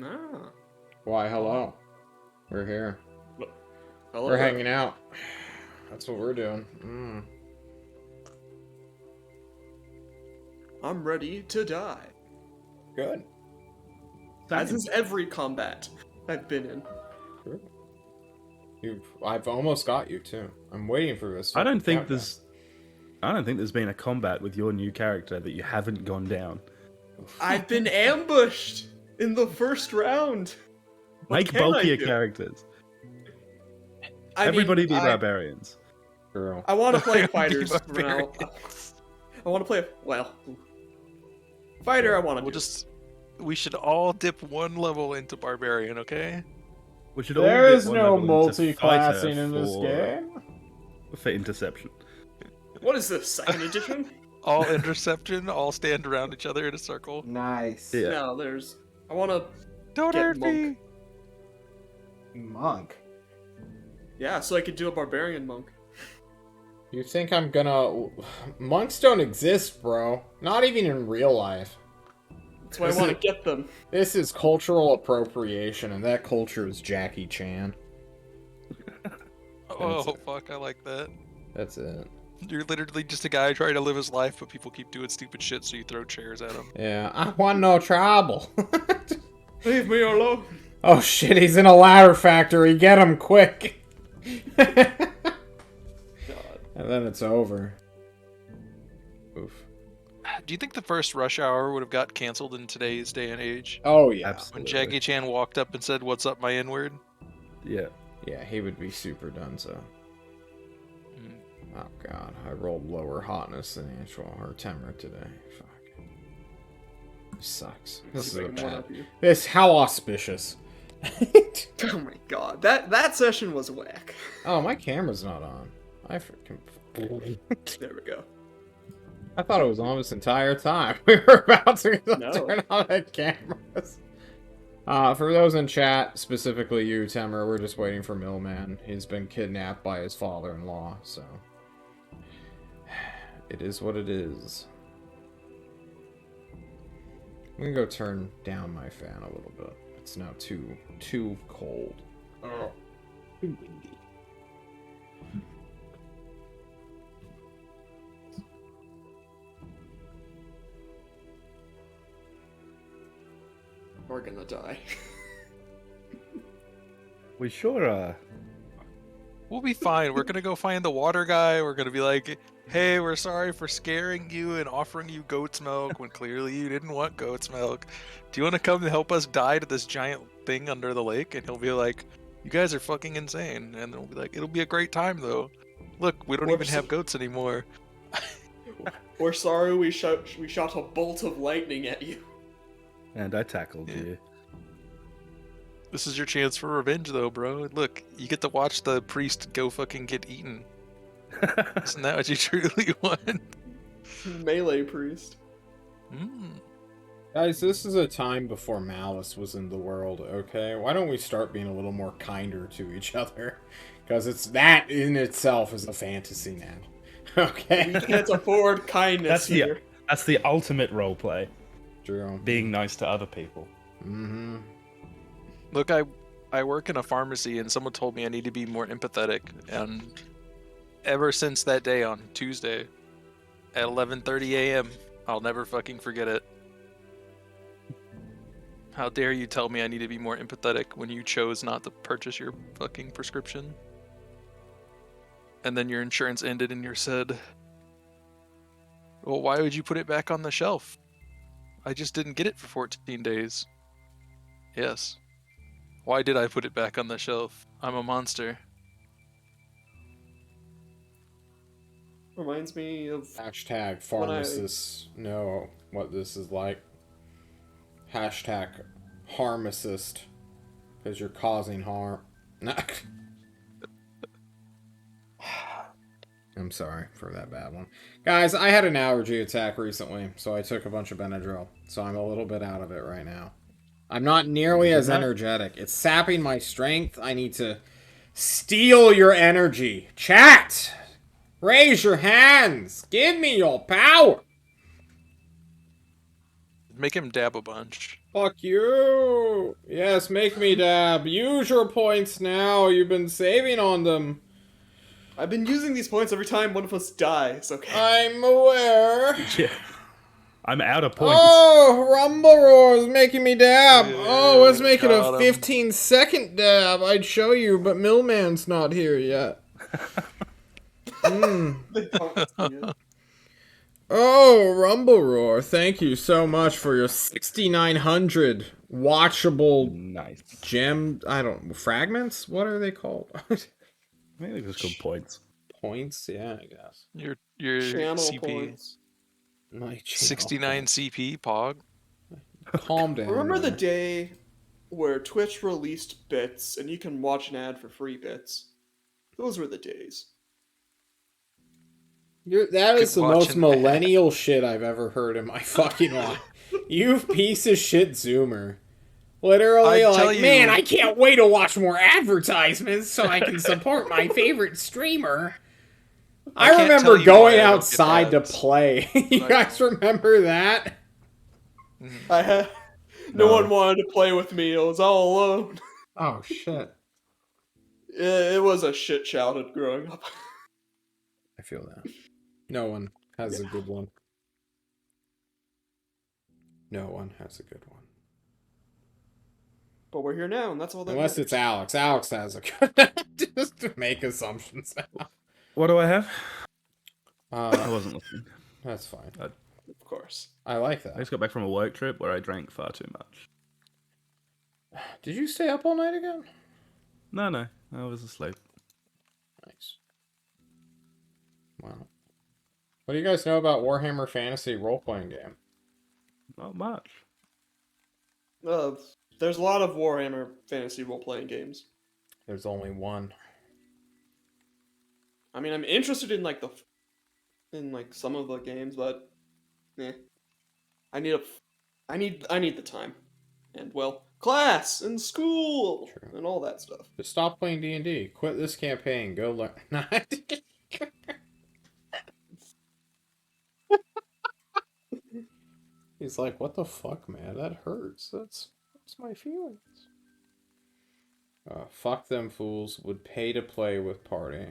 Ah. Why, hello. We're here. Hello We're there. hanging out. That's what we're doing. I'm ready to die. Good. As is every combat I've been in. Sure. I've almost got you too. I'm waiting for this. I don't think countdown. there's been a combat with your new character that you haven't gone down. I've been ambushed in the first round. What Make can I bulkier do? characters. I Everybody mean, be barbarians. Girl. I want to play Be fighters for now. barbarians. I want to play. Fighter. I want to. We should all dip one level into barbarian, okay? We should There all is get no one level into multi-classing fighter in this for- game. For interception. What is this? Second edition? All interception, all stand around each other in a circle. Nice. Yeah. No, there's. I want to. Don't Get hurt me! Monk. Yeah, so I could do a barbarian monk. You think I'm gonna... Monks don't exist, bro. Not even in real life. That's why I want to get them. This is cultural appropriation, and that culture is Jackie Chan. Oh, fuck, I like that. That's it. You're literally just a guy trying to live his life, but people keep doing stupid shit, so you throw chairs at them. Yeah, I want no trouble. Leave me alone. Oh shit, he's in a ladder factory. Get him quick. God. And then it's over. Oof. Do you think the first Rush Hour would have got canceled in today's day and age? Oh yeah. When Absolutely. Jackie Chan walked up and said, "What's up, my N-word?" Yeah. Yeah, he would be super done so. Mm. Oh god, I rolled lower hotness than Angel or Temra today. Fuck. This sucks. This is See if a I can one bad. up you. This how auspicious. Oh my god, that session was whack. Oh, my camera's not on. I freaking. There we go. I thought it was on this entire time. We were about to No. turn on the cameras. For those in chat, specifically you, Temer, we're just waiting for Millman. He's been kidnapped by his father-in-law, so... It is what it is. I'm gonna go turn down my fan a little bit. It's now too cold. Oh. Too windy. We're gonna die. We sure are. We'll be fine. We're gonna go find the water guy. We're gonna be like, "Hey, we're sorry for scaring you and offering you goat's milk when clearly you didn't want goat's milk. Do you want to come and help us die to this giant thing under the lake?" And he'll be like, "You guys are fucking insane." And then we'll be like, "It'll be a great time though. Look, we don't even have goats anymore." We're sorry we shot a bolt of lightning at you. And I tackled Yeah. you. This is your chance for revenge though, bro. Look, you get to watch the priest go fucking get eaten. Isn't that what you truly want? Melee priest. Mm. Guys, this is a time before malice was in the world, okay? Why don't we start being a little more kinder to each other? Because it's that in itself is a fantasy now. Okay? We can't afford kindness here. That's the ultimate roleplay. True. Being nice to other people. Mm-hmm. Look, I work in a pharmacy and someone told me I need to be more empathetic, and ever since that day on Tuesday at 11:30 a.m., I'll never fucking forget it. How dare you tell me I need to be more empathetic when you chose not to purchase your fucking prescription? And then your insurance ended and you said, "Well, why would you put it back on the shelf? I just didn't get it for 14 days. Yes. Why did I put it back on the shelf? I'm a monster. Reminds me of Hashtag When I- pharmacists know what this is like. Hashtag harmacist. Because you're causing harm. I'm sorry for that bad one. Guys, I had an allergy attack recently, so I took a bunch of Benadryl. So I'm a little bit out of it right now. I'm not nearly as energetic. It's sapping my strength. I need to steal your energy. Chat! Raise your hands! Give me your power! Make him dab a bunch. Fuck you! Yes, make me dab. Use your points now. You've been saving on them. I've been using these points every time one of us dies, okay? I'm aware. Yeah. I'm out of points. Oh, Rumble Roar is making me dab. Oh, let's make it a Got him. 15-second dab. I'd show you, but Millman's not here yet. They don't see it. Oh, Rumble Roar, thank you so much for your 6,900 watchable Nice. gem. I don't fragments. What are they called? I think they're just called points. Points. Yeah, I guess. Your Channel CP. points. My channel 69 points. CP, Pog. Calm down. Remember the man. day where Twitch released bits and you can watch an ad for free bits? Those were the days. That is the Could watch most an millennial shit I've ever heard in my fucking life. You piece of shit Zoomer. Literally, I'd tell like, you- man, I can't wait to watch more advertisements so I can support my favorite streamer. I can't tell remember you going why I don't get outside to ads. play. You I guys remember that? I had no No. one wanted to play with me. I was all alone. Oh, shit. It was a shit childhood growing up. I feel that. No one has a good one. No one has a good one. But we're here now, and that's all that Unless matters. it's Alex. Alex has a good Just to make assumptions now. What do I have? I Uh, wasn't listening. that's fine. Of course. I like I that. just got back from a work trip where I drank far too much. Did you stay up all night again? No, I was asleep. Nice. Wow. What do you guys know about Warhammer Fantasy role-playing game? Not much. There's a lot of Warhammer fantasy role-playing games. There's only one. I mean, I'm interested in like some of the games, but I need the time, and well, class and school True. and all that stuff. Just stop playing D&D. Quit this campaign. Go learn. He's like, what the fuck, man? That hurts. That's my feelings. Fuck them fools. Would pay to play with party.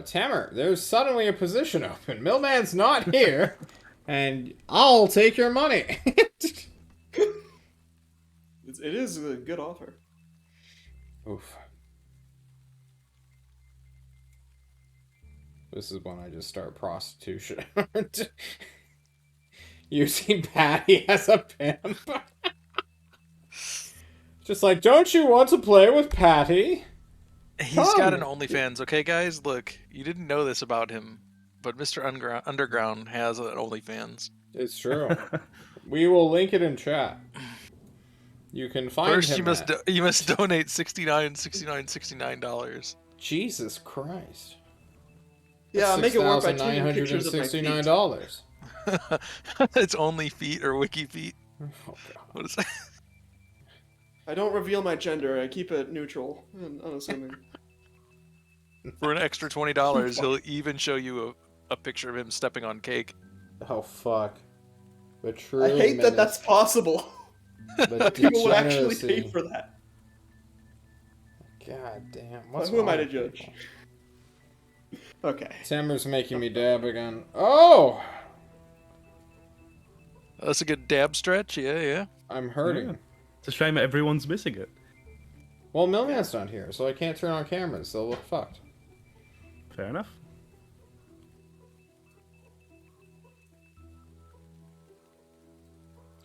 Tamer, there's suddenly a position open. Millman's not here. And I'll take your money. It is a good offer. Oof. This is when I just start prostitution. Using Patty as a pimp. Just like, don't you want to play with Patty? He's got an Come. OnlyFans, okay, guys? Look, you didn't know this about him, but Mr. Underground has an OnlyFans. It's true. We will link it in chat. You can find First, him you must donate $69. Jesus Christ. Yeah, make it work by taking pictures of my $6,969. feet. It's only feet or wiki feet. Oh, God. What is that? I don't reveal my gender. I keep it neutral and unassuming. For an extra $20, he'll even show you a picture of him stepping on cake. Oh, fuck. The true I hate that that's possible. The People would actually degeneracy. pay for that. God damn. But What's who am I wrong to with judge? people? Okay. Timmer's making me dab again. Oh! That's a good dab stretch. Yeah. I'm hurting. Yeah. It's a shame that everyone's missing it. Well, Millman's not here, so I can't turn on cameras. They'll look fucked. Fair enough.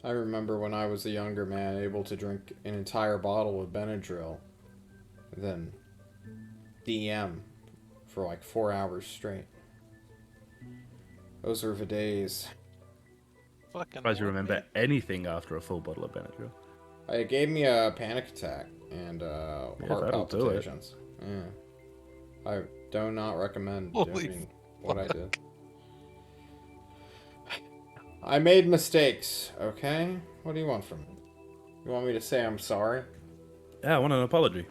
I remember when I was a younger man, able to drink an entire bottle of Benadryl, then DM for like 4 hours straight. Those were the days. Fucking. Surprised you what, remember man? anything after a full bottle of Benadryl. It gave me a panic attack and heart that'll do it. palpitations. Yeah. I do not recommend Holy doing what I did. I made mistakes, okay? What do you want from me? You want me to say I'm sorry? Yeah, I want an apology.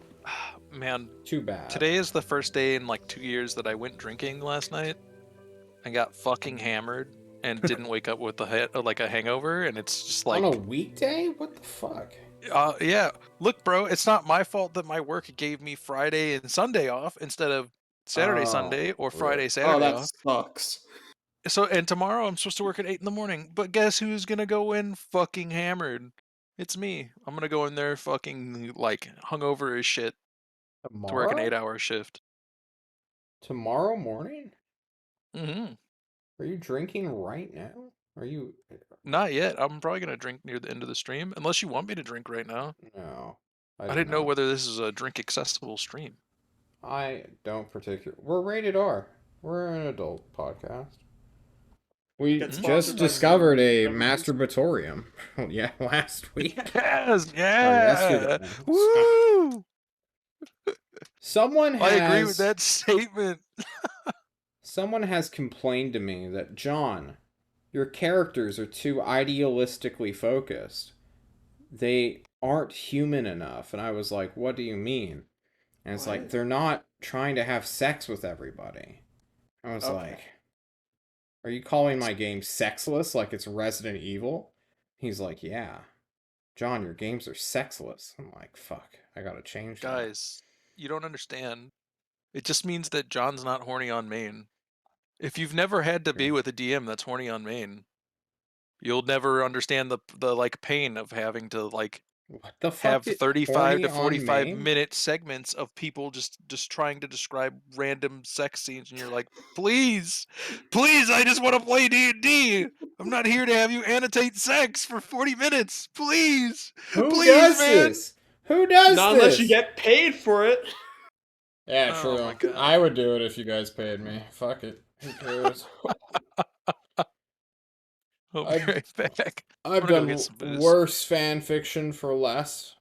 Man, Too bad. today is the first day in like 2 years that I went drinking last night. I got fucking hammered. and didn't wake up with like a hangover, and it's just On a like, weekday? What the fuck? yeah. Look, bro, it's not my fault that my work gave me Friday and Sunday off instead of Saturday, Oh, Sunday, or Friday, really? Oh, Saturday that off. sucks. So, and tomorrow I'm supposed to work at 8 in the morning, but guess who's gonna go in fucking hammered? It's me. I'm gonna go in there fucking like hungover as shit to work an Tomorrow? 8-hour shift. Tomorrow morning? Hmm. Are you drinking right now? Are you? Not yet. I'm probably gonna drink near the end of the stream, unless you want me to drink right now. No, I do didn't know not. whether this is a drink accessible stream. I don't particular. We're rated R. We're an adult podcast. We Get just sponsored by discovered a some- masturbatorium. Yeah, last week. Yes, Or yeah. yesterday. Woo! Someone I agree with has that statement. someone has complained to me that John, your characters are too idealistically focused. They aren't human enough. And I was like, what do you mean? And it's like, What? they're not trying to have sex with everybody. I was Okay. like, are you calling my game sexless like it's Resident Evil? He's like, yeah. John, your games are sexless. I'm like, fuck, I gotta change that. Guys, you don't understand. It just means that John's not horny on main. If you've never had to be Yeah. with a DM that's horny on main, you'll never understand the like pain of having to like What the have fuck? 35 Horny to on 45 main? minute segments of people just trying to describe random sex scenes, and you're like, please, I just want to play D&D. I'm not here to have you annotate sex for 40 minutes. Please, Who please, does man. this? Who does Not this? unless you get paid for it. Yeah, Oh true. my God. I would do it if you guys paid me. Fuck it. Who cares? I'll be I've- right back. I've gonna go done get some booze. worse fan fiction for less.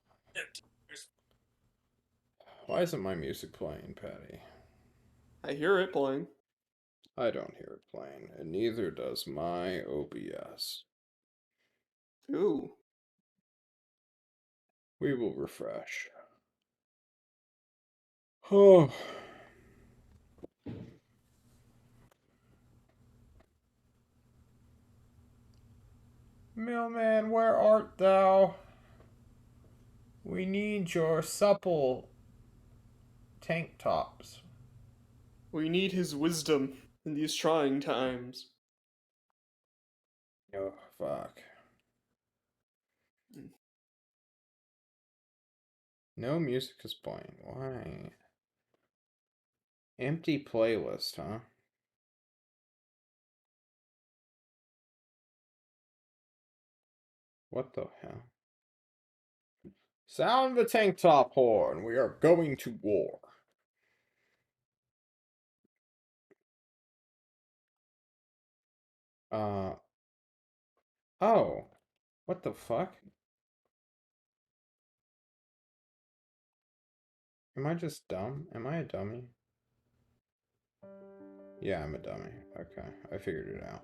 Why isn't my music playing, Patty? I hear it playing. I don't hear it playing, and neither does my OBS. Ooh. We will refresh. Oh. Millman, where art thou? We need your supple tank tops. We need his wisdom in these trying times. Oh, fuck. No music is playing. Why? Empty playlist, huh? What the hell? Sound the tank top horn. We are going to war. Oh. What the fuck? Am I just dumb? Am I a dummy? Yeah, I'm a dummy. Okay, I figured it out.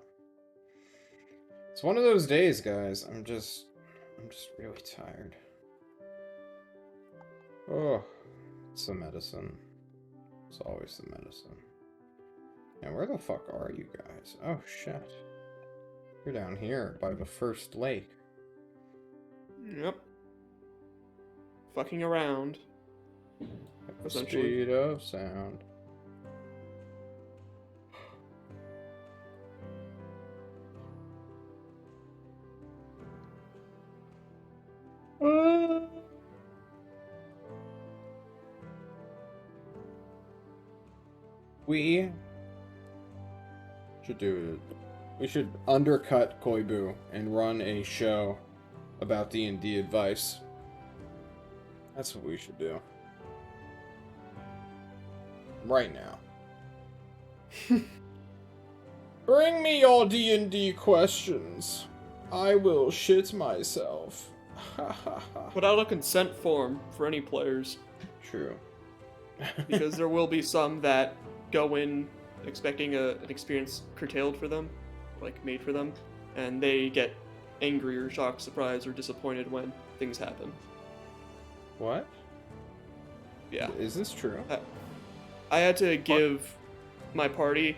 It's one of those days, guys. I'm just really tired. Oh, it's the medicine. It's always the medicine. And where the fuck are you guys? Oh, shit. You're down here by the first lake. Yep. Fucking around. At the Essentially. speed of sound. We should do it. We should undercut Koibu and run a show about D&D advice. That's what we should do. Right now. Bring me your D&D questions. I will shit myself. Put out a consent form for any players, True. because there will be some that go in expecting an experience curtailed for them, like made for them, and they get angry or shocked, surprised, or disappointed when things happen. What? Yeah. Is this true? I had to give my party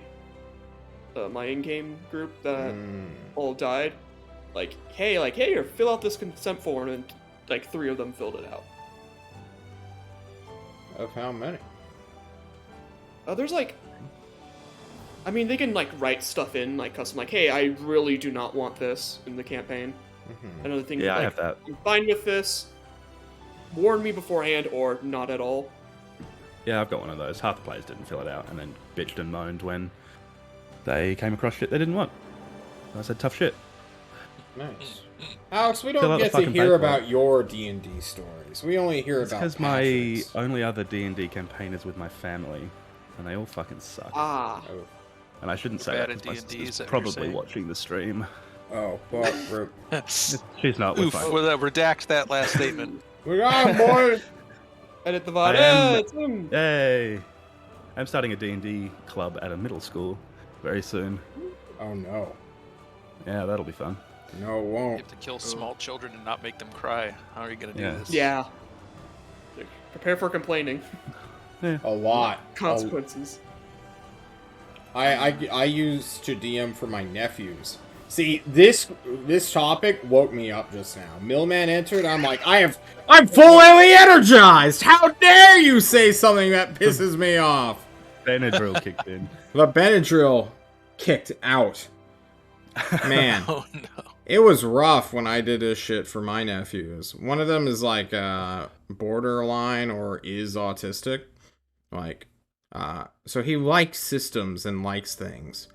my in-game group that Mm. all died, like, hey, here, fill out this consent form, and like 3 of them filled it out. Of how many? There's like, I mean, they can like write stuff in like custom, like, hey, I really do not want this in the campaign. Mhm. Another thing, Yeah, I like, have that. I'm fine with this. Warn me beforehand, or not at all. Yeah, I've got one of those. Half the players didn't fill it out and then bitched and moaned when they came across shit they didn't want. I said, tough shit. Nice. Alex, we Fill don't out the get to fucking hear paperwork. about your D&D stories. We only hear It's about because my Patrick's. only other D&D campaign is with my family, and they all fucking suck. Ah, Oh, And I shouldn't say Bad that at because my D&D, is sister's that what you're probably saying? watching the stream. oh well, She's not. We're Oof, fine. well, redact that last statement. we got boy. edit the VOD. I am- Yeah, it's him. Yay! I'm starting a D&D club at a middle school very soon. Oh no, Yeah, that'll be fun. no, it You won't. have to kill small children and not make them cry. How are you gonna do Yeah. this? Yeah. Prepare for complaining. A lot. Consequences. I used to DM for my nephews. See, this topic woke me up just now. Millman entered. I'm like, I'm fully energized. How dare you say something that pisses me off? Benadryl kicked in. The Benadryl kicked out. Man, Oh no. it was rough when I did this shit for my nephews. One of them is like borderline or is autistic. Like, so he likes systems and likes things,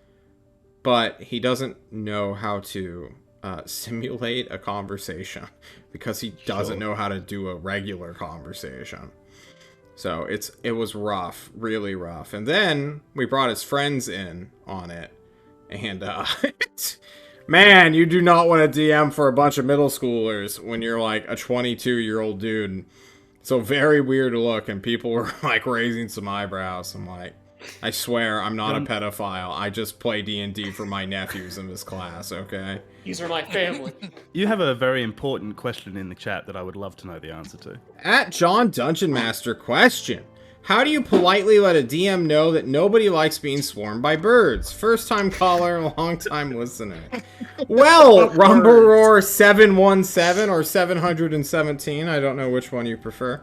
but he doesn't know how to simulate a conversation because he doesn't Sure. know how to do a regular conversation. So it was rough, really rough. And then we brought his friends in on it, and man, you do not want to DM for a bunch of middle schoolers when you're like a 22-year-old dude. It's a very weird look, and people were like raising some eyebrows. I'm like, I swear I'm not a pedophile. I just play D&D for my nephews in this class, okay? These are my family. You have a very important question in the chat that I would love to know the answer to. At John Dungeon Master, question. How do you politely let a DM know that nobody likes being swarmed by birds? First time caller, long time listener. Well, Rumbleroar 717 or 717, I don't know which one you prefer.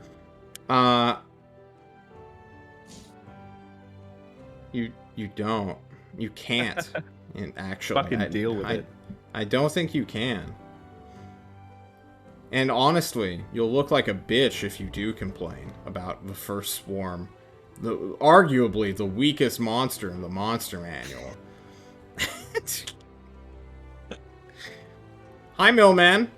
You don't. You can't. And actually, Fucking deal with it. I don't think you can. And honestly, you'll look like a bitch if you do complain about the first swarm. Arguably the weakest monster in the monster manual. Hi, Millman.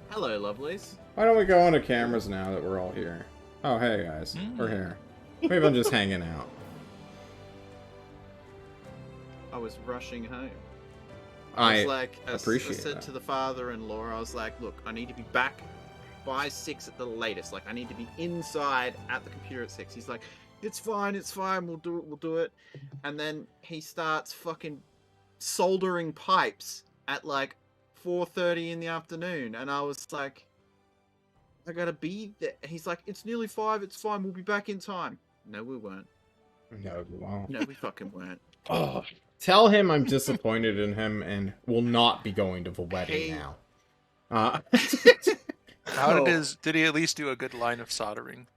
Hello, lovelies. Why don't we go onto cameras now that we're all here? Oh, hey, guys. We're here. Maybe I'm just hanging out. I was rushing home. I was like, I appreciate said that. to the father-in-law, I was like, look, I need to be back by 6 at the latest. Like, I need to be inside at the computer at 6. He's like, it's fine, we'll do it. And then he starts fucking soldering pipes at like 4:30 in the afternoon. And I was like, I gotta be there. He's like, it's nearly 5, it's fine, we'll be back in time. No, we weren't. No, you won't. No, we fucking weren't. Oh, tell him I'm disappointed in him and will not be going to the wedding Hey. now. How Oh. did he at least do a good line of soldering?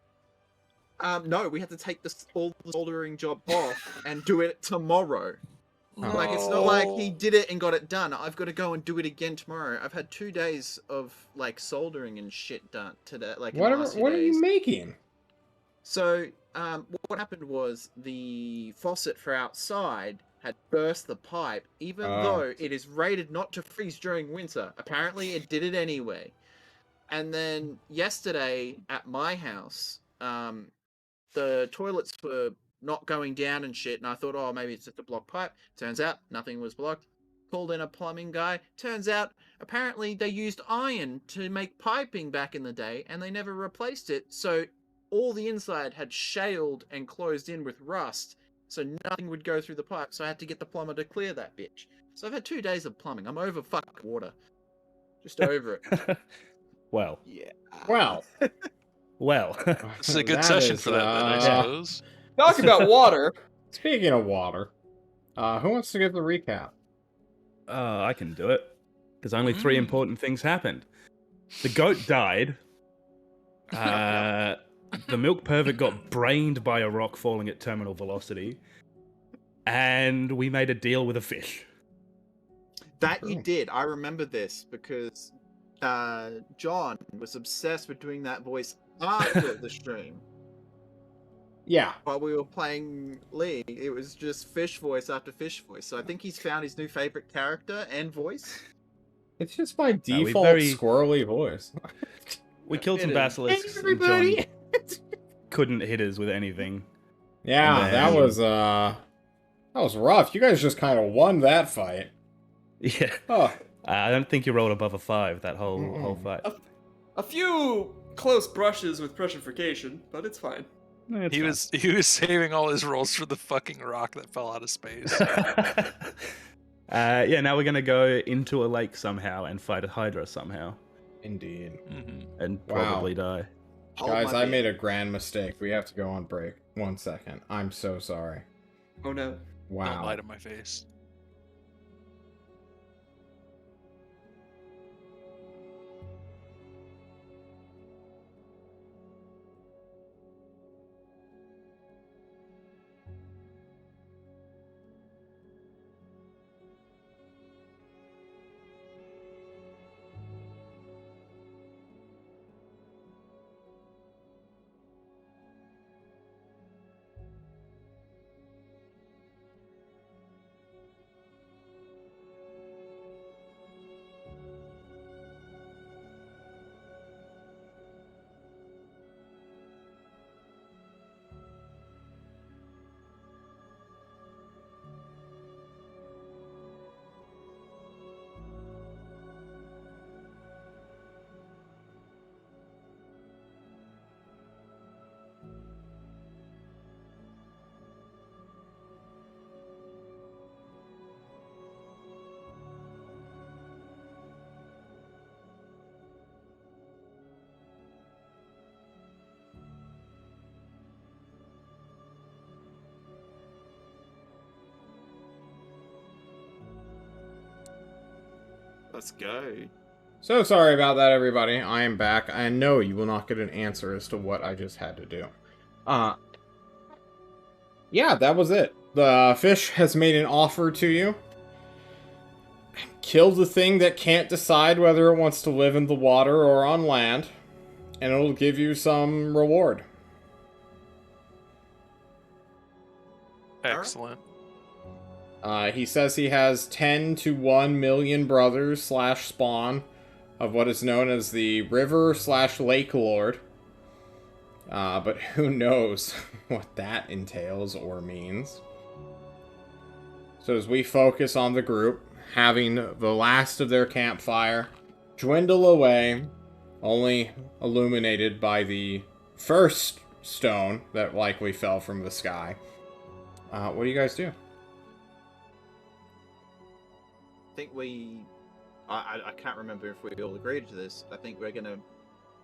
No, we had to take all the soldering job off and do it tomorrow. Like, it's not like he did it and got it done. I've got to go and do it again tomorrow. I've had 2 days of, like, soldering and shit done today. Like, in the last few What are days. you making? So, what happened was the faucet for outside had burst the pipe, even Oh. though it is rated not to freeze during winter. Apparently, it did it anyway. And then yesterday at my house, the toilets were not going down and shit, and I thought, oh, maybe it's just a blocked pipe. Turns out nothing was blocked. Called in a plumbing guy. Turns out, apparently, they used iron to make piping back in the day, and they never replaced it. So all the inside had shaled and closed in with rust, so nothing would go through the pipe. So I had to get the plumber to clear that bitch. So I've had 2 days of plumbing. I'm over fuck water. Just over it. Well, Yeah. Well, This is a good that session is, for that, then, I uh, suppose. Talk about water. Speaking of water, Who wants to give the recap? I can do it. Because only 3 important things happened. The goat died. The milk pervert got brained by a rock falling at terminal velocity. And we made a deal with a fish. That you did. I remember this because John was obsessed with doing that voice after the stream. Yeah. While we were playing League, it was just fish voice after fish voice. So I think he's found his new favorite character and voice. It's just my we default very- squirrely voice. We killed some It is. basilisks. Hey, and everybody! John couldn't hit us with anything. Yeah, And that then- was rough. You guys just kind of won that fight. Yeah. Oh, I don't think you rolled above a 5 that whole Mm-mm. fight. A few close brushes with pressurification, but it's fine. He was saving all his rolls for the fucking rock that fell out of space. Yeah, now we're gonna go into a lake somehow and fight a Hydra somehow. indeed. And Wow. probably die. Hold Guys, my I beer. made a grand mistake. We have to go on break. 1 second. I'm so sorry. Oh no. Don't Wow. lie to my face. Let's go. So sorry about that, everybody. I am back. I know you will not get an answer as to what I just had to do. Yeah, that was it. The fish has made an offer to you. Kill the thing that can't decide whether it wants to live in the water or on land, and it'll give you some reward. Excellent. He says he has 10 to 1 million brothers / spawn of what is known as the River / Lake Lord. But who knows what that entails or means. So as we focus on the group, having the last of their campfire dwindle away, only illuminated by the first stone that likely fell from the sky, what do you guys do? I think I can't remember if we all agreed to this. I think we're gonna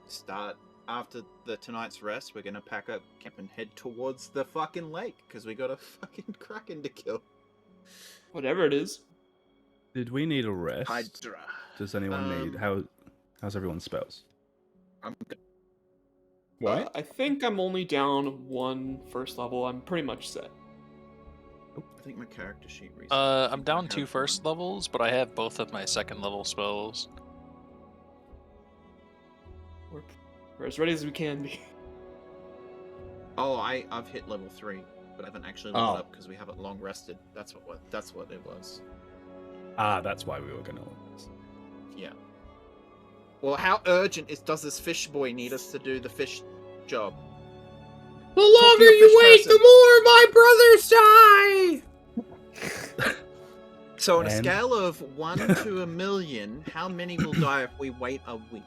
start after tonight's rest. We're gonna pack up camp and head towards the fucking lake because we got a fucking kraken to kill. Whatever it is. Did we need a rest? Hydra. Does anyone need? How's everyone's spells? I'm good. What? I think I'm only down 1 first level. I'm pretty much set. I think my character sheet. I'm down 2 first levels, but I have both of my second level spells. We're as ready as we can be. Oh, I've hit level 3, but I haven't actually leveled Oh. up because we haven't long rested. That's what it was. Ah, that's why we were gonna. Yeah. Well, how urgent does this fish boy need us to do the fish job? The Talk to longer your you fish wait, person. the more my brothers die! So on a And- scale of 1 to a million, how many will die if we wait a week?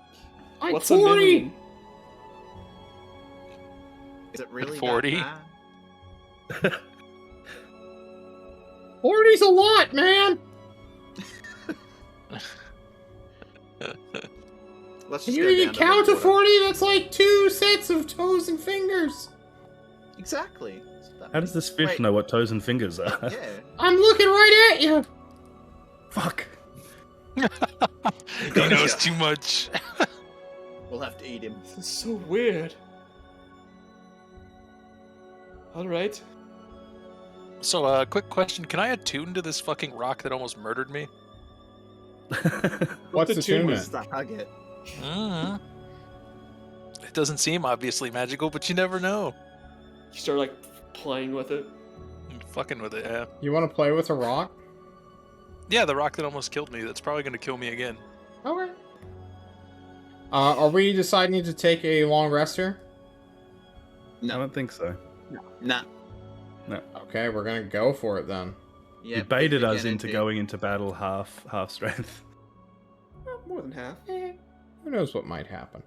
Like What's 40! a million? Is it really 40? that bad? 40's a lot, man! Let's Can just you go even down to count the to water. 40? That's like 2 sets of toes and fingers. Exactly. It's How does this fish Wait. know what toes and fingers are? Yeah. I'm looking right at you. Fuck. He knows too much. We'll have to eat him. This is so weird. Alright. So, quick question: can I attune to this fucking rock that almost murdered me? What's the tune tune? What's the target? Mhm. It doesn't seem obviously magical, but you never know. You start like playing with it. I'm fucking with it, yeah. You want to play with a rock? Yeah, the rock that almost killed me. That's probably gonna kill me again. Okay. Are we deciding to take a long rest here? I don't think so. Nah. Okay, we're gonna go for it then. Yeah. You baited us again, into going into battle half strength. More than half. Who knows what might happen.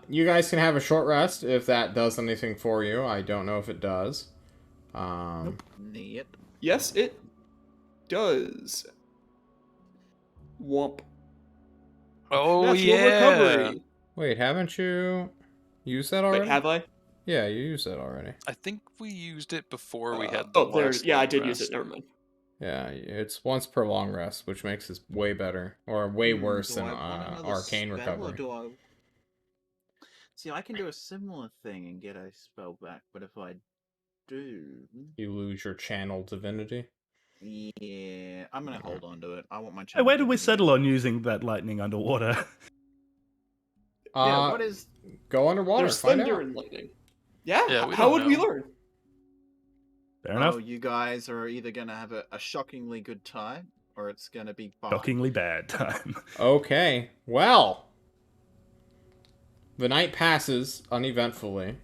You guys can have a short rest if that does anything for you. I don't know if it does. Neat. Yes, it does. Womp. Oh Natural yeah. recovery. Wait, haven't you used that already? Wait, have I? Yeah, you used that already. I think we used it before we had the Oh, there. last Yeah, I long did use rest. it. Never mind. Yeah, it's once per long rest, which makes this way better, or way worse Do than I want another arcane spell, or recovery. do I... See, I can do a similar thing and get a spell back, but if I do... You lose your channel divinity. Yeah, I'm gonna hold on to it. I want my Hey, channel. where did we divinity. settle on using that lightning underwater? Yeah, what is... Go underwater. There's Find thunder out. and lightning. Yeah. Yeah, we how don't would we know. learn? Fair enough. Oh, you guys are either gonna have a shockingly good time, or it's gonna be fine. Shockingly bad time. Okay, well, the night passes uneventfully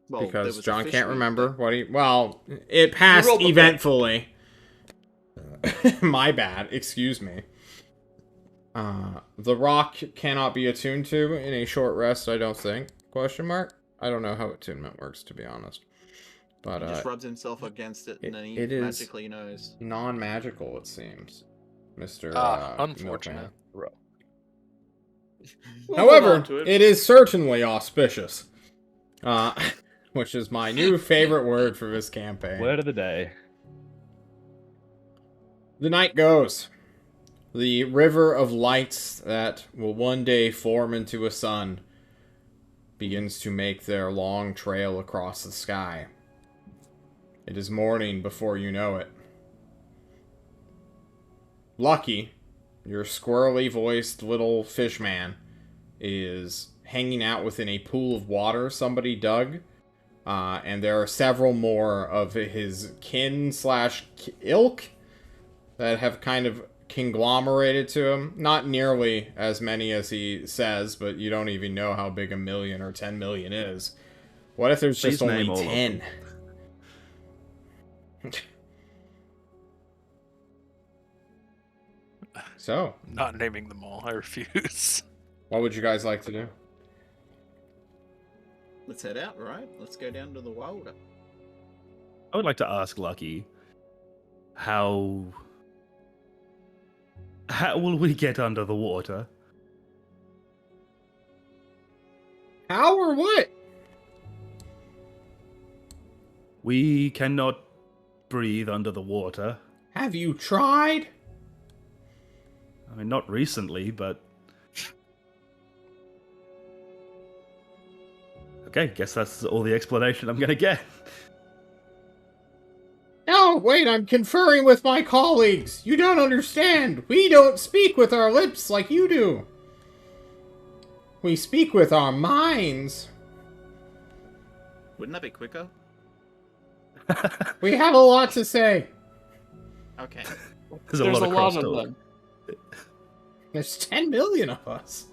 Well, there because was a John fish can't week, remember but- what he. Well, it passed rolled the eventfully. My bad. Excuse me. The rock cannot be attuned to in a short rest. I don't think. Question mark. I don't know how attunement works, to be honest. But He just rubs himself against it, and then he it is- magically knows. non-magical, it seems, Mister. Unfortunate. We'll hold However, on to it is certainly auspicious. Which is my new favorite word for this campaign. Word of the day. The night goes. The river of lights that will one day form into a sun begins to make their long trail across the sky. It is morning before you know it. Lucky, your squirrely-voiced little fish man, is hanging out within a pool of water somebody dug, and there are several more of his kin/ilk that have kind of conglomerated to him. Not nearly as many as he says, but you don't even know how big 1 million or 10 million is. What if there's just Please name only all of 10? So, Not naming them all. I refuse. what would you guys like to do? Let's head out, right? Let's go down to the wilder. I would like to ask Lucky, how will we get under the water? How or what? We cannot breathe under the water. Have you tried? I mean, not recently, but... Okay, guess that's all the explanation I'm gonna get. No, wait, I'm conferring with my colleagues. You don't understand. We don't speak with our lips like you do. We speak with our minds. Wouldn't that be quicker? We have a lot to say. Okay. There's a lot of crosstalk. them. There's 10 million of us.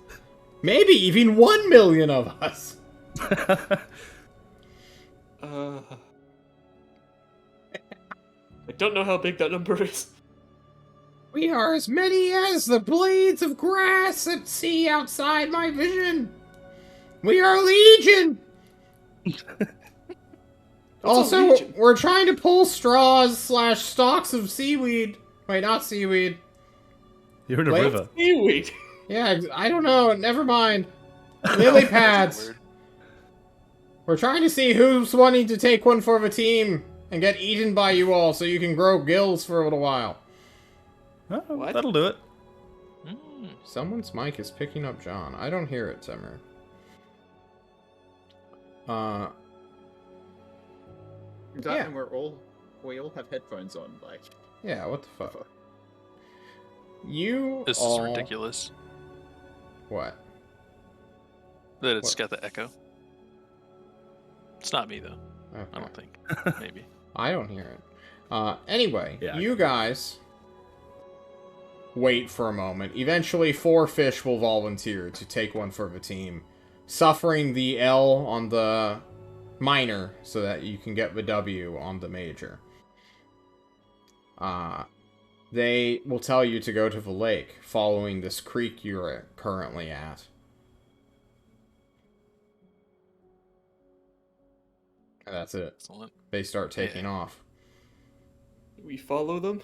Maybe even 1 million of us. I don't know how big that number is. We are as many as the blades of grass that see outside my vision. We are legion. Also, legion? we're trying to pull straws/stalks of seaweed. Wait, not seaweed. You're in a Wait. river. We're trying to see who's wanting to take one for the team and get eaten by you all so you can grow gills for a little while. Oh, What? that'll do it. Mm. Someone's mic is picking up John. I don't hear it, Zimmer. Yeah. And we all have headphones on, like. Yeah, what the fuck? You This all... is ridiculous. What? That it's What? got the echo. It's not me though. I Okay. don't think. Maybe. I don't hear it. Anyway, Yeah, I you guys wait for a moment. Eventually, 4 fish will volunteer to take one for the team, suffering the L on the minor so that you can get the W on the major. They will tell you to go to the lake, following this creek you're currently at. And that's it. Excellent. They start taking off. We follow them.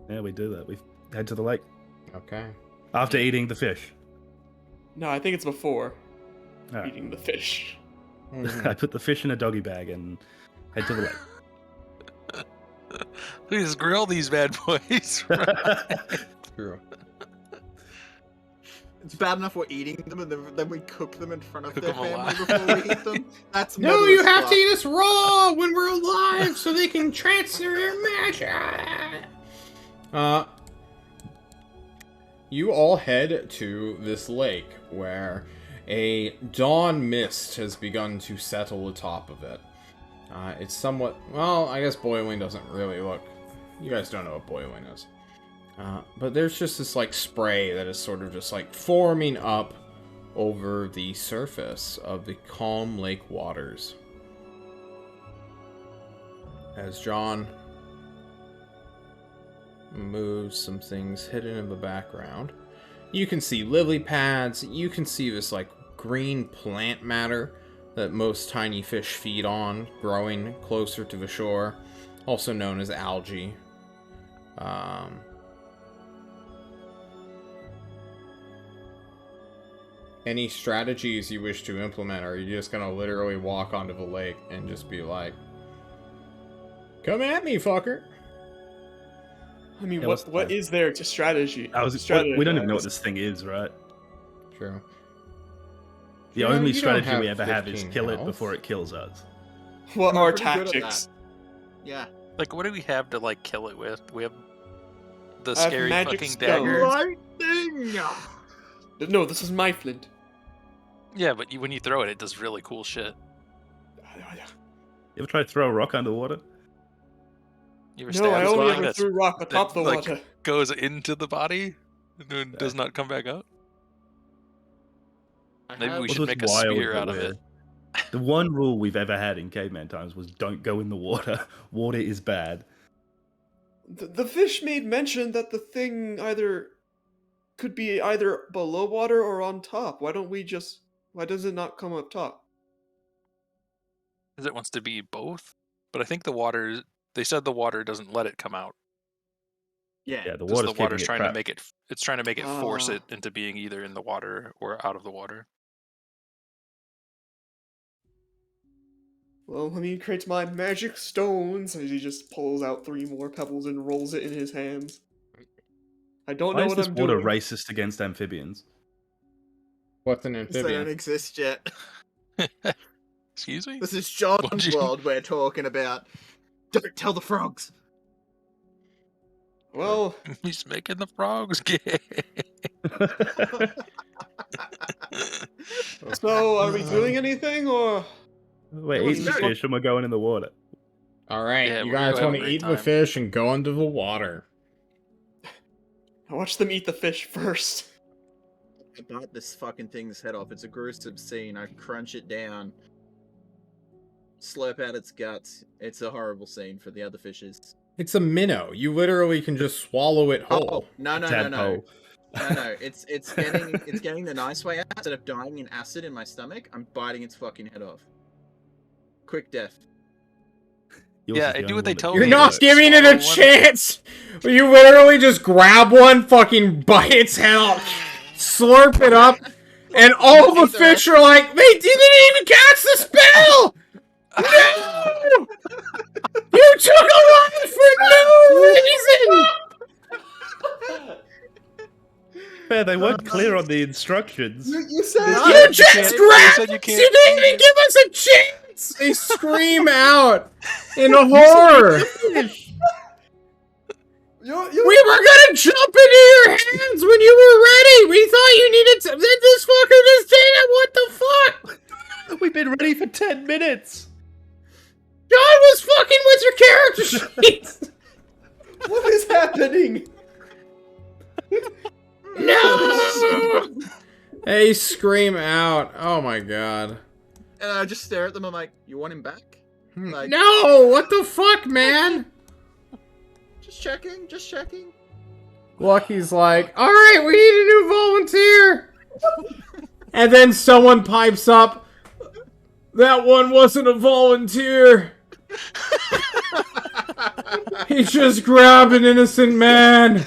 Yeah, we do that. We head to the lake Okay. after eating the fish. No, I think it's before Alright. eating the fish. Mhm. I put the fish in a doggy bag and head to the lake. Please grill these bad boys. True. It's bad enough we're eating them, and then we cook them in front of Cook their them family alive. before we eat them. That's No, motherless you have fuck. to eat us raw when we're alive so they can transfer their magic. You all head to this lake where a dawn mist has begun to settle atop of it. It's somewhat, well, I guess boiling doesn't really look, you guys don't know what boiling is. But there's just this, like, spray that is sort of just, like, forming up over the surface of the calm lake waters. As John moves some things hidden in the background, you can see lily pads, you can see this, like, green plant matter that most tiny fish feed on, growing closer to the shore, also known as algae. Any strategies you wish to implement, or are you just gonna literally walk onto the lake and just be like, come at me, fucker? I mean, Yeah, what what's what the- is there to strategy? We don't even know what strategize? this thing is, right? True. The Yeah, only you don't strategy we have ever have is 15 kill it health. before it kills us. What We're are pretty good at tactics? Yeah. Like, what do we have to like kill it with? We have the I have scary magic fucking stones. dagger. Lightning! No, this is my flint. Yeah, but when you throw it, it does really cool shit. You ever try to throw a rock underwater? You ever No, stab I only something ever that's- threw rock atop that, the like, water. goes into the body and then does not come back out? Maybe we should What make a was wild spear that out of it. The one rule we've ever had in caveman times was don't go in the water. Water is bad. The fish made mention that the thing could be either below water or on top. Why does it not come up top? Because it wants to be both. But I think they said the water doesn't let it come out. Yeah. Yeah, the Because water's the water's keeping trying it to trapped. make it. It's trying to make it force Ah. it into being either in the water or out of the water. Well, let me create my magic stones. As he just pulls out 3 more pebbles and rolls it in his hands. I don't Why know is what this I'm water doing. racist against amphibians? What's an They don't amphibian? exist yet. Excuse me? This is What'd John's you- world we're talking about. Don't tell the frogs. Well, He's making the frogs gay. so are we doing anything or? We're That was eating the very- fish and we're going in the water. Alright, Yeah, you we're guys gonna have want a to great eat the time. fish and go into the water. I watch them eat the fish first. I bite this fucking thing's head off. It's a gruesome scene. I crunch it down, slurp out its guts. It's a horrible scene for the other fishes. It's a minnow. You literally can just swallow it whole. Oh, no, no, no, no. Tadpole. No. It's getting the nice way out. Instead of dying in acid in my stomach, I'm biting its fucking head off. Quick death. Yours Yeah, is the I do only what they one that tell You're me. not works. giving it a Swallow one. chance! You literally just grab one, fucking bite its head off, slurp it up, And all the Eat the fish are like, they didn't even cast the spell! No! You took a life for no reason! Fair, they weren't clear on the instructions. You said No, You you just can't- grabbed said you us! can't You didn't eat even it. give us a chance! They scream out in horror. you We were gonna jump into your hands when you were ready! We thought you needed to. Then this fucker just did it! What the fuck? We've been ready for 10 minutes. John was fucking with your character sheets! What is happening? No! They scream out. Oh my god. And I just stare at them. I'm like, you want him back? Like, No! What the fuck, man? just checking, just checking. Lucky's like, alright, we need a new volunteer! And then someone pipes up, that one wasn't a volunteer! He just grabbed an innocent man!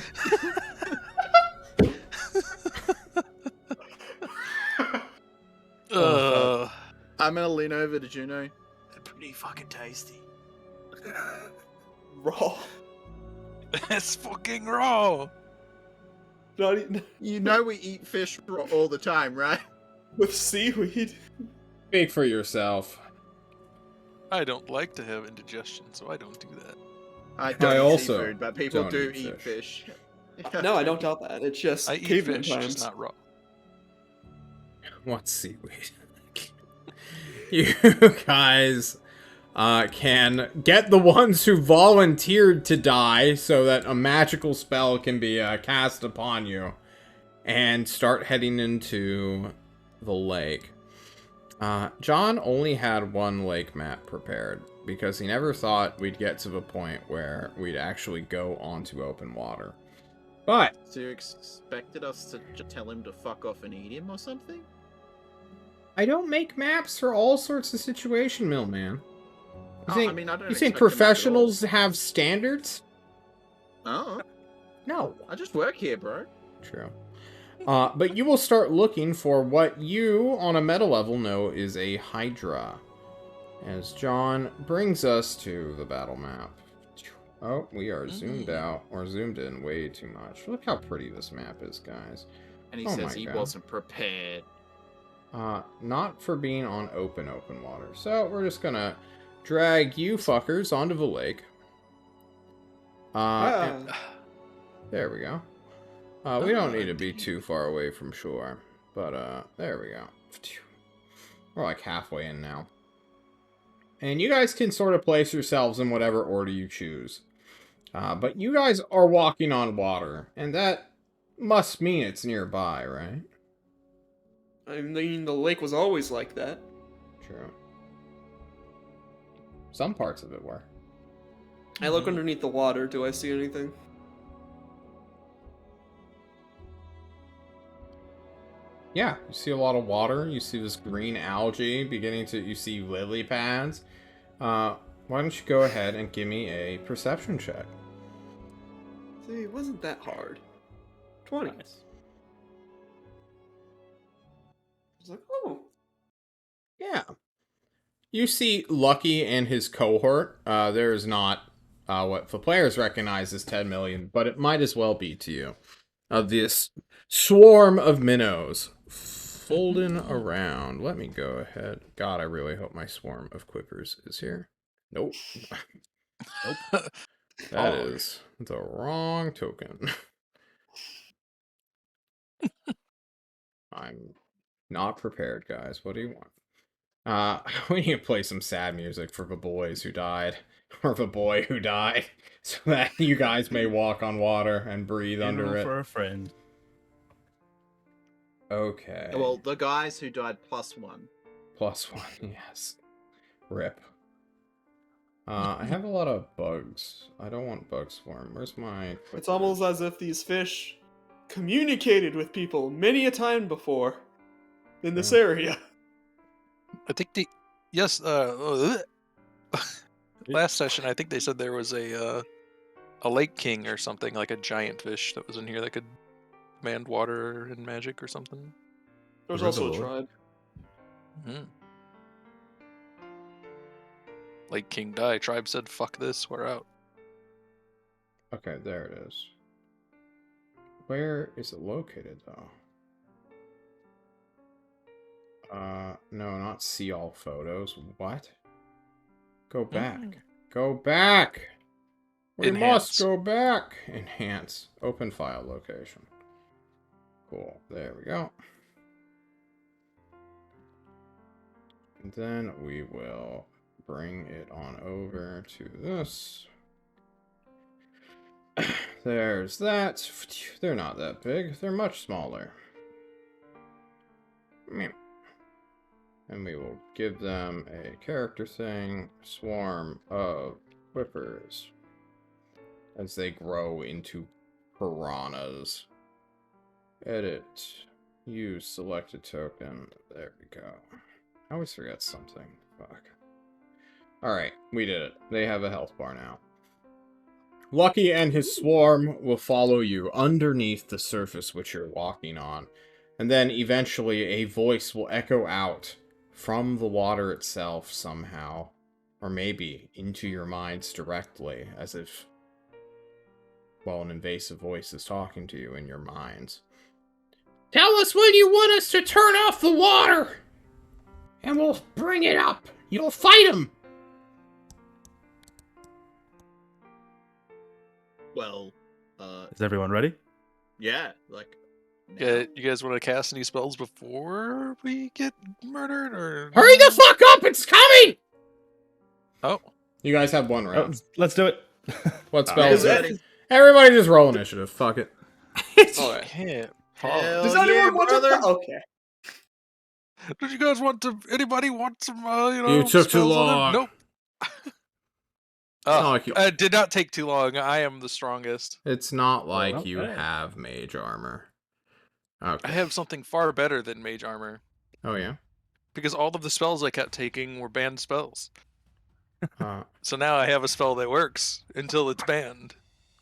I'm gonna lean over to Juno. They're pretty fucking tasty. Raw. It's fucking raw. Not eating You know we eat fish all the time, right? with seaweed. Speak for yourself. I don't like to have indigestion, so I don't do that. I don't I eat also seafood, but people don't do eat eat fish. No, I don't doubt that. It's just I eat caveman fish, times. just not raw. What seaweed? You guys can get the ones who volunteered to die so that a magical spell can be cast upon you and start heading into the lake. John only had one lake map prepared because he never thought we'd get to the point where we'd actually go onto open water. But So you expected us to just tell him to fuck off and eat him or something? I don't make maps for all sorts of situation, Millman. You think, I mean, I don't you think expect a map at all. professionals have standards? Oh, No. I just work here, bro. True. But you will start looking for what you, on a meta level, know is a Hydra. As John brings us to the battle map. Oh, we are zoomed out, or zoomed in way too much. Look how pretty this map is, guys. And he Oh says my he God. wasn't prepared. Not for being on open water. So, we're just gonna drag you fuckers onto the lake. And- there we go. We don't need to be too far away from shore. But, there we go. We're like halfway in now. And you guys can sort of place yourselves in whatever order you choose. But you guys are walking on water. And that must mean it's nearby, right? I mean, the lake was always like that. True. Some parts of it were. I look underneath the water. Do I see anything? Yeah, you see a lot of water. You see this green algae beginning to... You see lily pads. Why don't you go ahead and give me a perception check? See, it wasn't that hard. 20. Nice. I was like, oh. Yeah. You see Lucky and his cohort. There is not what the players recognize as 10 million, but it might as well be to you. Of this swarm of minnows folding around. Let me go ahead. God, I really hope my swarm of quippers is here. Nope. Nope. That is the wrong token. I'm not prepared, guys. What do you want? We need to play some sad music for the boys who died. Or the boy who died. So that you guys may walk on water and breathe under it. For a friend. Okay. Well, the guys who died +1. +1, yes. Rip. I have a lot of bugs. I don't want bug swarm. Where's my... It's almost as if these fish communicated with people many a time before in this area. I think the last session I think they said there was a lake king or something, like a giant fish that was in here that could command water and magic or something. There was The also a River tribe. Hmm. Like King Dai, tribe said, "Fuck this, we're out." Okay, there it is. Where is it located, though? No, not see all photos. What? Go back. Mm. Go back! We must Enhance. go back! Enhance. Open file location. Cool. There we go. And then we will bring it on over to this. There's that. They're not that big. They're much smaller. Meow. And we will give them a character thing, swarm of whippers, as they grow into piranhas. Edit. Use selected token. There we go. I always forget something. Fuck. Alright, we did it. They have a health bar now. Lucky and his swarm will follow you underneath the surface which you're walking on. And then eventually a voice will echo out from the water itself somehow. Or maybe into your minds directly, as if, well, an invasive voice is talking to you in your minds. Tell us when you want us to turn off the water! And we'll bring it up! You'll fight him! Well, Is everyone ready? yeah, like. Yeah, you guys want to cast any spells before we get murdered, or Hurry the fuck up! It's coming! Oh, You guys have one Oh, round. let's do it. What Ah, spell is is it? it? Everybody just roll initiative. Fuck it. Alright. can't. Hell Does yeah, anyone want brother. to? Okay. Did you guys want to? Anybody want some? You took too spells on long. them? Nope. not Oh, like you- it did not take too long. I am the strongest. It's not like not you bad. have mage armor. I Okay. have something far better than mage armor Oh, yeah? because all of the spells I kept taking were banned spells. Uh, So now I have a spell that works until it's banned.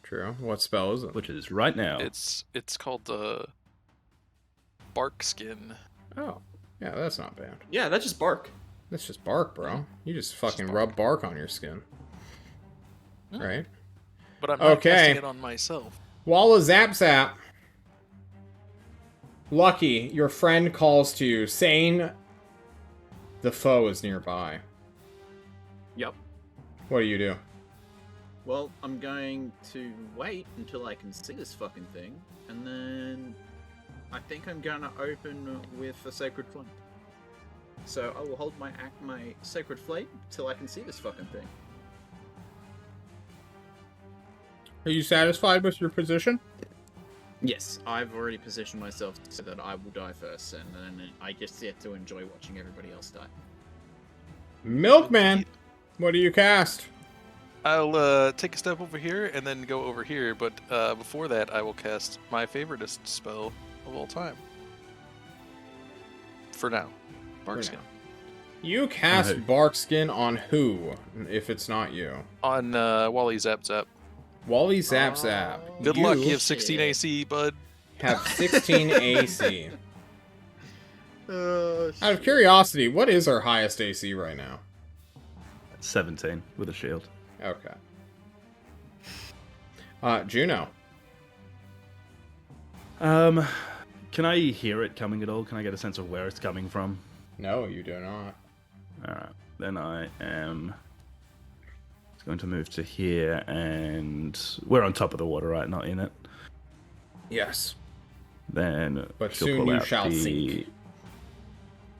true. What spell is it? Which is right now. It's called bark skin. Oh. Yeah, that's not bad. Yeah, that's just bark. That's just bark, bro. You just fucking bark. rub bark on your skin. Hmm. Right? But I'm not Okay. casting it on myself. Walla zap zap. Lucky, your friend calls to you, saying the foe is nearby. Yep. What do you do? Well, I'm going to wait until I can see this fucking thing, and then I think I'm gonna open with a Sacred Flame. So I will hold my Sacred Flame till I can see this fucking thing. Are you satisfied with your position? Yes, I've already positioned myself so that I will die first, and then I just get to enjoy watching everybody else die. Milkman, what do you cast? I'll take a step over here and then go over here, but before that, I will cast my favoriteest spell of all time. For now, bark For skin. now. You cast who? Barkskin on who, if it's not you? On Wally Zap Zap. Wally Zap Zap. Good you luck. You have 16 shit. AC, bud. have 16 AC. Oh, Out of curiosity, what is our highest AC right now? 17 with a shield. Okay. Juno. Can I hear it coming at all? Can I get a sense of where it's coming from? No, you do not. Alright, then I am going to move to here, and we're on top of the water, right? Not in it. Yes. Then But she'll soon pull you out shall the... sink.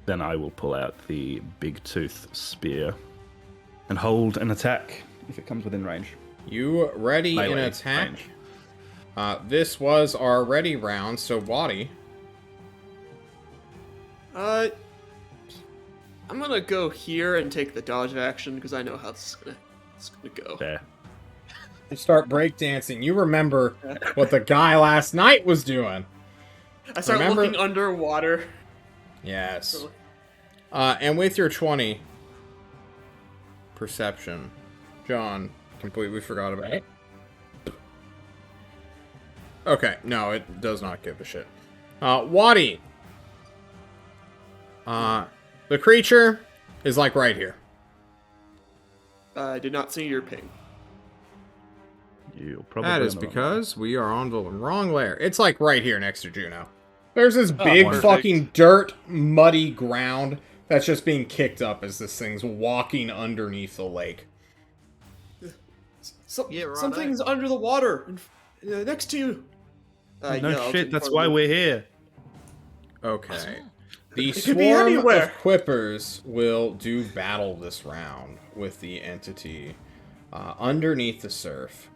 Then I will pull out the big tooth spear and hold an attack if it comes within range. You ready an Melee attack? range. This was our ready round, so Waddy. I'm gonna go here and take the dodge action because I know how this is gonna go. There. You start breakdancing. You remember what the guy last night was doing. I start Remember- looking underwater. Yes. And with your 20 perception, John completely forgot about it. Okay, no, it does not give a shit. Waddy, The creature is like right here. I did not see your ping. You'll probably That is on the wrong because we are on the wrong layer. It's like right here next to Juno. There's this big perfect. fucking dirt, muddy ground that's just being kicked up as this thing's walking underneath the lake. Yeah, right. Something's under the water, next to you. one. Yeah, No I'll shit, take that's part why of it. we're here. Okay. The It could be swarm anywhere. of Quippers will do battle this round with the entity underneath the surf.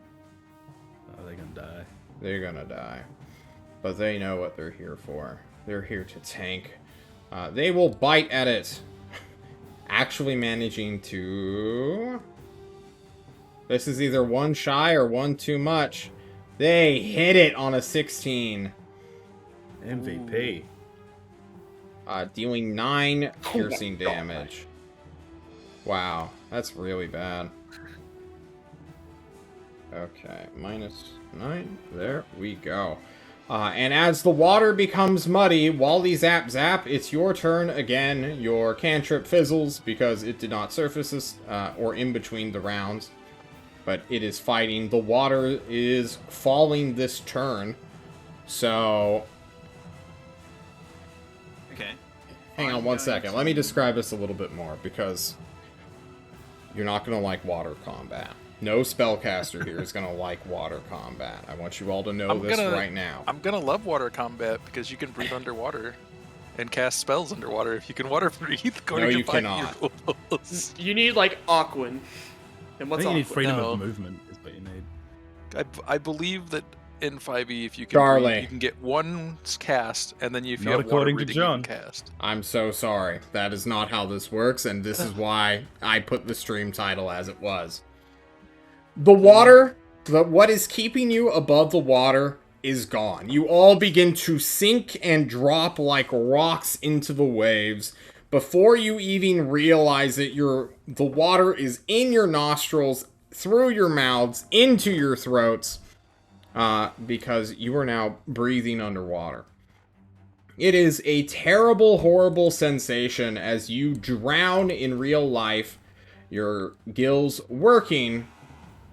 Oh, they're gonna die. They're gonna die. But they know what they're here for. They're here to tank. They will bite at it. Actually managing to... This is either one shy or one too much. They hit it on a 16. MVP. Dealing 9 piercing damage. Wow, that's really bad. Okay, -9. There we go. And as the water becomes muddy, Wally Zap Zap, it's your turn again. Your cantrip fizzles because it did not surface this, or in between the rounds. But it is fighting. The water is falling this turn. So, Okay. hang on I'm one going second. to- Let me describe this a little bit more because you're not going to like water combat. No spellcaster here is going to like water combat. I want you all to know this right now. I'm gonna love water combat because you can breathe underwater and cast spells underwater if you can water breathe. According No, you to 5e cannot. rules. You need like Aquan. And I what's think you need Aquan? freedom No. of movement is what you need. I believe that in 5e, if you can Darling. breathe, you can get one cast, and then if you Not have water according to breathing, John. you can cast. I'm so sorry. That is not how this works, and this is why I put the stream title as it was. The water, what is keeping you above the water is gone. You all begin to sink and drop like rocks into the waves. Before you even realize it, the water is in your nostrils, through your mouths, into your throats, because you are now breathing underwater. It is a terrible, horrible sensation as you drown in real life, your gills working,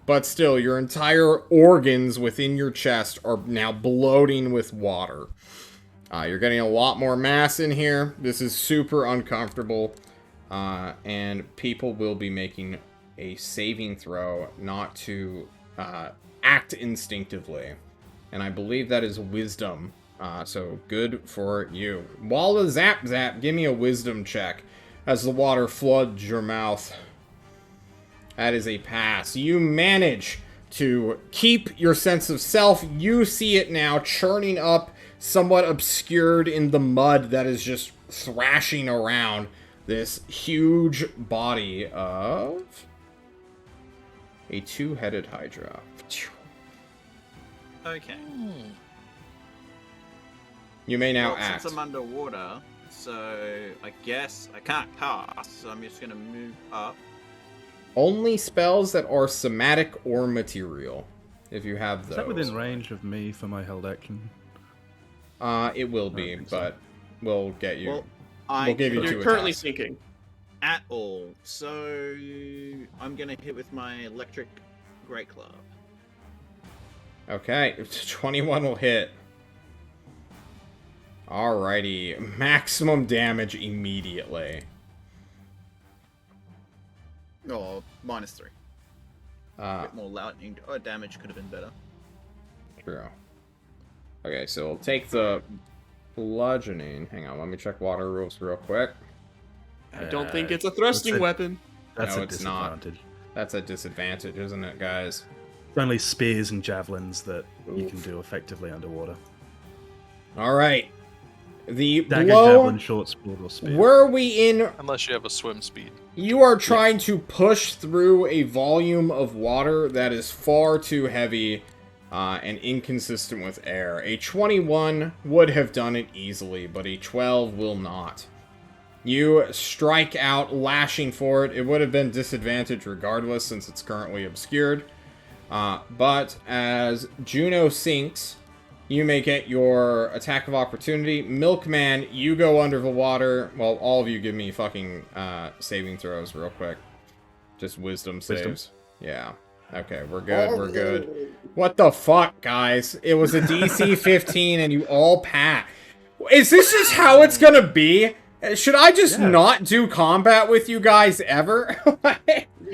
but still, your entire organs within your chest are now bloating with water. You're getting a lot more mass in here. This is super uncomfortable. And people will be making a saving throw not to act instinctively. And I believe that is wisdom. So good for you. Walla Zap Zap, give me a wisdom check as the water floods your mouth. That is a pass. You manage to keep your sense of self. You see it now churning up, somewhat obscured in the mud that is just thrashing around this huge body of a two-headed Hydra. Okay. You may now Well, act. since I'm underwater, so I guess I can't cast, so I'm just gonna move up. Only spells that are somatic or material, if you have those. Is that within range of me for my held action? It will be, think so. but we'll get you. Well, I We'll give you can two You're currently attacks. sinking. at all. So I'm gonna hit with my electric great club. Okay, 21 will hit. Alrighty, maximum damage immediately. Oh, -3. A Uh, bit more lightning damage could have been better. true. Okay, so we'll take the bludgeoning. Hang on, let me check water rules real quick. I don't think Uh, it's a thrusting that's a- weapon. That's No, a it's not. disadvantage. That's a disadvantage, isn't it, guys? It's only spears and javelins that you can do effectively underwater. Alright. The Dagger, blow... javelin, short sword, or spear. Were we in... Unless you have a swim speed. You are trying to push through a volume of water that is far too heavy and inconsistent with air. A 21 would have done it easily, but a 12 will not. You strike out, lashing for it. It would have been disadvantaged regardless, since it's currently obscured. But as Juno sinks, You may get your attack of opportunity. Milkman, you go under the water. Well, all of you give me fucking saving throws real quick. Just wisdom saves. Yeah. Okay, we're good, we're good. What the fuck, guys? It was a DC 15 and you all passed. Is this just how it's gonna be? Should I just not do combat with you guys ever?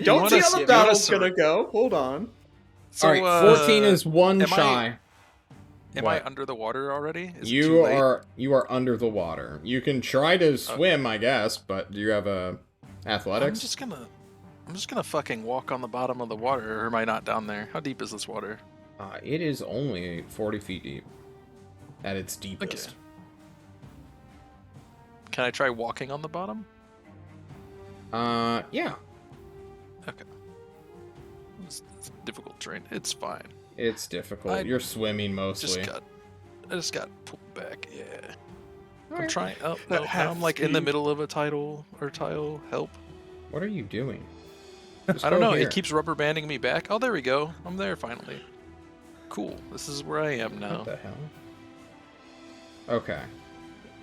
Don't see how the you battle's wanna gonna go. Hold on. So, Alright, 14 is one am shy. Am What? I under the water already? Is it You too late? are under the water. You can try to swim, I guess, but do you have a athletics? I'm just gonna fucking walk on the bottom of the water, or am I not down there? How deep is this water? It is only 40 feet deep. At its deepest. Okay. Can I try walking on the bottom? Yeah. Okay. It's difficult terrain. It's fine. It's difficult. I You're swimming mostly. I just got pulled back. Yeah. I'm Alright. trying. Oh That no! half Now I'm like in the speed. middle of a tile. Help! What are you doing? Just I don't go know. here. It keeps rubber banding me back. Oh, there we go. I'm there finally. Cool. This is where I am now. What the hell? Okay.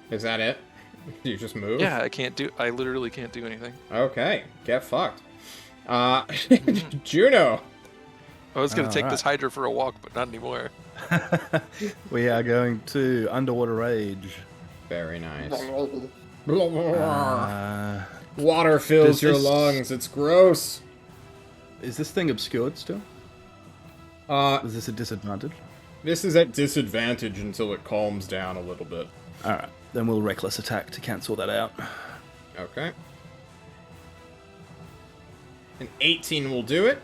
Is that it? You just move? Yeah, I literally can't do anything. Okay. Get fucked. Juno. I was gonna take this Alright. Hydra for a walk, but not anymore. We are going to Underwater Rage. Very nice. Uh, Water fills does your this- lungs. It's gross. is this thing obscured still? Is this a disadvantage? This is at disadvantage until it calms down a little bit. Alright, then we'll Reckless Attack to cancel that out. Okay. An 18 will do it.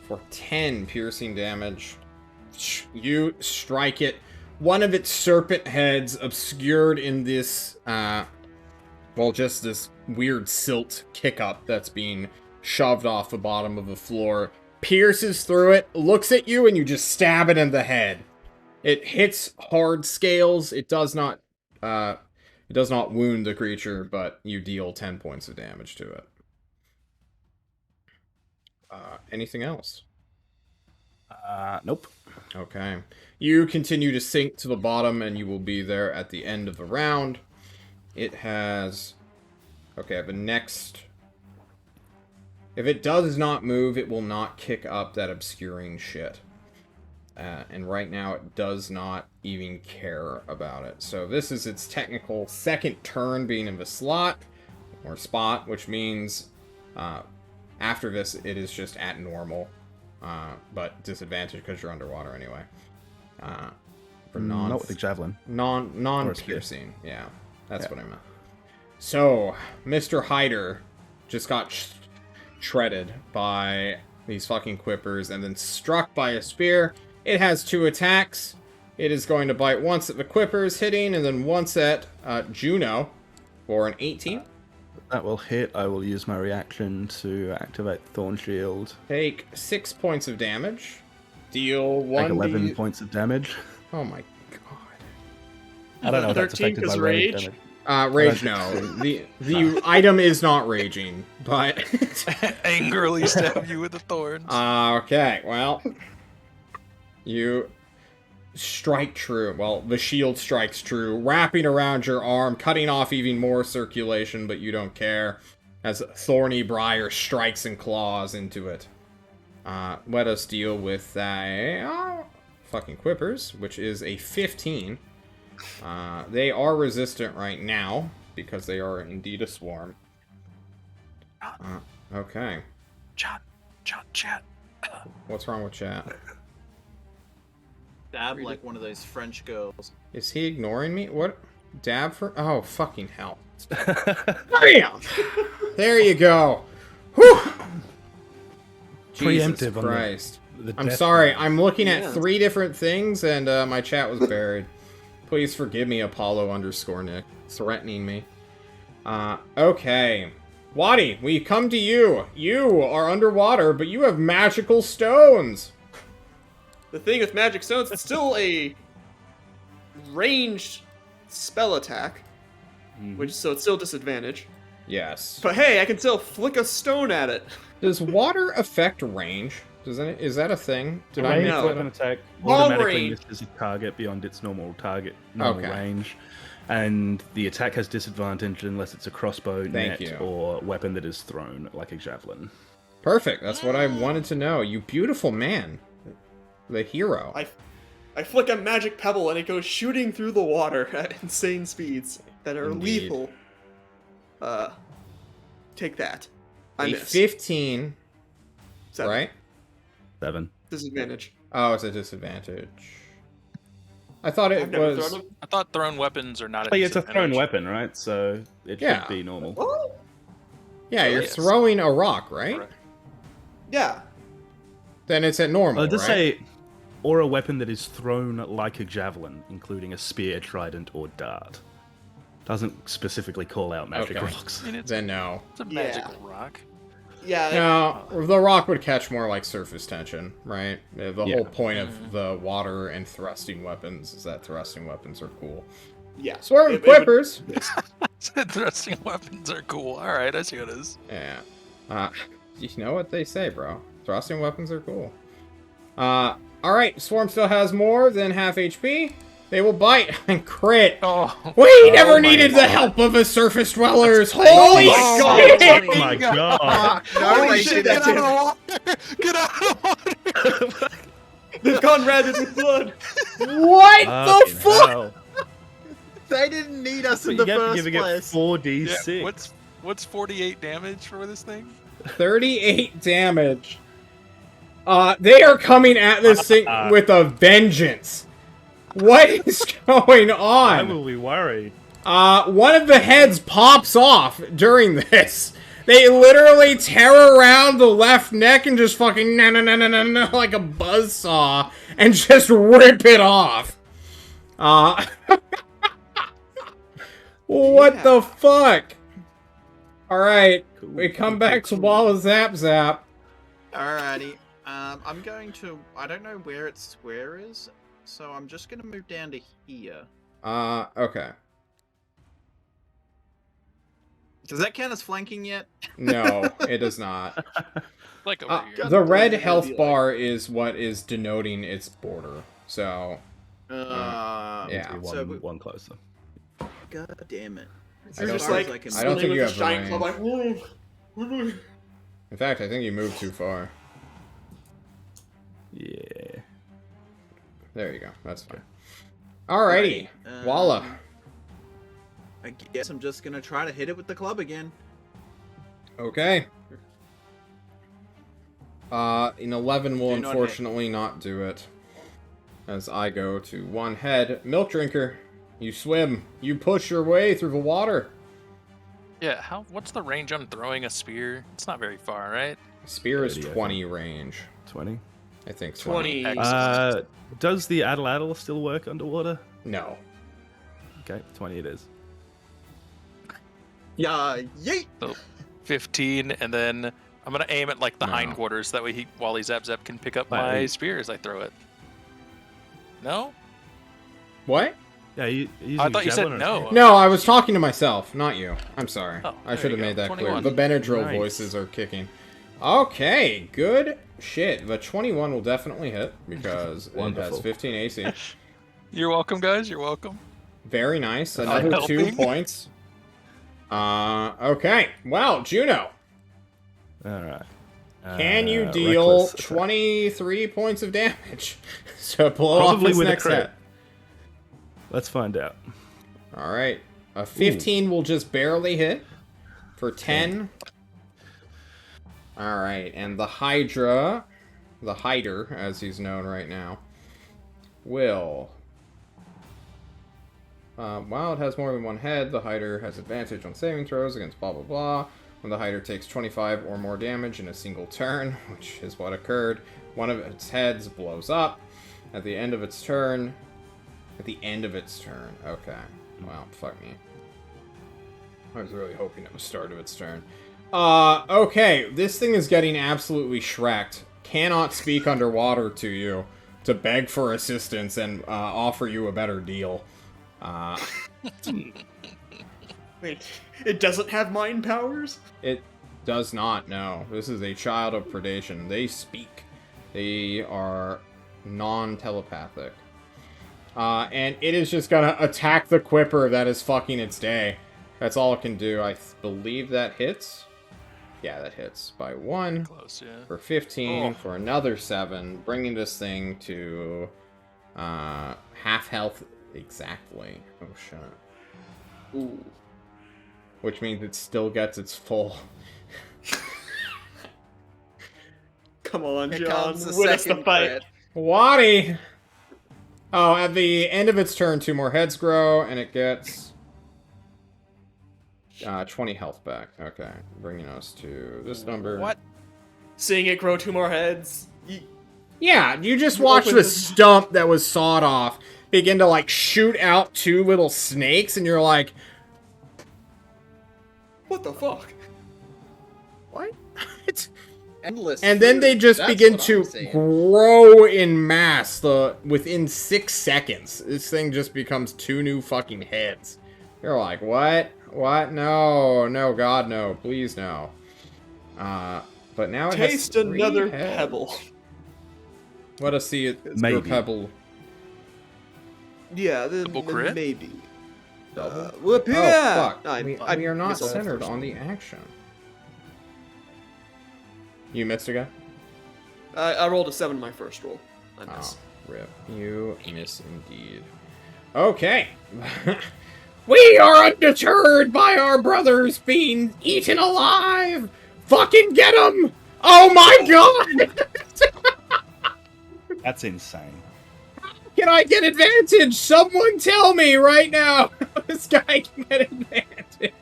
For 10 piercing damage. You strike it. One of its serpent heads obscured in this, just this weird silt kick up that's being shoved off the bottom of the floor. Pierces through it, looks at you, and you just stab it in the head. It hits hard scales. It does not wound the creature, but you deal 10 points of damage to it. Anything else? Nope. Okay. You continue to sink to the bottom, and you will be there at the end of the round. It has... Okay, the next... If it does not move, it will not kick up that obscuring shit. And right now, it does not even care about it. So this is its technical second turn being in the slot, or spot, which means after this, it is just at normal. But disadvantage because you're underwater anyway. For Not with the Javelin. non-piercing. Yeah, that's Yeah. what I meant. So, Mr. Hyder just got shredded by these fucking quippers and then struck by a spear. It has 2 attacks. It is going to bite once at the quippers hitting and then once at Juno for an 18. That will hit. I will use my reaction to activate Thorn Shield. Take 6 points of damage. Deal Take 1 11 points of damage. Oh my god. I don't know if that's 13 affected by is rage rage. damage. Rage, no. The item is not raging, but... Angrily stab you with the thorns. Okay, well... You strike true. Well, the shield strikes true, wrapping around your arm, cutting off even more circulation, but you don't care, as thorny briar strikes and claws into it. Let us deal with fucking quippers, which is a 15. They are resistant right now, because they are indeed a swarm. Okay. Chat. What's wrong with chat? Dab like one of those French girls. Is he ignoring me? What? Dab for? Oh, fucking hell. Bam! There you go. Whew! Jesus Preemptive on the- Christ. The I'm death sorry. roll. I'm looking at Yeah. 3 different things, and my chat was buried. Please forgive me, Apollo_Nick, threatening me. Okay. Wadi, we come to you. You are underwater, but you have magical stones. The thing with magic stones, it's still a ranged spell attack, so it's still disadvantage. Yes. But hey, I can still flick a stone at it. Does water affect range? Is that a thing? Did A I ranged make know. that weapon up? attack Long automatically range. misses a target beyond its normal Okay. range, and the attack has disadvantage unless it's a crossbow, Thank net, you. or weapon that is thrown, like a javelin. Perfect. That's what I wanted to know. You beautiful man. The hero. I flick a magic pebble and it goes shooting through the water at insane speeds that are Indeed. lethal. Take that. I A miss. 15, 7. right? 7. Disadvantage. Oh, it's a disadvantage. I thought I've it never was... thrown a... I thought thrown weapons are not. But it's a thrown disadvantage. weapon, right? So it Yeah. should be normal. What? Yeah, you're Yes. throwing a rock, right? Correct. Yeah. Then it's at normal, It does right? say, or a weapon that is thrown like a javelin, including a spear, trident, or dart. Doesn't specifically call out magic Okay. rocks. I mean, it's, Then no. it's a magical rock. Yeah. No, the rock would catch more like surface tension, right? The Yeah. whole point of the water and thrusting weapons is that thrusting weapons are cool. Yeah. Swarm It would- Quippers! Thrusting weapons are cool. All right, I see what it is. Yeah. You know what they say, bro. Thrusting weapons are cool. Alright, Swarm still has more than half HP. They will bite and crit. Oh, We never my needed the God. help of a surface dwellers. Holy Oh, shit! Oh my god! No, Holy they shit, did that's that. it. water! Get out of the water! They've gone rabid with blood. What the Fucking fuck? hell. They didn't need us But in you the get first giving it place. 4d6. Yeah, what's 48 damage for this thing? 38 damage. They are coming at this thing with a vengeance. What is going Why on? will we worry? One of the heads pops off during this. They literally tear around the left neck and just fucking na na na na na na like a buzzsaw and just rip it off. What Yeah. the fuck? Alright, Cool, we come cool, back cool, to cool. Wall of Zap Zap. Alrighty. I'm going to. I don't know where its square is, so I'm just gonna move down to here. Okay. Does that count as flanking yet? No, it does not. Like over here. The red damn it, health it'd be bar is what is denoting its border. So, yeah. Be So one closer. God damn it. You're don't just think- like I don't think swinging with you a have giant club, range. like. "Woo, woo, woo." In fact, I think you moved too far. Yeah. There you go. That's fine. Alrighty. Right, Walla. I guess I'm just gonna try to hit it with the club again. Okay. An 11 will Do not hit. unfortunately not do it. As I go to one head. Milk Drinker. You swim. You push your way through the water. Yeah, what's the range on throwing a spear? It's not very far, right? Spear is 30, I 20 range. 20. I think so. 20. Does the Addle still work underwater? No. Okay, 20 it is. Yeah, yeet! 15, and then I'm gonna aim at like the No. hindquarters. That way, Wally Zap Zap can pick up Right. my spear as I throw it. No, What? Yeah, you using I thought you said javelin or- no. No, I was talking to myself, not you. I'm sorry. Oh, I there should you have go. made that 21. clear. The Benadryl Nice. voices are kicking. Okay, good shit. The 21 will definitely hit because it has Wonderful. 15 AC. You're welcome, guys. You're welcome. Very nice. I'm Another 2 helping. points. Okay. Well, Juno, Alright. can you deal reckless attack. 23 points of damage to blow Probably off this with a next crit. hit? Let's find out. All right. A 15 will just barely hit for 10. All right, and the Hydra, the Hider, as he's known right now, will... while it has more than one head, the Hider has advantage on saving throws against blah blah blah. When the Hider takes 25 or more damage in a single turn, which is what occurred, one of its heads blows up. At the end of its turn... At the end of its turn. Okay. Well, fuck me. I was really hoping it was start of its turn. Okay. This thing is getting absolutely shreked. Cannot speak underwater to you to beg for assistance and offer you a better deal. Wait, it doesn't have mind powers? It does not, no. This is a child of predation. They speak. They are non-telepathic. And it is just gonna attack the Quipper that is fucking its day. That's all it can do. I believe that hits. Yeah, that hits by 1 Close, yeah. for 15 Oh. for another 7, bringing this thing to half health exactly. Oh shit. Ooh. Which means it still gets its full. Come on, Here John. comes the Win us the second fight. crit. Waddy! Oh, at the end of its turn, 2 more heads grow, and it gets 20 health back. Okay, bringing us to this number. What? Seeing it grow 2 more heads. Yeah, you just You watched open the the- stump that was sawed off begin to, like, shoot out 2 little snakes, and you're like, What the fuck? what? Endless. And then food, they just that's begin what to I'm seeing. grow in mass within 6 seconds. This thing just becomes 2 new fucking heads. You're like, what? What? No. No, God, no. Please, no. But now it Taste has 3 another heads. pebble. Let us see it. Maybe. Your pebble. Yeah, then Double crit? maybe. Double? Whoop, Oh, yeah! fuck. I we are not missed the centered first on one. the action. You missed again? I rolled a 7 in my first roll. I missed. Oh, rip. You miss indeed. Okay. We are undeterred by our brothers being eaten alive! Fucking get 'em! Oh my god! That's insane. Can I get advantage? Someone tell me right now! This guy can get advantage.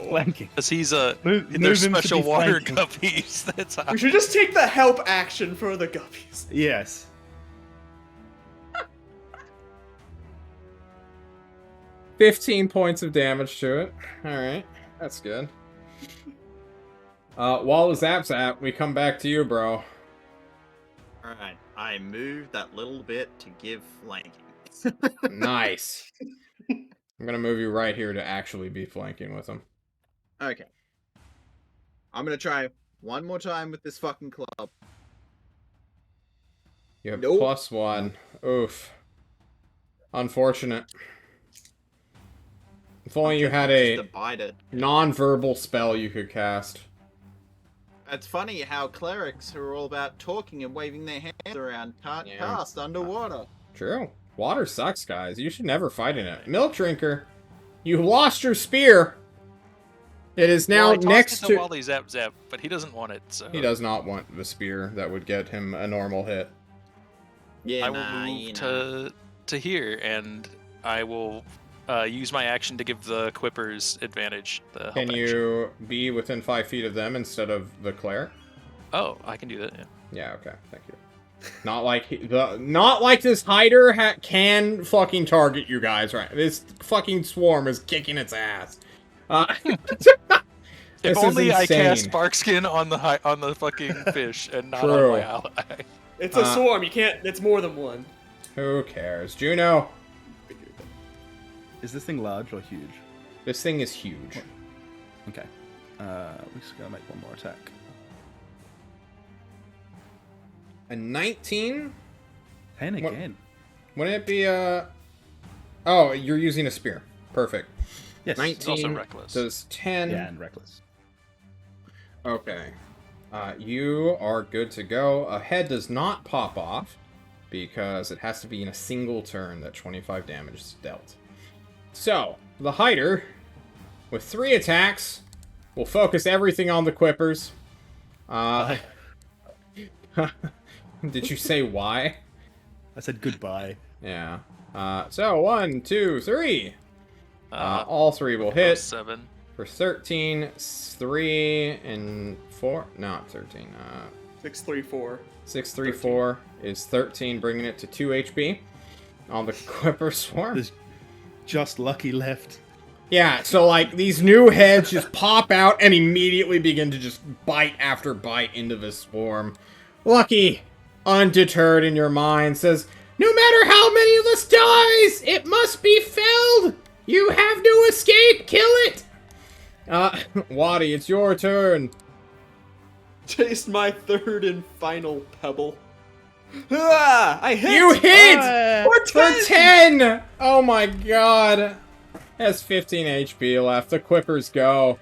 Flanking. Because he's Move they're him to special be water flanking. guppies. That's how. We should just take the help action for the guppies. Yes. 15 points of damage to it. Alright, that's good. While Zap's at, we come back to you, bro. Alright, I moved that little bit to give flanking. Nice. I'm gonna move you right here to actually be flanking with him. Okay. I'm gonna try one more time with this fucking club. You have Nope. +1. Oof. Unfortunate. If only you had Just a to bite it. non-verbal spell you could cast. It's funny how clerics who are all about talking and waving their hands around can't Yeah. cast underwater. True. Water sucks, guys. You should never fight in it. Milk Drinker, you lost your spear. It is now Well, I tossed next it to... Wally Zap Zap, but he doesn't want it, so He does not want the spear that would get him a normal hit. Yeah, I will move to here, and I will use my action to give the Quippers advantage. The help Can action. you be within 5 feet of them instead of the cleric? Oh, I can do that. Yeah. Yeah, okay, thank you. Not like not like this hider can fucking target you guys, right? This fucking swarm is kicking its ass. This If is only I cast insane. Barkskin on the fucking fish and not True. on my ally. It's a swarm. You can't. It's more than one. Who cares, Juno? Is this thing large or huge? This thing is huge. Okay. We're just gonna make one more attack. A 19? 10 What- again. Wouldn't it be a? Oh, you're using a spear. Perfect. Yes. 19 also reckless. does 10. Yeah, and reckless. Okay. You are good to go. A head does not pop off because it has to be in a single turn that 25 damage is dealt. So, the hider, with 3 attacks, will focus everything on the Quippers. Did you say why? I said goodbye. Yeah. So, 1, 2, 3. All 3 will hit. 7. For 13, 3, and 4. No, 13. 6, 3, 4. 6, 3, 4 is 13, bringing it to 2 HP on the Quipper Swarm. There's just Lucky left. Yeah, so like these new heads just pop out and immediately begin to just bite after bite into the swarm. Lucky, undeterred in your mind, says, "No matter how many of us dies, it must be felled. You have no escape. Kill it." Waddy, it's your turn. Taste my third and final pebble. Ah, I hit! You hit! For For 10! Oh my god. Has 15 HP left. The Quippers go.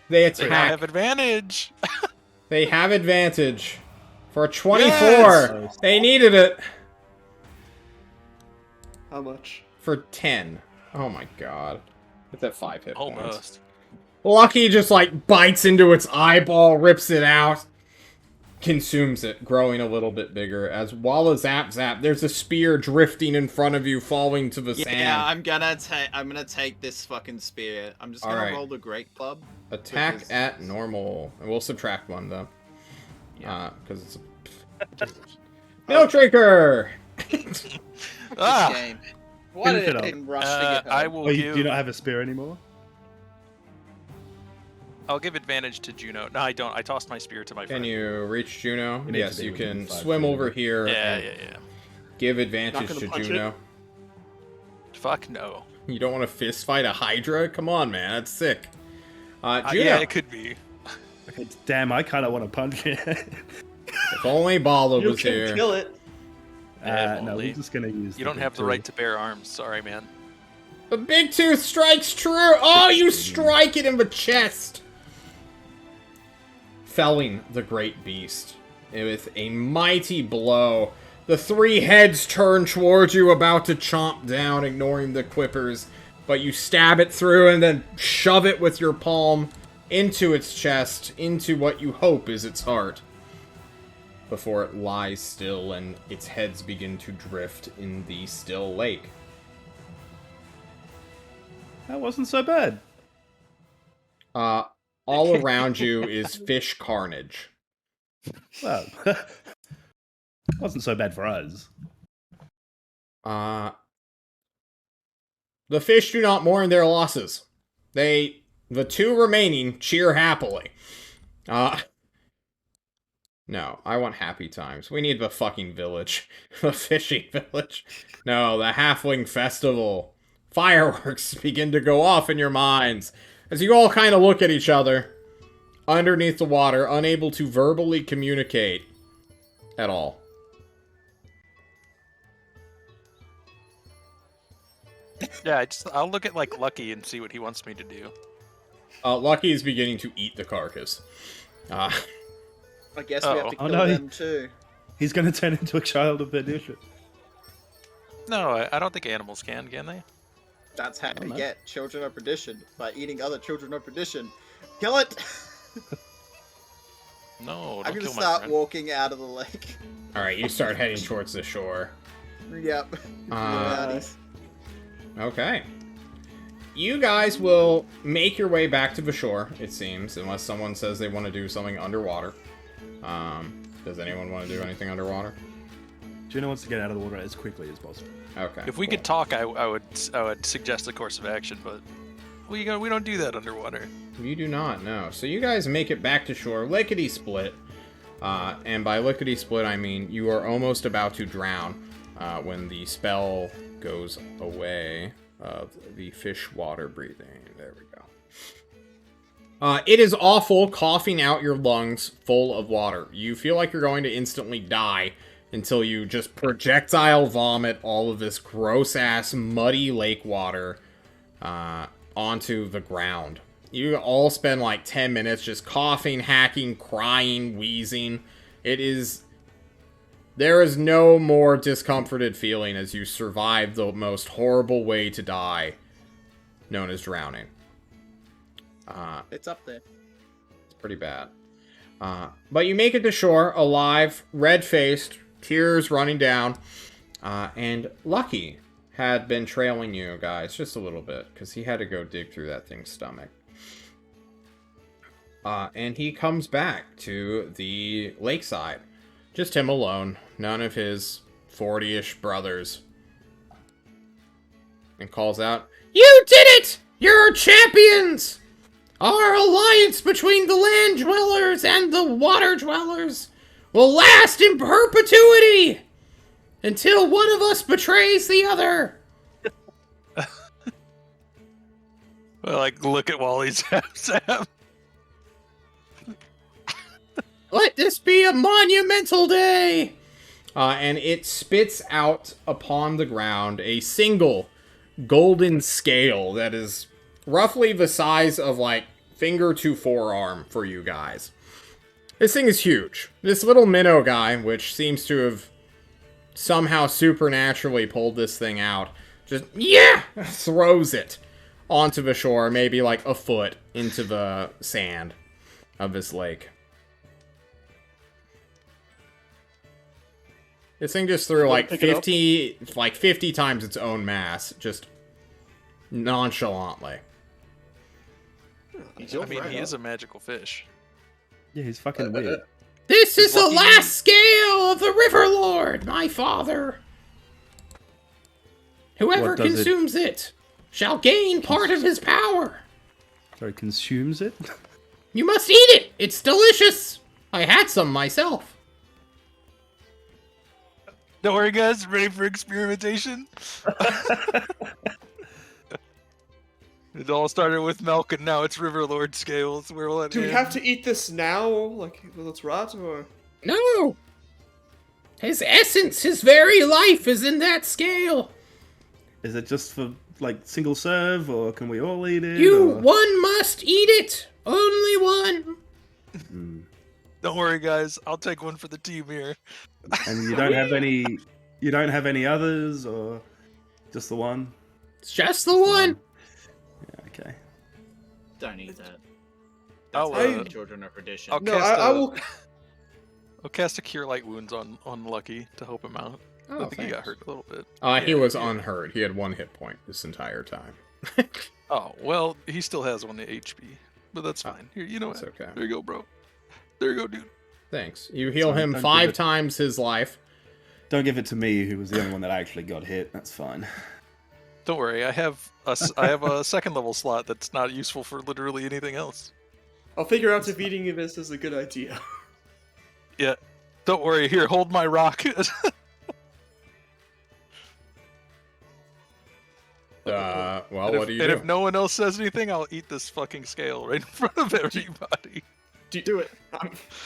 They They attack. have advantage. They have advantage. For 24. Yes! They needed it. How much? For 10. Oh my god. It's at 5 hit points. Almost. Lucky just like bites into its eyeball, rips it out, consumes it, growing a little bit bigger. As Walla zap zap, there's a spear drifting in front of you, falling to the sand. Yeah, I'm gonna take this fucking spear. I'm just gonna Alright. roll the Great Club. Attack because- at normal. And we'll subtract 1 though. Yeah. Because it's a... Milk Drinker! This Ah! game. Why Finish did it it up. didn't rush to get home? I will Oh, you give. do not have a spear anymore? I'll give advantage to Juno. No, I don't. I tossed my spear to my Can friend. you reach Juno? You need Yes, to be you within can 5 swim feet. over here Yeah, and yeah. give advantage gonna to punch it? Juno. Fuck no. You don't want to fist fight a Hydra? Come on, man, that's sick. Juno, Yeah, it could be. Okay, damn, I kind of want to punch it. if only Bala You was can here. kill it. No, Molly. we're just gonna use. You don't have the right to bear arms. Sorry, man. The big tooth strikes true. Oh, you strike it in the chest. Felling the great beast with a mighty blow. The 3 heads turn towards you, about to chomp down, ignoring the Quippers. But you stab it through and then shove it with your palm into its chest, into what you hope is its heart. Before it lies still and its heads begin to drift in the still lake. That wasn't so bad. All around you is fish carnage. Well, wasn't so bad for us. The fish do not mourn their losses. The 2 remaining cheer happily. No, I want happy times. We need the fucking village. The fishing village. No, the Halfling Festival. Fireworks begin to go off in your minds as you all kind of look at each other underneath the water, unable to verbally communicate at all. Yeah, I'll look at like Lucky and see what he wants me to do. Lucky is beginning to eat the carcass. I guess we have to Oh, kill no, them too. He's gonna turn into a child of perdition. No, I don't think animals can they? That's how you no. get children of perdition, by eating other children of perdition. Kill it! No, I'm don't gonna kill my start friend. walking out of the lake. Alright, you start heading towards the shore. Yep. Rowdies. Okay. You guys will make your way back to the shore, it seems, unless someone says they want to do something underwater. Does anyone want to do anything underwater? Juno wants to get out of the water as quickly as possible. Okay. If we cool. could talk, I would suggest a course of action, but we don't do that underwater. You do not, no. So you guys make it back to shore, lickety-split. And by lickety-split, I mean you are almost about to drown when the spell goes away of the fish water breathing. There we go. It is awful coughing out your lungs full of water. You feel like you're going to instantly die until you just projectile vomit all of this gross-ass muddy lake water onto the ground. You all spend like 10 minutes just coughing, hacking, crying, wheezing. There is no more discomforted feeling as you survive the most horrible way to die, known as drowning. It's up there. It's pretty bad. But you make it to shore, alive, red-faced, tears running down, and Lucky had been trailing you guys just a little bit, because he had to go dig through that thing's stomach. And he comes back to the lakeside. Just him alone, none of his 40-ish brothers. And calls out, "You did it! You're champions! Our alliance between the land dwellers and the water dwellers will last in perpetuity until one of us betrays the other." Well, like look at Wally zap zap. Let this be a monumental day! And it spits out upon the ground a single golden scale that is roughly the size of, like, finger to forearm for you guys. This thing is huge. This little minnow guy, which seems to have somehow supernaturally pulled this thing out, just, throws it onto the shore, maybe like a foot into the sand of this lake. This thing just threw like Pick it up. 50 times its own mass, just nonchalantly. He's your I mean, he friend. is a magical fish. Yeah, he's fucking weird. This is the Lucky last scale of the River Lord, my father. Whoever What does it- consumes it shall gain part of his power. So he consumes it? You must eat it. It's delicious. I had some myself. Don't worry, guys. Ready for experimentation? It all started with milk, and now it's Riverlord scales. Where will it Do we end? have to eat this now? Like, will it rot, or...? No. His essence, his very life is in that scale. Is it just for, like, single serve, or can we all eat it? or- One must eat it. Only one. Don't worry, guys. I'll take one for the team here. And you don't have any... You don't have any others, or just the one? It's just the one. Yeah, okay. Don't eat that. I'll, That's how uh, children of tradition. I'll No, cast I a- will... I'll cast a Cure Light Wounds on Lucky to help him out. Oh, I think he got hurt a little bit. He Yeah, was yeah. unhurt. He had 1 hit point this entire time. Oh, well, he still has 1 HP. But that's Oh, fine. Here, you know That's what? okay. There you go, bro. There you go, dude. Thanks. You heal Sorry, him don't 5 give it- times his life. Don't give it to me, who was the only one that actually got hit. That's fine. Don't worry. I have a second level slot that's not useful for literally anything else. I'll figure out if eating this is a good idea. Yeah. Don't worry. Here, hold my rock. Well, And what do you and do? if no one else says anything, I'll eat this fucking scale right in front of everybody. Do it.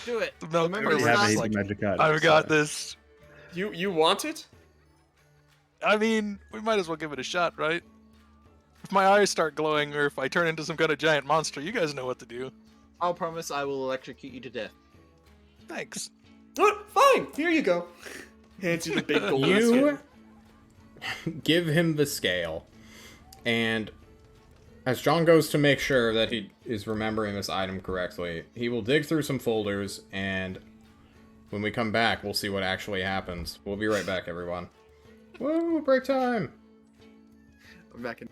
Do it. The milk Remember, We it's Remember, have not a like- magic item. I've got so- this. You want it? I mean, we might as well give it a shot, right? If my eyes start glowing or if I turn into some kind of giant monster, you guys know what to do. I'll promise I will electrocute you to death. Thanks. Fine, here you go. Hands you the big gold You biscuit. give him the scale, and as John goes to make sure that he is remembering this item correctly, he will dig through some folders, and when we come back, we'll see what actually happens. We'll be right back, everyone. Whoa, break time! I'm back in.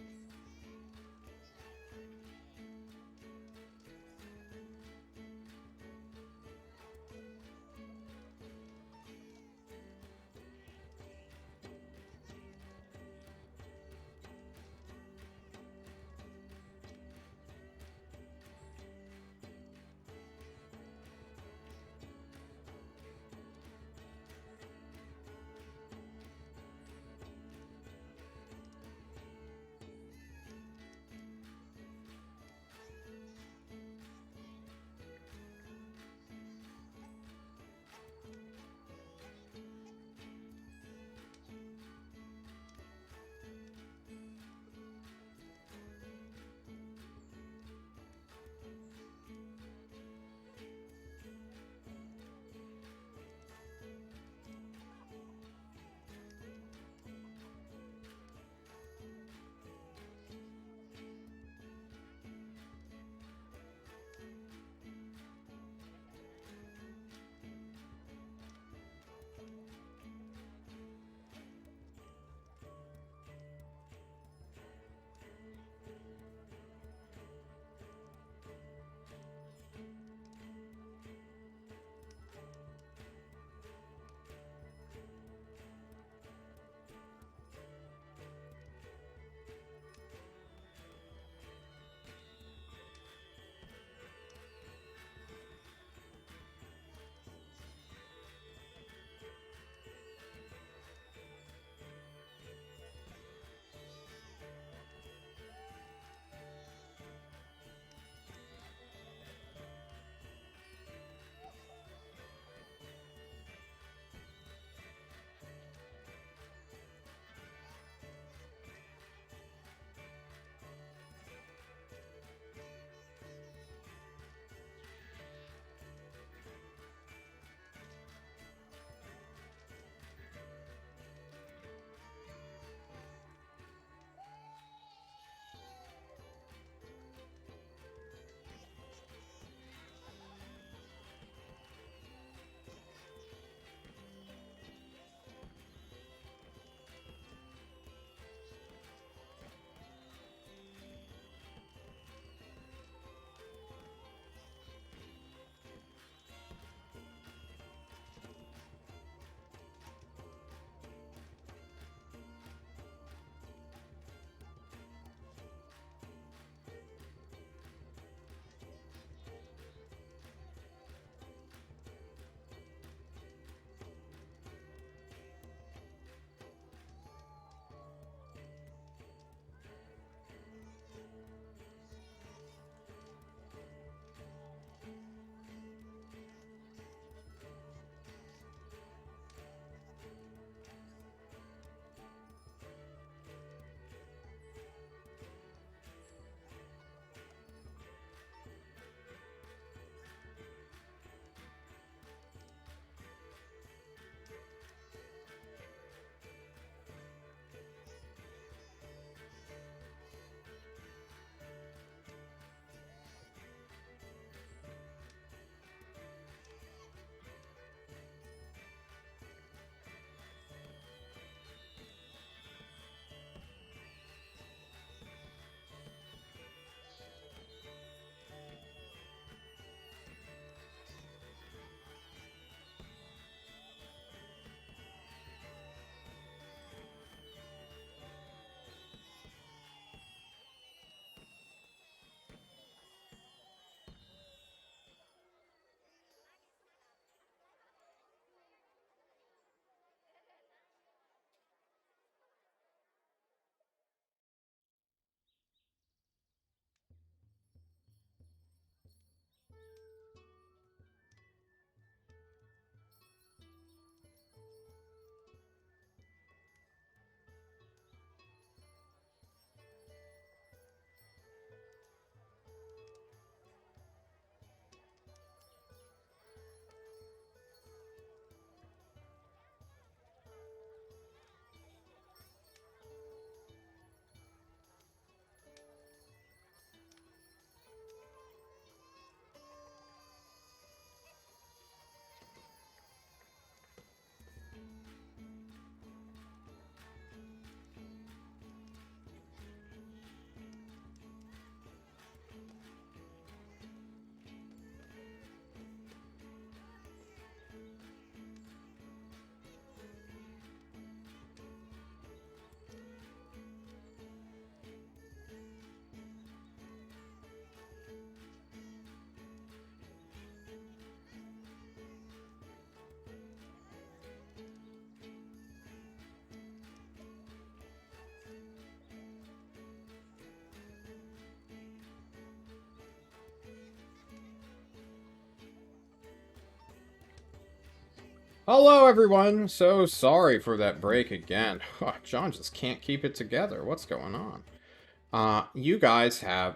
Hello, everyone. So sorry for that break again. John just can't keep it together. What's going on? You guys have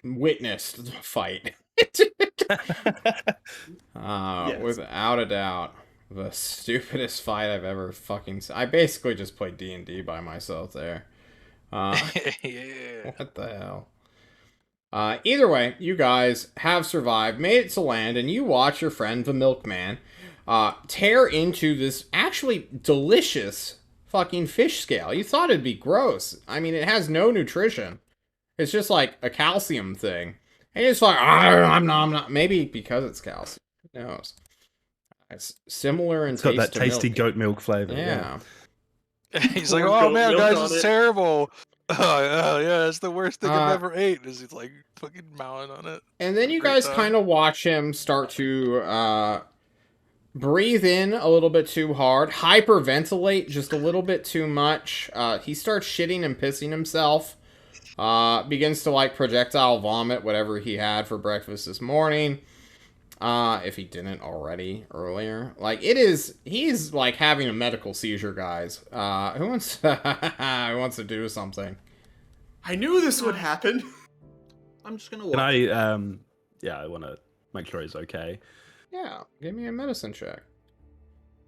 witnessed the fight. Yes. Without a doubt, the stupidest fight I've ever fucking seen. I basically just played D&D by myself there. Yeah. What the hell? Either way, you guys have survived, made it to land, and you watch your friend, the milkman, tear into this actually delicious fucking fish scale. You thought it'd be gross. I mean, it has no nutrition. It's just like a calcium thing. And he's like, I'm not. Maybe because it's calcium. Who knows? It's similar in It's got taste that to tasty milk. goat milk flavor. Yeah. He's like, Pour oh goat man, milk guys, on it's it." terrible. Oh yeah, it's the worst thing I've Uh, ever ate. Is he's like fucking mowing on it. And then you Great guys time. kind of watch him start to breathe in a little bit too hard, hyperventilate just a little bit too much. He starts shitting and pissing himself. Begins to like projectile vomit whatever he had for breakfast this morning. If he didn't already earlier. Like he's like having a medical seizure, guys. Who wants who wants to do something? I knew this would happen. I'm just gonna Can watch. I want to make sure he's okay. Yeah, give me a medicine check.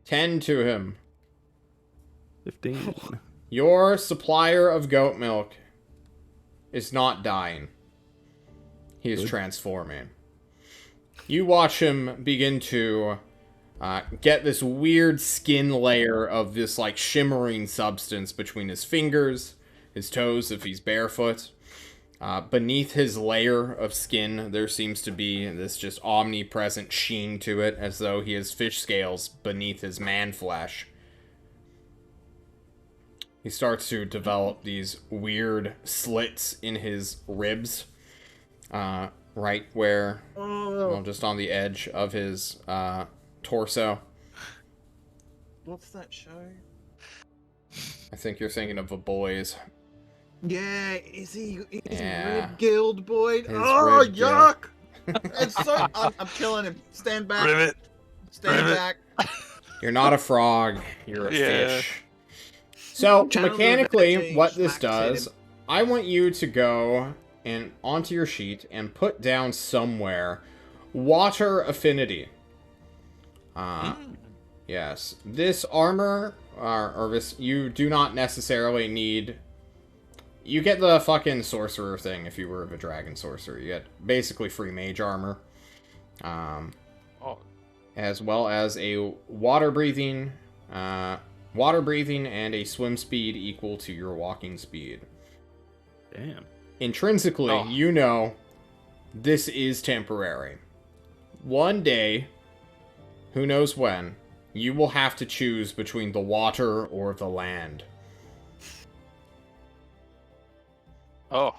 10 to him. 15. Your supplier of goat milk is not dying. He is Good. transforming. You watch him begin to get this weird skin layer of this like shimmering substance between his fingers, his toes if he's barefoot. Beneath his layer of skin, there seems to be this just omnipresent sheen to it, as though he has fish scales beneath his man flesh. He starts to develop these weird slits in his ribs, right where, well, just on the edge of his torso. What's that show? I think you're thinking of The Boys. Yeah, is he Yeah. Rib Guild Boyd? His Oh, Rib Guild. yuck! It's so. I'm killing him. Stand back. Rivet. Stand Rivet. back. You're not a frog, you're a Yeah. fish. So, Channel mechanically, Advantage, what this Max does, hit him. I want you to go and onto your sheet and put down somewhere water affinity. Yes. This armor, or this, you do not necessarily need. You get the fucking sorcerer thing if you were a dragon sorcerer. You get basically free mage armor. Oh, As well as a water breathing and a swim speed equal to your walking speed. Damn. Intrinsically, Oh. you know this is temporary. One day, who knows when, you will have to choose between the water or the land. oh.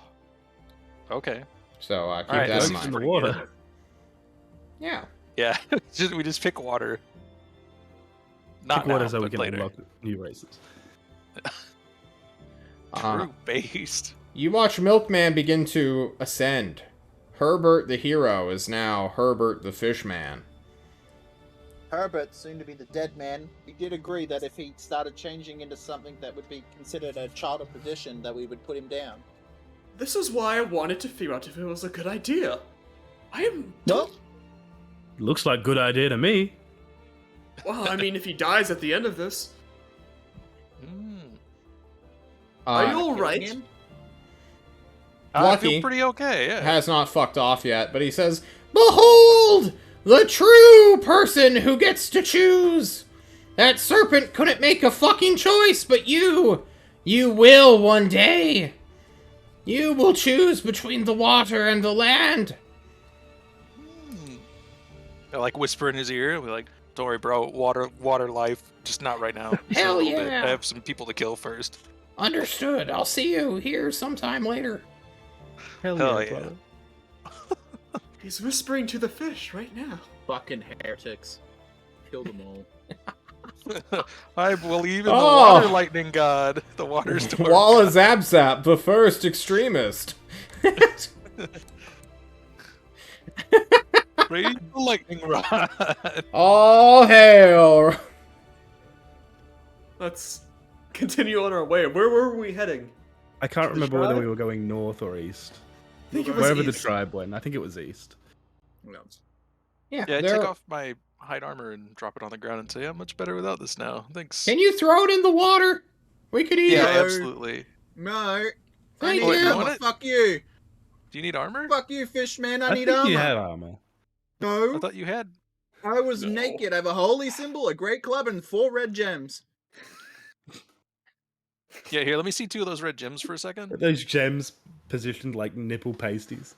Okay. So keep Alright, that this in is mind. the water. Yeah. Yeah. We just pick water. Not Pick water now, so we but can later. unlock new races. True based. You watch Milkman begin to ascend. Herbert the hero is now Herbert the fishman. Herbert, soon to be the dead man, we did agree that if he started changing into something that would be considered a child of perdition, that we would put him down. This is why I wanted to figure out if it was a good idea. I am. No. Looks like good idea to me. Well, I mean, if he dies at the end of this, Uh, are you alright? Him? I Lucky feel pretty okay, yeah. has not fucked off yet, but he says, "Behold, the true person who gets to choose! That serpent couldn't make a fucking choice, but you will one day. You will choose between the water and the land." I like whisper in his ear. We're like, "Don't worry, bro. Water life. Just not right now. Just a Hell little bit. yeah. I have some people to kill first." Understood. I'll see you here sometime later. Hell yeah. brother. He's whispering to the fish right now. Fucking heretics. Kill them all. I believe in the Oh. water lightning god. The water storm. Walla Zabzap, the first extremist. Radiant lightning rod. All hail! Let's continue on our way. Where were we heading? I can't The remember whether tribe? we were going north or east. I think it was Wherever the east. tribe went, I think it was east. Yeah, Yeah, there- take off my hide armor and drop it on the ground and say I'm much better without this now. Thanks. Can you throw it in the water? We could eat Yeah, it. absolutely. No. I Thank need you. armor. Want it? Fuck you. Do you need armor? Fuck you, Fishman. I I need think armor. you had armor. No. I thought you had. I was No. naked. I have a holy symbol, a great club, and 4 red gems. Yeah, here, let me see 2 of those red gems for a second. Those gems positioned like nipple pasties.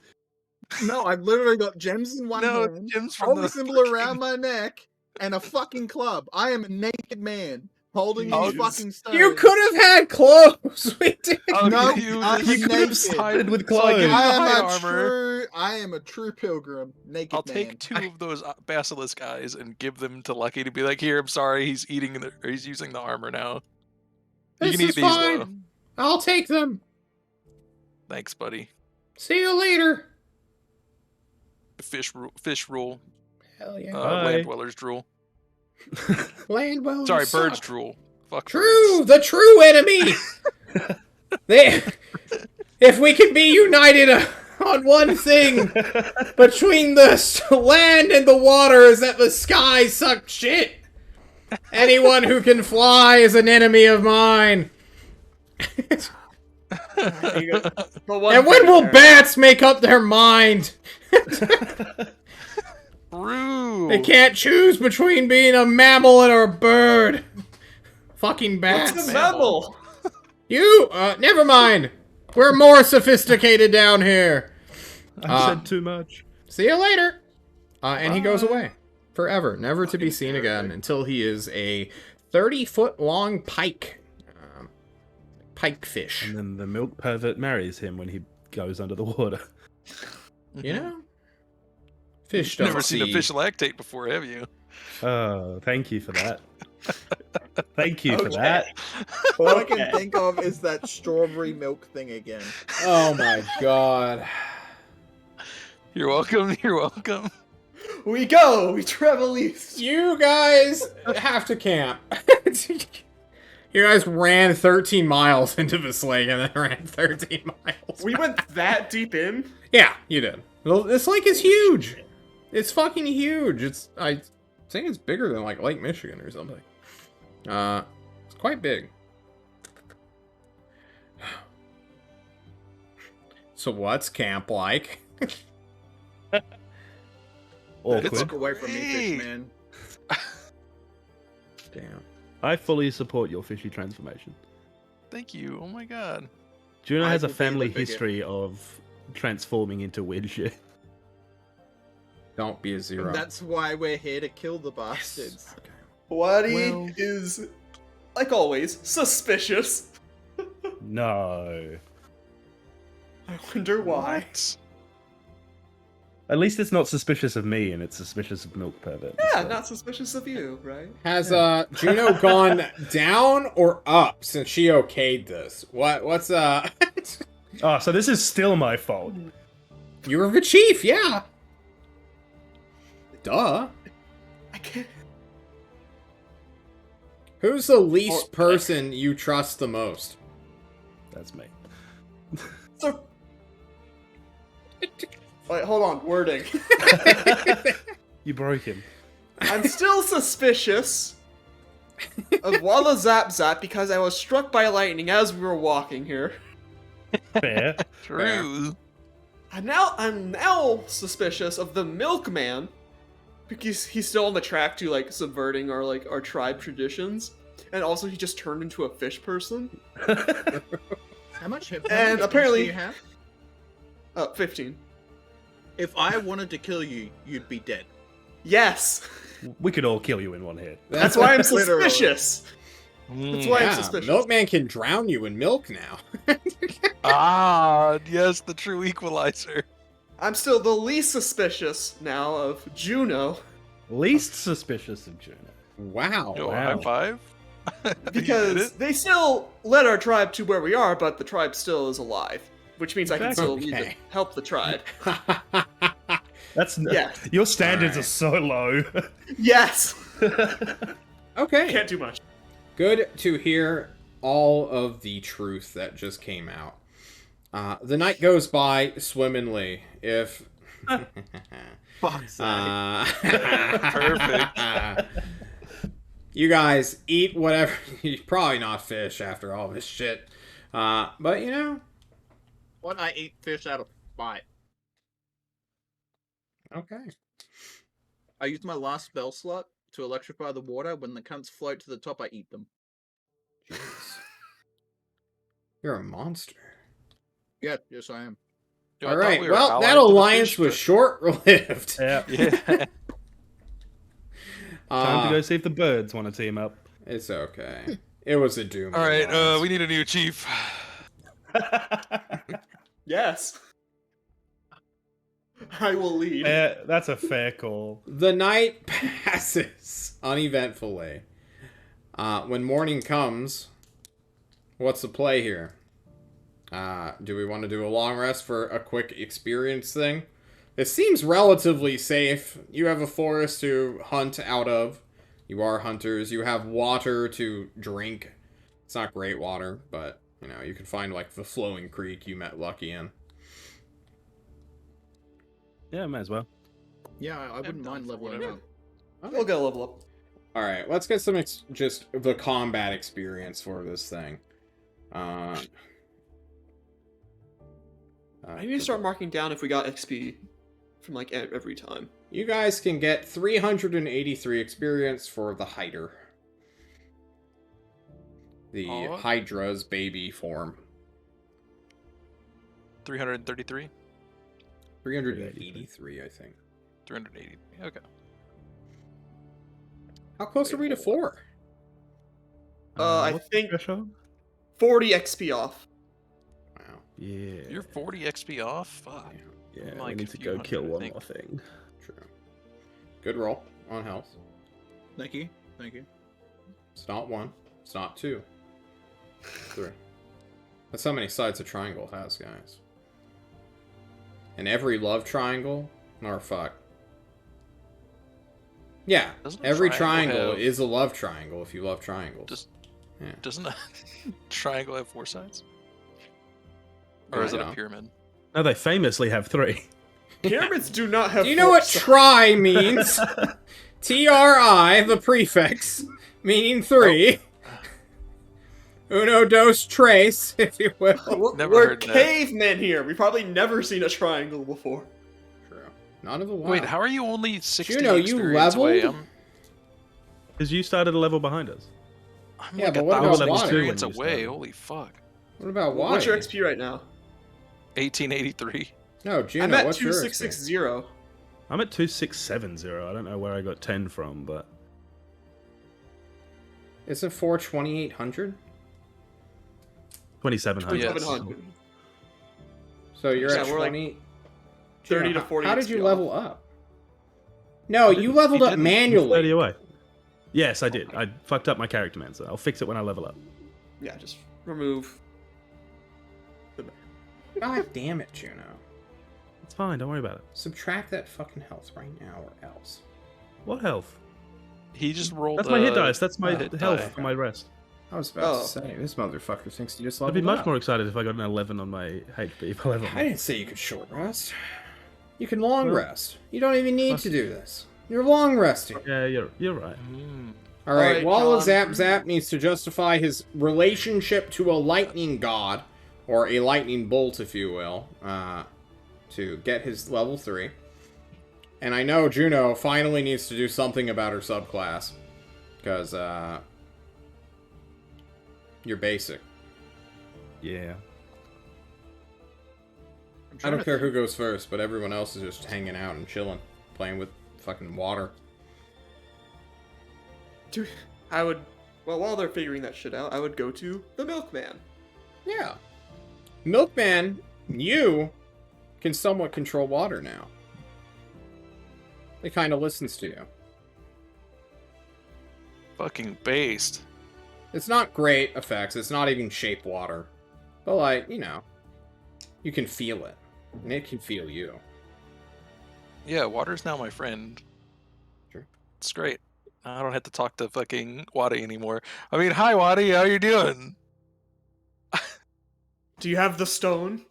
No, I've literally got gems in one No, hand, gems from holy the symbol fucking- around my neck, and a fucking club. I am a naked man holding Oh, these fucking stones. You could have had clothes. We did. Oh, No, you I'm You could have naked. sided with So I give you clothes. the I hide am armor. I am a true pilgrim, naked I'll man. take 2 of those basilisk eyes and give them to Lucky to be like, here, I'm sorry, he's eating or he's using the armor now. You This can eat is these fine. though. I'll take them. Thanks, buddy. See you later. Fish rule. Hell yeah. Bye. Land dwellers drool. Land well. Sorry, birds drool. Fuck True, birds. the true enemy. they, if we can be united on one thing between the land and the water, is that the sky suck shit. Anyone who can fly is an enemy of mine. And when will bats make up their mind? True. They can't choose between being a mammal and a bird. Fucking bats. What's a mammal? You, never mind. We're more sophisticated down here. I said too much. See you later. And he goes away. Forever. Never to be seen again until he is a 30-foot long pike. Pike fish. And then the milk pervert marries him when he goes under the water. You know? Fish don't Never seen a see. fish lactate before, have you? Oh, thank you for that. Thank you for Okay. that. All I can think of is that strawberry milk thing again. Oh my god. You're welcome. You're welcome. We go. We travel east. You guys have to camp. You guys ran 13 miles into this lake and then ran 13 miles. We went that deep in. Yeah, you did. Well, this lake is huge. It's fucking huge. I think it's bigger than like Lake Michigan or something. It's quite big. So what's camp like? Awkward. Look away from me, Hey. Fishman. Damn. I fully support your fishy transformation. Thank you. Oh my god. Juno I has a will be family the bigot. history of transforming into weird shit. Don't be a zero. And that's why we're here to kill the bastards. Okay. Waddy Well- is, like always, suspicious. No. I wonder why. What? At least it's not suspicious of me, and it's suspicious of milk pervert. Yeah, so- not suspicious of you, right? Has Juno gone down or up since she okayed this? What's Oh, so this is still my fault. You were the chief, yeah. Duh. I can't. Who's the least person you trust the most? That's me. So. Wait, hold on. Wording. You broke him. I'm still suspicious of Walla Zap Zap because I was struck by lightning as we were walking here. Fair. True. I'm now suspicious of the Milkman because he's still on the track to like subverting our tribe traditions, and also he just turned into a fish person. How much hit And points apparently- do you have? 15. If I wanted to kill you, you'd be dead. Yes, We could all kill you in one hit. that's why I'm Literally. suspicious. That's why I'm Yeah, suspicious. Milkman can drown you in milk now. Ah, yes, the true equalizer. I'm still the least suspicious now of Juno Least suspicious of Juno. Wow. Yo, Wow. high five. You did because it? they still led our tribe to where we are, but the tribe still is alive, which means I can still lead Okay. to help the tribe. That's Yes. Your standards Alright. are so low. Yes. Okay. Can't do much. Good to hear all of the truth that just came out. The night goes by swimmingly. If Fuck's sake. Perfect. You guys eat whatever. Probably not fish after all this shit. But you know, Why don't I eat fish out of spite? okay. I use my last spell slot to electrify the water. When the cunts float to the top, I eat them. Jeez. You're a monster. Yeah, yes I am. Yo, I All thought right. we were Well, allied that to the alliance fish, was but- short-lived. Yeah. Yeah. Time to go see if the birds want to team up. It's okay. It was a doom. All right, alliance. we need a new chief. Yes. I will lead. That's a fair call. The night passes uneventfully. When morning comes, what's the play here? Do we want to do a long rest for a quick experience thing? It seems relatively safe. You have a forest to hunt out of. You are hunters. You have water to drink. It's not great water, but, you know, you can find, like, the flowing creek you met Lucky in. Yeah, might as well. Yeah, I wouldn't down mind for leveling whatever. up. We'll get a level up. Alright, let's get some just the combat experience for this thing. I need to start marking down if we got XP from like every time. You guys can get 383 experience for the Hider. The Oh. Hydra's baby form. 333? 383, I think. 380. Okay. How close are we to 4? I What's the think threshold? 40 XP off. Wow. Yeah. You're 40 XP off? Fuck. Yeah, I'm we like need a to few go hundred, kill I one think. more thing. True. Good roll on health. Thank you. Thank you. It's not 1. It's not 2. 3. That's how many sides a triangle has, guys. And every love triangle, or fuck. Yeah, Doesn't a every triangle triangle have- is a love triangle if you love triangles. Just- yeah. Doesn't a triangle have 4 sides? Or I is it know. a pyramid? No, they famously have 3. Pyramids do not have. Do you know what four tri means? Tri, the prefix, meaning 3. Uno, dos, tres, if you will. We're, Never we're heard that. cavemen here. We probably never seen a triangle before. True. Not of the wild. Wait, how are you only 60 Juno, you experience away? leveled? Because you started a level behind us. I'm Yeah, like but what about 1,000 water? experience When you away. started. Holy fuck. What about why? What's your XP right now? 1883. No, Juno, I'm at what's your XP? 2660. I'm at 2670. I don't know where I got 10 from, but Isn't 4 2800? 2700. Yes. 2700. So you're Yeah, at we're like 20. 30 Juno, to 40 How did you XP level up? No, you leveled You up didn't. manually. 30 away. Yes, I did. I fucked up my character man, so I'll fix it when I level up. Yeah, just remove. God damn it, Juno. It's fine. Don't worry about it. Subtract that fucking health right now or else. What health? He just rolled. That's my hit dice. That's my hit health die. for my rest. I was about Oh. to say, this motherfucker thinks he just I'd leveled be much up. more excited if I got an 11 on my HP per level. I didn't say you could short rest. You can long Well, rest. You don't even need plus- to do this. You're long resting. Yeah, you're right. Mm. Alright, Alright, Walla John. Zap Zap needs to justify his relationship to a lightning god, or a lightning bolt, if you will, to get his level 3. And I know Juno finally needs to do something about her subclass, because, you're basic. Yeah. I don't care who goes first, but everyone else is just hanging out and chilling, playing with fucking water. Dude, I would. Well, while they're figuring that shit out, I would go to the milkman. Yeah. Milkman, you can somewhat control water now. It kind of listens to you. Fucking based. It's not great effects. It's not even shape water. But, like, you know, you can feel it. And it can feel you. Yeah, water's now my friend. Sure. It's great. I don't have to talk to fucking Wadi anymore. I mean, hi Wadi, how you doing? Do you have the stone?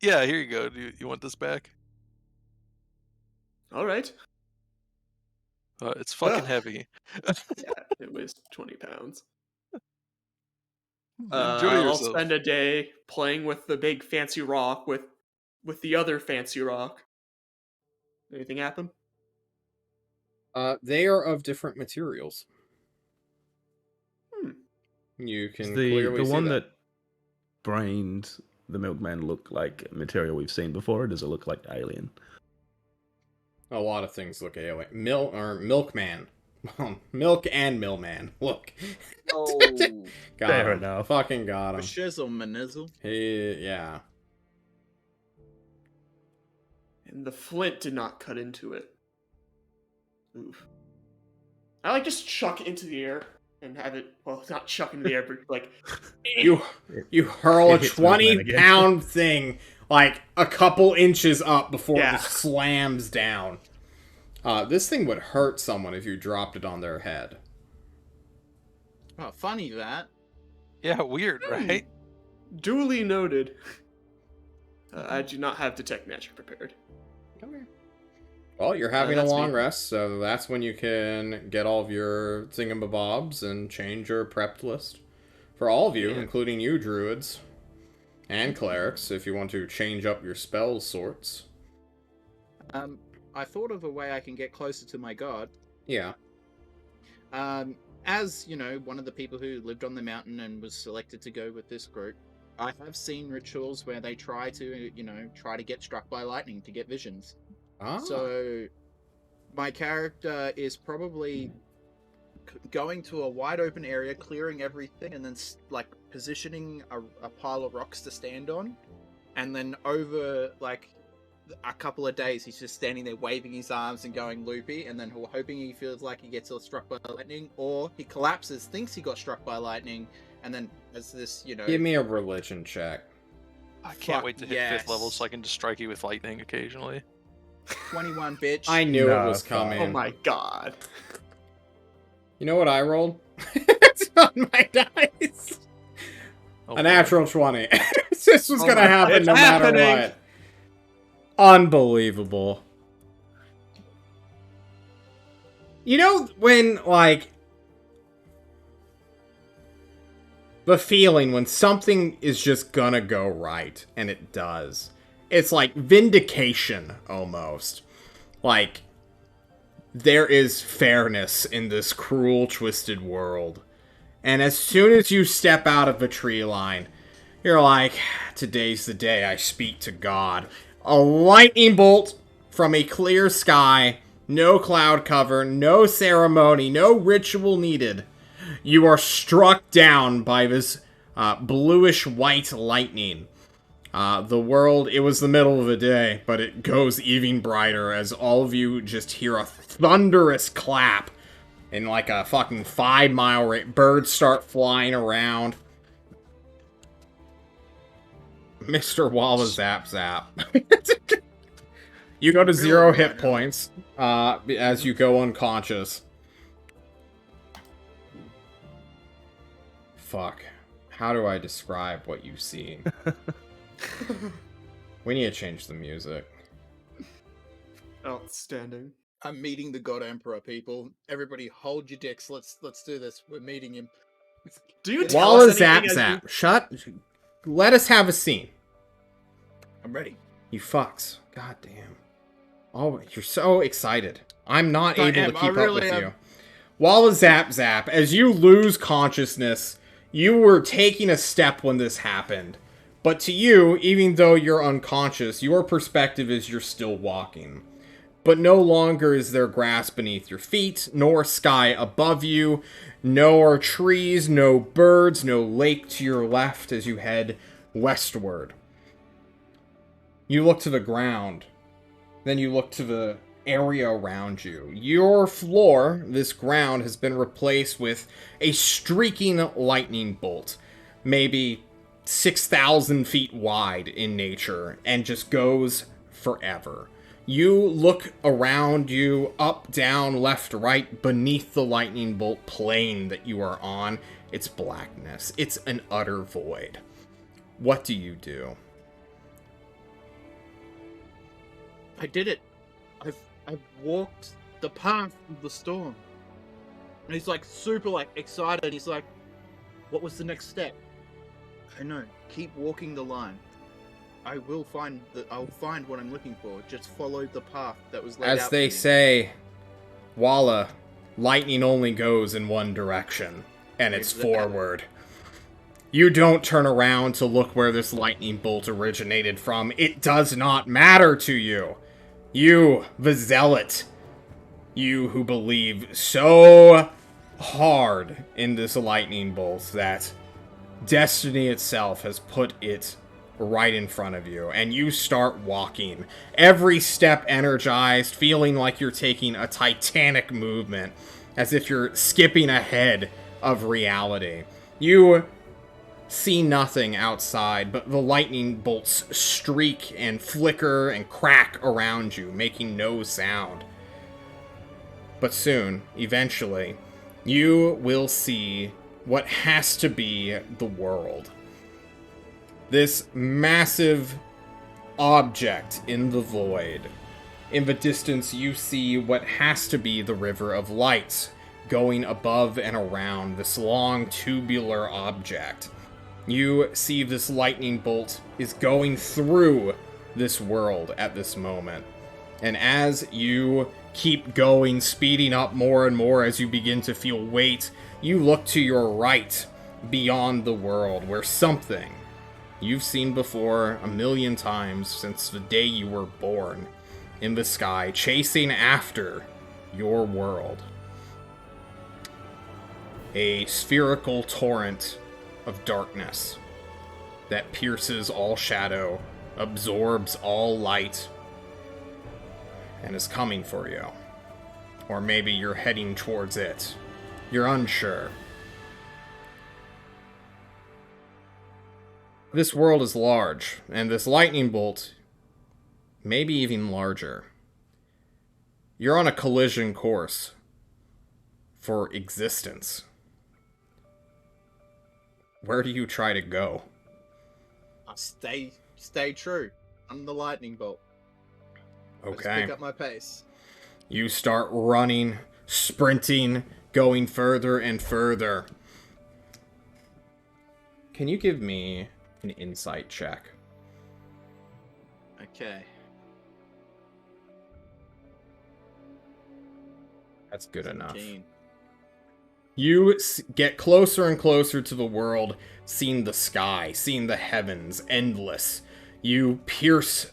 Yeah, here you go. Do you want this back? All right. It's fucking Ugh. heavy. Yeah, it weighs 20 pounds. Enjoy I'll yourself. spend a day playing with the big fancy rock with the other fancy rock. Anything happen? They are of different materials. Hmm. You Does can the clearly see one that. that brained the milkman look like material we've seen before, or does it look like alien? A lot of things look alien. Milkman. Milk and Millman. Look. Oh, Got Fair him. enough. Fucking got him. shizzle manizzle. Yeah. And the flint did not cut into it. Oof. I like just chuck it into the air and have it, well, not chuck into the air, but like... You hurl a It hits Milkman again. 20-pound thing like a couple inches up before Yeah. it just slams down. This thing would hurt someone if you dropped it on their head. Oh, funny that. Yeah, weird, right? Duly noted. I do not have Detect Magic prepared. Come here. Well, you're having a that's long me. rest, so that's when you can get all of your thingamabobs and change your prepped list. For all of you, Yeah. including you druids and clerics, if you want to change up your spell sorts. I thought of a way I can get closer to my god. Yeah. As, you know, one of the people who lived on the mountain and was selected to go with this group, I have seen rituals where they try to, try to get struck by lightning to get visions. Ah. So, my character is probably going to a wide open area, clearing everything, and then, positioning a pile of rocks to stand on. And then over, a couple of days, he's just standing there waving his arms and going loopy, and then hoping he feels like he gets struck by lightning, or he collapses, thinks he got struck by lightning, and then as this, Give me a religion check. I can't Fuck wait to hit yes. 5th level so I can just strike you with lightning occasionally. 21, bitch. I knew it Nah, was fine. coming. Oh my god. You know what I rolled? It's on my dice. Oh, A boy. natural 20. This was Oh gonna my- happen it's no matter happening. what. Unbelievable. You know when, the feeling when something is just gonna go right, and it does. It's like vindication, almost. Like, there is fairness in this cruel, twisted world. And as soon as you step out of a tree line, you're like, today's the day I speak to God. A lightning bolt from a clear sky, no cloud cover, no ceremony, no ritual needed. You are struck down by this bluish-white lightning. The world, it was the middle of the day, but it goes even brighter as all of you just hear a thunderous clap in like a fucking 5-mile rate. Birds start flying around. Mr. Walla Zap Zap. You go to 0 hit points as you go unconscious. Fuck. How do I describe what you see? We need to change the music. Outstanding. I'm meeting the God Emperor, people. Everybody hold your dicks. Let's do this. We're meeting him. Do you tell Walla us Zap anything as Zap. Shut. Let us have a scene. I'm ready. You fucks. God damn. Oh, you're so excited. I'm not I able am. to I keep really up with am. you. Walla Zap Zap, as you lose consciousness, you were taking a step when this happened. But to you, even though you're unconscious, your perspective is you're still walking. But no longer is there grass beneath your feet, nor sky above you, nor trees, no birds, no lake to your left as you head westward. You look to the ground, then you look to the area around you. Your floor, this ground, has been replaced with a streaking lightning bolt, maybe 6,000 feet wide in nature, and just goes forever. You look around you, up, down, left, right, beneath the lightning bolt plane that you are on. It's blackness. It's an utter void. What do you do? I did it. I've walked the path of the storm. And he's like super like excited. He's like, what was the next step? I know. Keep walking the line. I'll find what I'm looking for. Just follow the path that was laid out. As they say, Walla, lightning only goes in one direction, and it's forward. You don't turn around to look where this lightning bolt originated from. It does not matter to you. You, the zealot. You who believe so hard in this lightning bolt that destiny itself has put it right in front of you, and you start walking. Every step energized, feeling like you're taking a titanic movement, as if you're skipping ahead of reality. You see nothing outside, but the lightning bolts streak and flicker and crack around you, making no sound. But soon, eventually, you will see what has to be the world. This massive object in the void. In the distance, you see what has to be the River of Light going above and around this long tubular object. You see this lightning bolt is going through this world at this moment. And as you keep going, speeding up more and more as you begin to feel weight, you look to your right beyond the world where something you've seen before 1,000,000 times since the day you were born in the sky, chasing after your world. A spherical torrent of darkness that pierces all shadow, absorbs all light, and is coming for you. Or maybe you're heading towards it. You're unsure. This world is large, and this lightning bolt maybe even larger. You're on a collision course for existence. Where do you try to go? I stay true. I'm the lightning bolt. I just Okay. pick up my pace. You start running, sprinting, going further and further. Can you give me an insight check? Okay. That's good enough. 17. You get closer and closer to the world, seeing the sky, seeing the heavens, endless. You pierce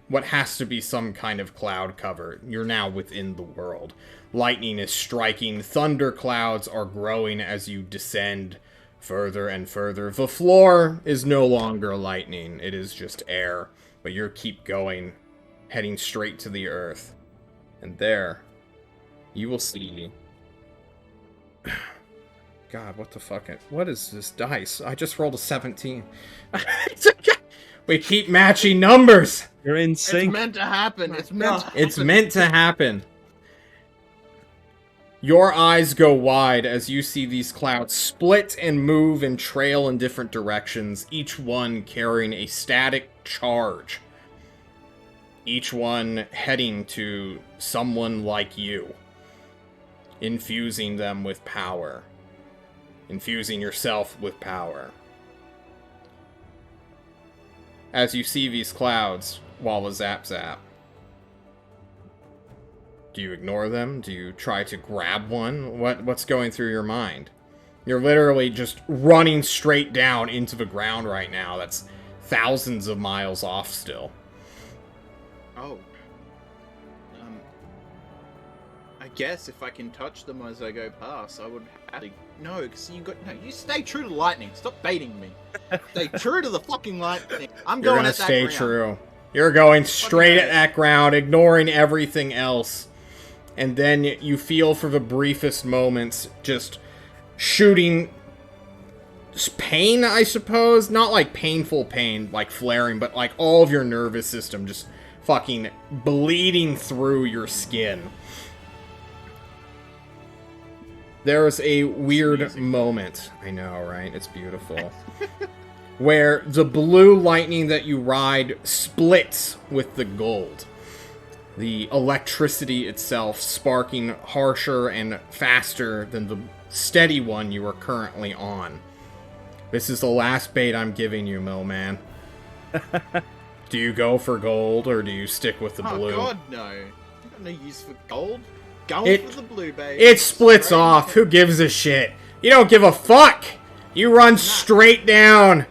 what has to be some kind of cloud cover. You're now within the world. Lightning is striking, thunder clouds are growing as you descend further and further. The floor is no longer lightning, it is just air. But you keep going, heading straight to the earth. And there, you will see... God, what the fuck? What is this dice? I just rolled a 17. We keep matching numbers! You're in It's sync. meant to happen. It's meant to It's happen. meant to happen. Your eyes go wide as you see these clouds split and move and trail in different directions, each one carrying a static charge. Each one heading to someone like you, infusing them with power, infusing yourself with power. As you see these clouds, Walla zap zap. Do you ignore them? Do you try to grab one? What's going through your mind? You're literally just running straight down into the ground right now. That's thousands of miles off still. Oh. I guess if I can touch them as I go past, I would have to... No, because you stay true to lightning. Stop baiting me. Stay true to the fucking lightning. I'm You're going gonna at that stay ground. true. You're going straight at that ground, ignoring everything else. And then you feel for the briefest moments just shooting pain, I suppose. Not like painful pain, like flaring, but like all of your nervous system just fucking bleeding through your skin. There is a weird moment. I know, right? It's beautiful. Where the blue lightning that you ride splits with the gold. The electricity itself sparking harsher and faster than the steady one you are currently on. This is the last bait I'm giving you, Millman. Do you go for gold or do you stick with the blue? Oh god, no. You got no use for gold. Going for the blue, baby. It splits Straight off. in. Who gives a shit? You don't give a fuck. You run straight down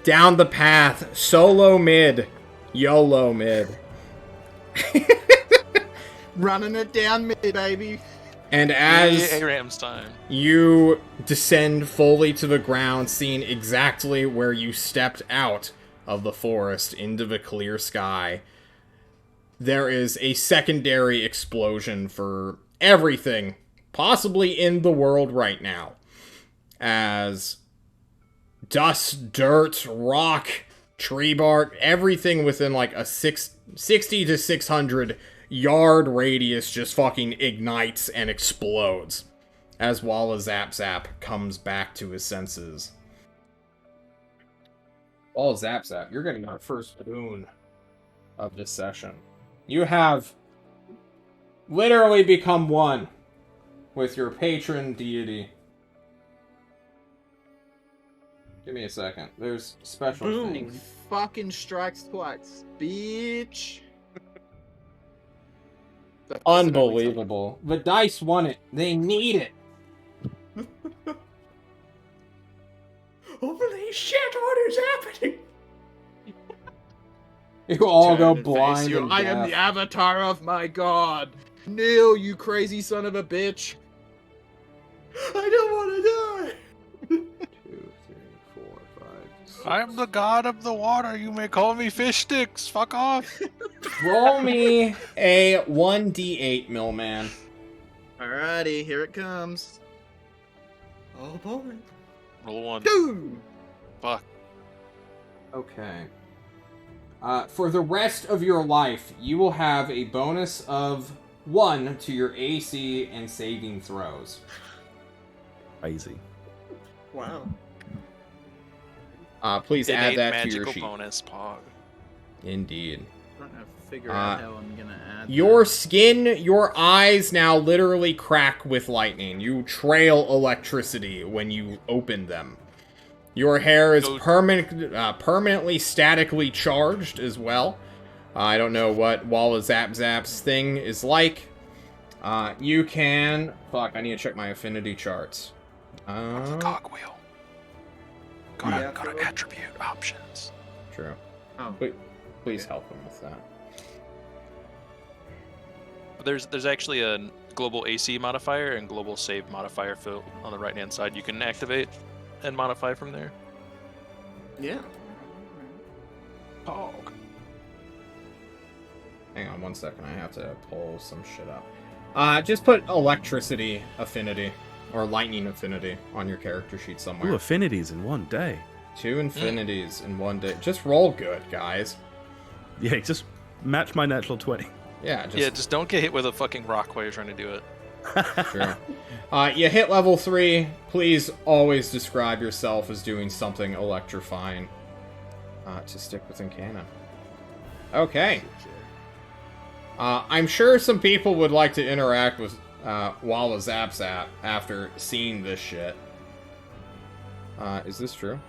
the path. Solo mid. YOLO mid. Running it down mid, baby. And as Aram's time. you descend fully to the ground, seeing exactly where you stepped out of the forest into the clear sky, there is a secondary explosion for everything possibly in the world right now. As dust, dirt, rock, tree bark, everything within like a 60 to 600 yard radius just fucking ignites and explodes. As Walla Zap Zap comes back to his senses. Walla Zap Zap, you're getting our first boon of this session. You have literally become one with your patron deity. Give me a second. There's special Boom. things. Fucking strikes twice, bitch. Unbelievable. The dice want it. They need it. Holy shit, what is happening? You all go blind and I am deaf. the avatar of my god. Kneel, you crazy son of a bitch. I don't want to die. 2, 3, 4, 5, 6. I'm the god of the water. You may call me fish sticks. Fuck off. Roll me a 1d8, Millman. Alrighty, here it comes. Oh boy. Roll one. 2. Fuck. Okay. For the rest of your life, you will have a bonus of 1 to your AC and saving throws. Crazy. Wow. Please add Innate that to magical your sheet. bonus, Pog. Indeed. I don't know, figure out how I'm gonna add Your that. skin, your eyes now literally crack with lightning. You trail electricity when you open them. Your hair is permanently statically charged as well. I don't know what Walla Zap Zap's thing is like. You can... Fuck, I need to check my affinity charts. Cogwheel. Go Yeah. to attribute options. True. Oh. Please help him with that. There's actually a global AC modifier and global save modifier on the right hand side. You can activate and modify from there. Yeah. Pog. Hang on one second, I have to pull some shit up. Just put electricity affinity, or lightning affinity, on your character sheet somewhere. Ooh, affinities in one day. 2 infinities in one day. Just roll good, guys. Yeah, just match my natural 20. Yeah, Just don't get hit with a fucking rock while you're trying to do it. Sure. You hit level 3. Please always describe yourself as doing something electrifying. To stick within canon. Okay. I'm sure some people would like to interact with Walla Zap Zap after seeing this shit. Is this true?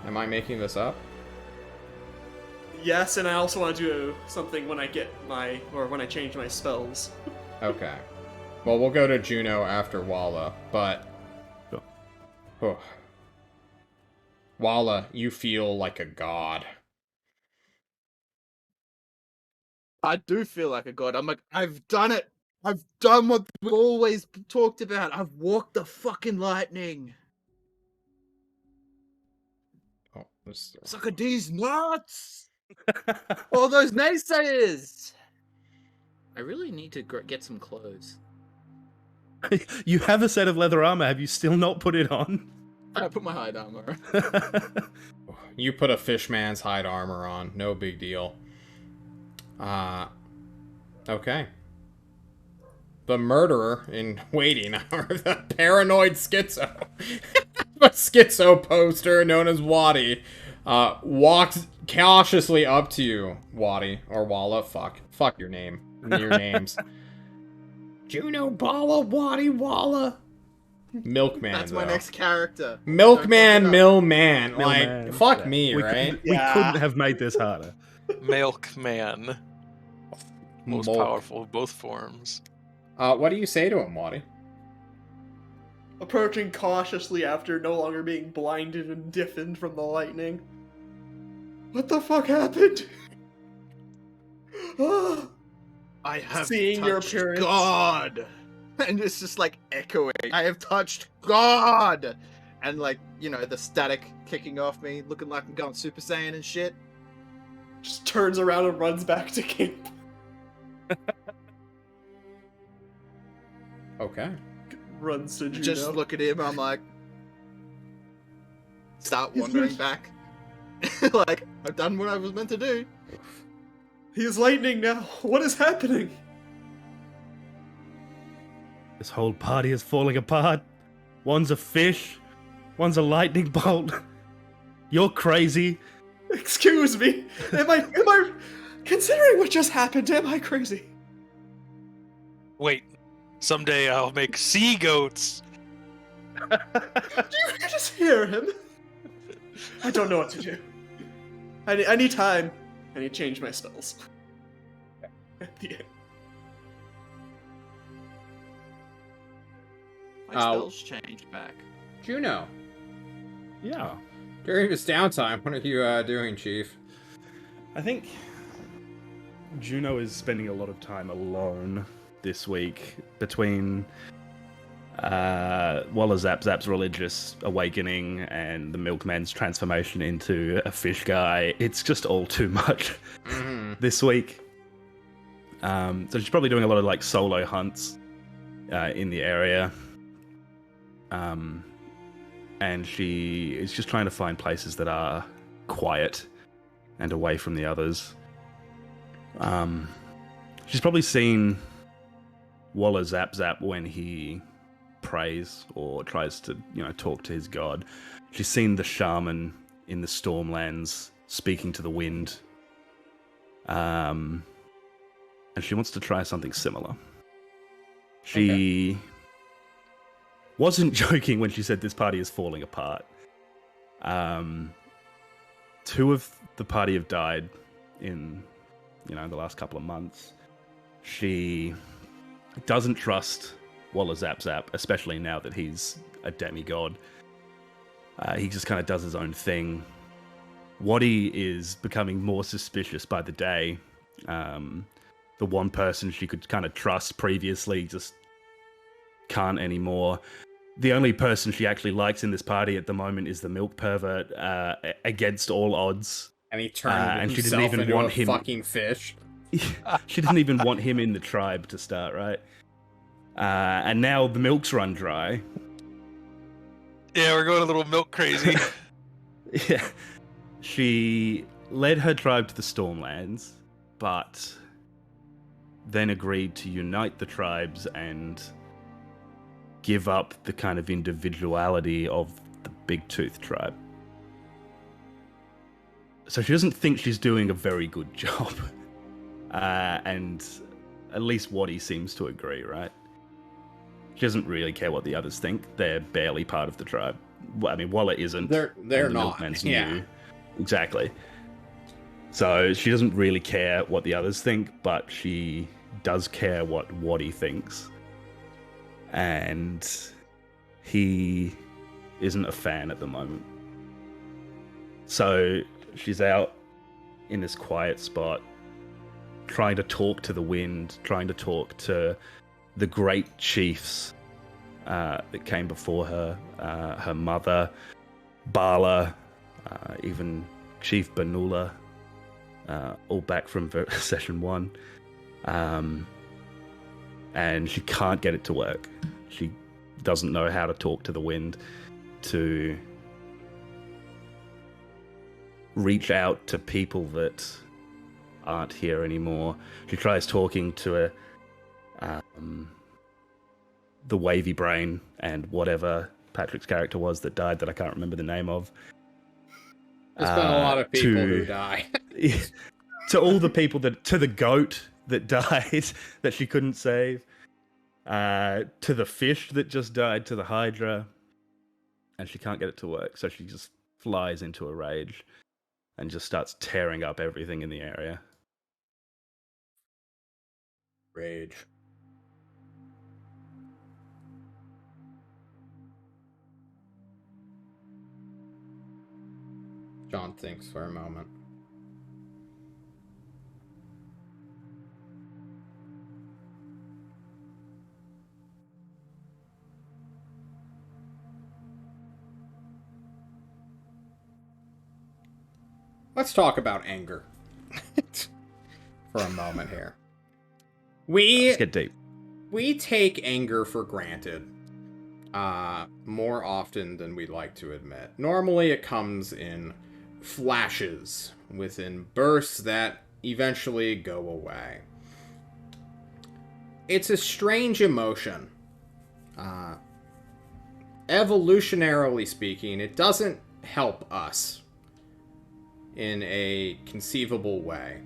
Am I making this up? Yes, and I also want to do something when I when I change my spells. Okay. Well, we'll go to Juno after Walla, but... Sure. Oh. Walla, you feel like a god. I do feel like a god. I'm like, I've done it. I've done what we've always talked about. I've walked the fucking lightning. Oh, this... Suck a D's nuts. All those naysayers. I really need to get some clothes. You have a set of leather armor. Have you still not put it on? I put my hide armor on. You put a fishman's hide armor on. No big deal. Okay. The murderer in waiting, or the paranoid schizo, a schizo poster known as Waddy, walks cautiously up to you, Waddy, or Walla, fuck your name, your names. Juno, Bala, Waddy, Walla. Milkman, That's my though. next character. Millman, Don't Millman. Like, Millman, fuck yeah. me, right? We couldn't have made this harder. Milkman. Most Mulk. powerful of both forms. What do you say to him, Waddy? Approaching cautiously after no longer being blinded and diffened from the lightning. What the fuck happened? I have Seeing your touched appearance. God, and it's just like echoing. I have touched God, and like the static kicking off me, looking like I'm going Super Saiyan and shit. Just turns around and runs back to camp. Okay. Runs to Juno. Just look at him. I'm like, start wandering back. Like I've done what I was meant to do. He's lightning now. What is happening? This whole party is falling apart. One's a fish, one's a lightning bolt. You're crazy. Excuse me. Am I considering what just happened? Am I crazy? Wait, someday I'll make sea goats. Do you just hear him? I don't know what to do. I need time. I need to change my spells. At the end. My spells changed back. Juno, Yeah. during this downtime, what are you doing, Chief? I think Juno is spending a lot of time alone this week between Walla Zap Zap's religious awakening and the Milkman's transformation into a fish guy. It's just all too much this week. So she's probably doing a lot of like solo hunts in the area. And she is just trying to find places that are quiet and away from the others. She's probably seen Walla Zap Zap when he prays or tries to, talk to his god. She's seen the shaman in the Stormlands speaking to the wind. And she wants to try something similar. She wasn't joking when she said this party is falling apart. Two of the party have died in, the last couple of months. She doesn't trust Walla Zap Zap, especially now that he's a demigod. He just kind of does his own thing. Waddy is becoming more suspicious by the day. The one person she could kind of trust previously just can't anymore. The only person she actually likes in this party at the moment is the milk pervert, against all odds. And he turned and she himself didn't even into want a him. fucking fish. She didn't even want him in the tribe to start, right? And now the milk's run dry. Yeah, we're going a little milk crazy. Yeah. She led her tribe to the Stormlands, but then agreed to unite the tribes and give up the kind of individuality of the Big Tooth tribe. So she doesn't think she's doing a very good job. And at least Waddy seems to agree, right? She doesn't really care what the others think. They're barely part of the tribe. Well, I mean, Walla isn't. They're and the not. Milkman's Yeah. new. Exactly. So she doesn't really care what the others think, but she does care what Waddy thinks. And he isn't a fan at the moment. So she's out in this quiet spot, trying to talk to the wind, trying to talk to the great chiefs that came before her, her mother, Bala, even Chief Banula, all back from session 1. And she can't get it to work. She doesn't know how to talk to the wind, to reach out to people that aren't here anymore. She tries talking to the wavy brain and whatever Patrick's character was that died that I can't remember the name of. There's been a lot of people who die. To all the people to the goat that died that she couldn't save, to the fish that just died, to the Hydra, and she can't get it to work, so she just flies into a rage and just starts tearing up everything in the area. Rage. John thinks for a moment. Let's talk about anger for a moment here. Let's get deep. We take anger for granted more often than we'd like to admit. Normally it comes in flashes, within bursts that eventually go away. It's a strange emotion. Evolutionarily speaking, it doesn't help us in a conceivable way.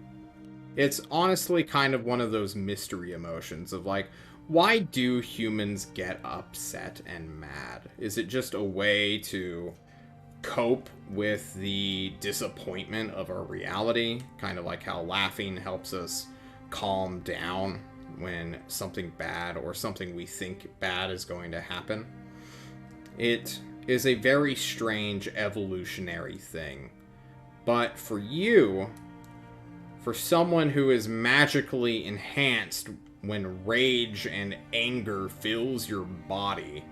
It's honestly kind of one of those mystery emotions of like, why do humans get upset and mad? Is it just a way to cope with the disappointment of our reality? Kind of like how laughing helps us calm down when something bad or something we think bad is going to happen. It is a very strange evolutionary thing. But for you, for someone who is magically enhanced when rage and anger fills your body,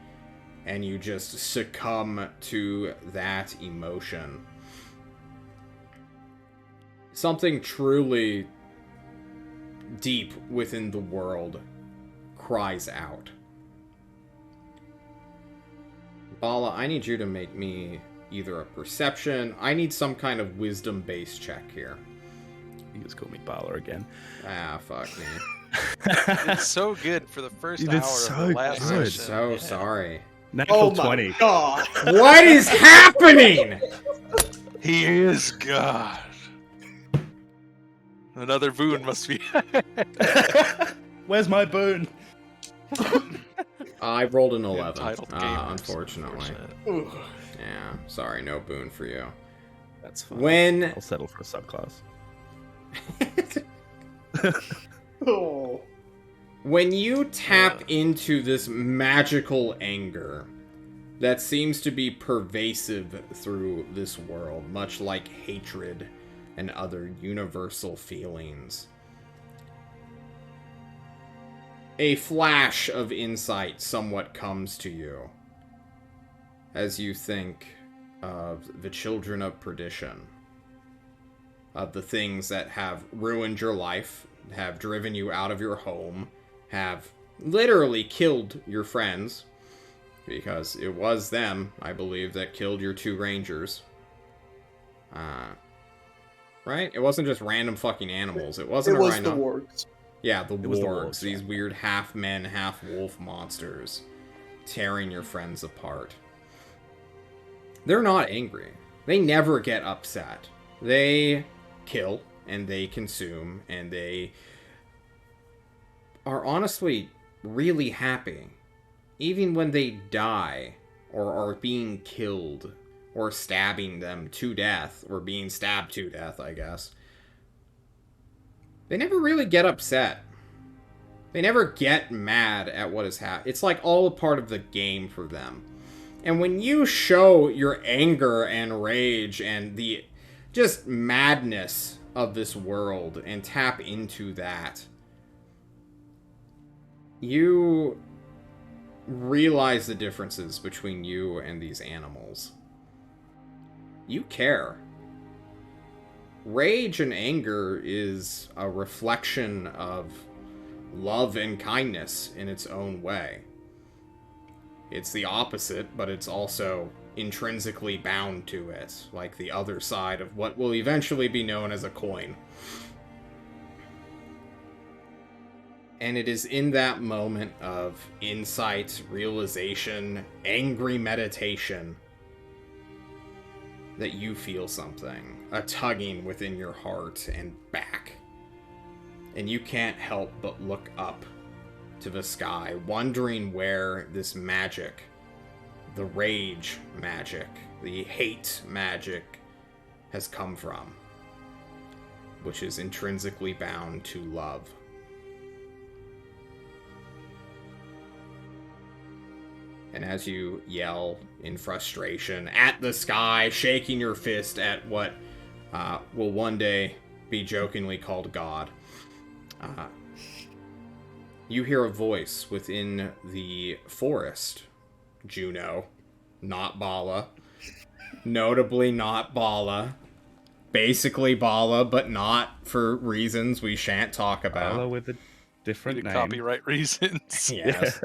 and you just succumb to that emotion, something truly deep within the world cries out. Bala, I need you to make me either a perception. I need some kind of wisdom-based check here. You just call me Bala again. Ah, fuck me. It's so good for the first You hour did of so the last good. I'm session. so Yeah. sorry. Natural Oh my 20. god! What is happening? He is God. Another boon must be. Where's my boon? I rolled an 11. Entitled gamers, Unfortunately. unfortunate. Yeah, sorry, no boon for you. That's fine. When I'll settle for a subclass. Oh. when you tap into this magical anger that seems to be pervasive through this world, much like hatred and other universal feelings, a flash of insight somewhat comes to you as you think of the children of perdition, of the things that have ruined your life, have driven you out of your home, have literally killed your friends, because it was them, I believe, that killed your 2 rangers. Right? It wasn't just random fucking animals. It wasn't It a was rhino. the wargs. Yeah, the was the wargs. wargs, These yeah. weird half-men, half-wolf monsters tearing your friends apart. They're not angry. They never get upset. They kill, and they consume, and they are honestly really happy. Even when they die, or are being killed, or stabbing them to death, or being stabbed to death, I guess. They never really get upset. They never get mad at what has happened. It's like all a part of the game for them. And when you show your anger and rage and the just madness of this world and tap into that, you realize the differences between you and these animals. You care. Rage and anger is a reflection of love and kindness in its own way. It's the opposite, but it's also intrinsically bound to it, like the other side of what will eventually be known as a coin. And it is in that moment of insight, realization, angry meditation that you feel something, a tugging within your heart and back. And you can't help but look up to the sky, wondering where this magic, the rage magic, the hate magic, has come from, which is intrinsically bound to love. And as you yell in frustration at the sky, shaking your fist at what will one day be jokingly called God, you hear a voice within the forest. Juno, not Bala. Notably not Bala. Basically Bala, but not for reasons we shan't talk about. Bala with a different Due to name. copyright reasons. Yes.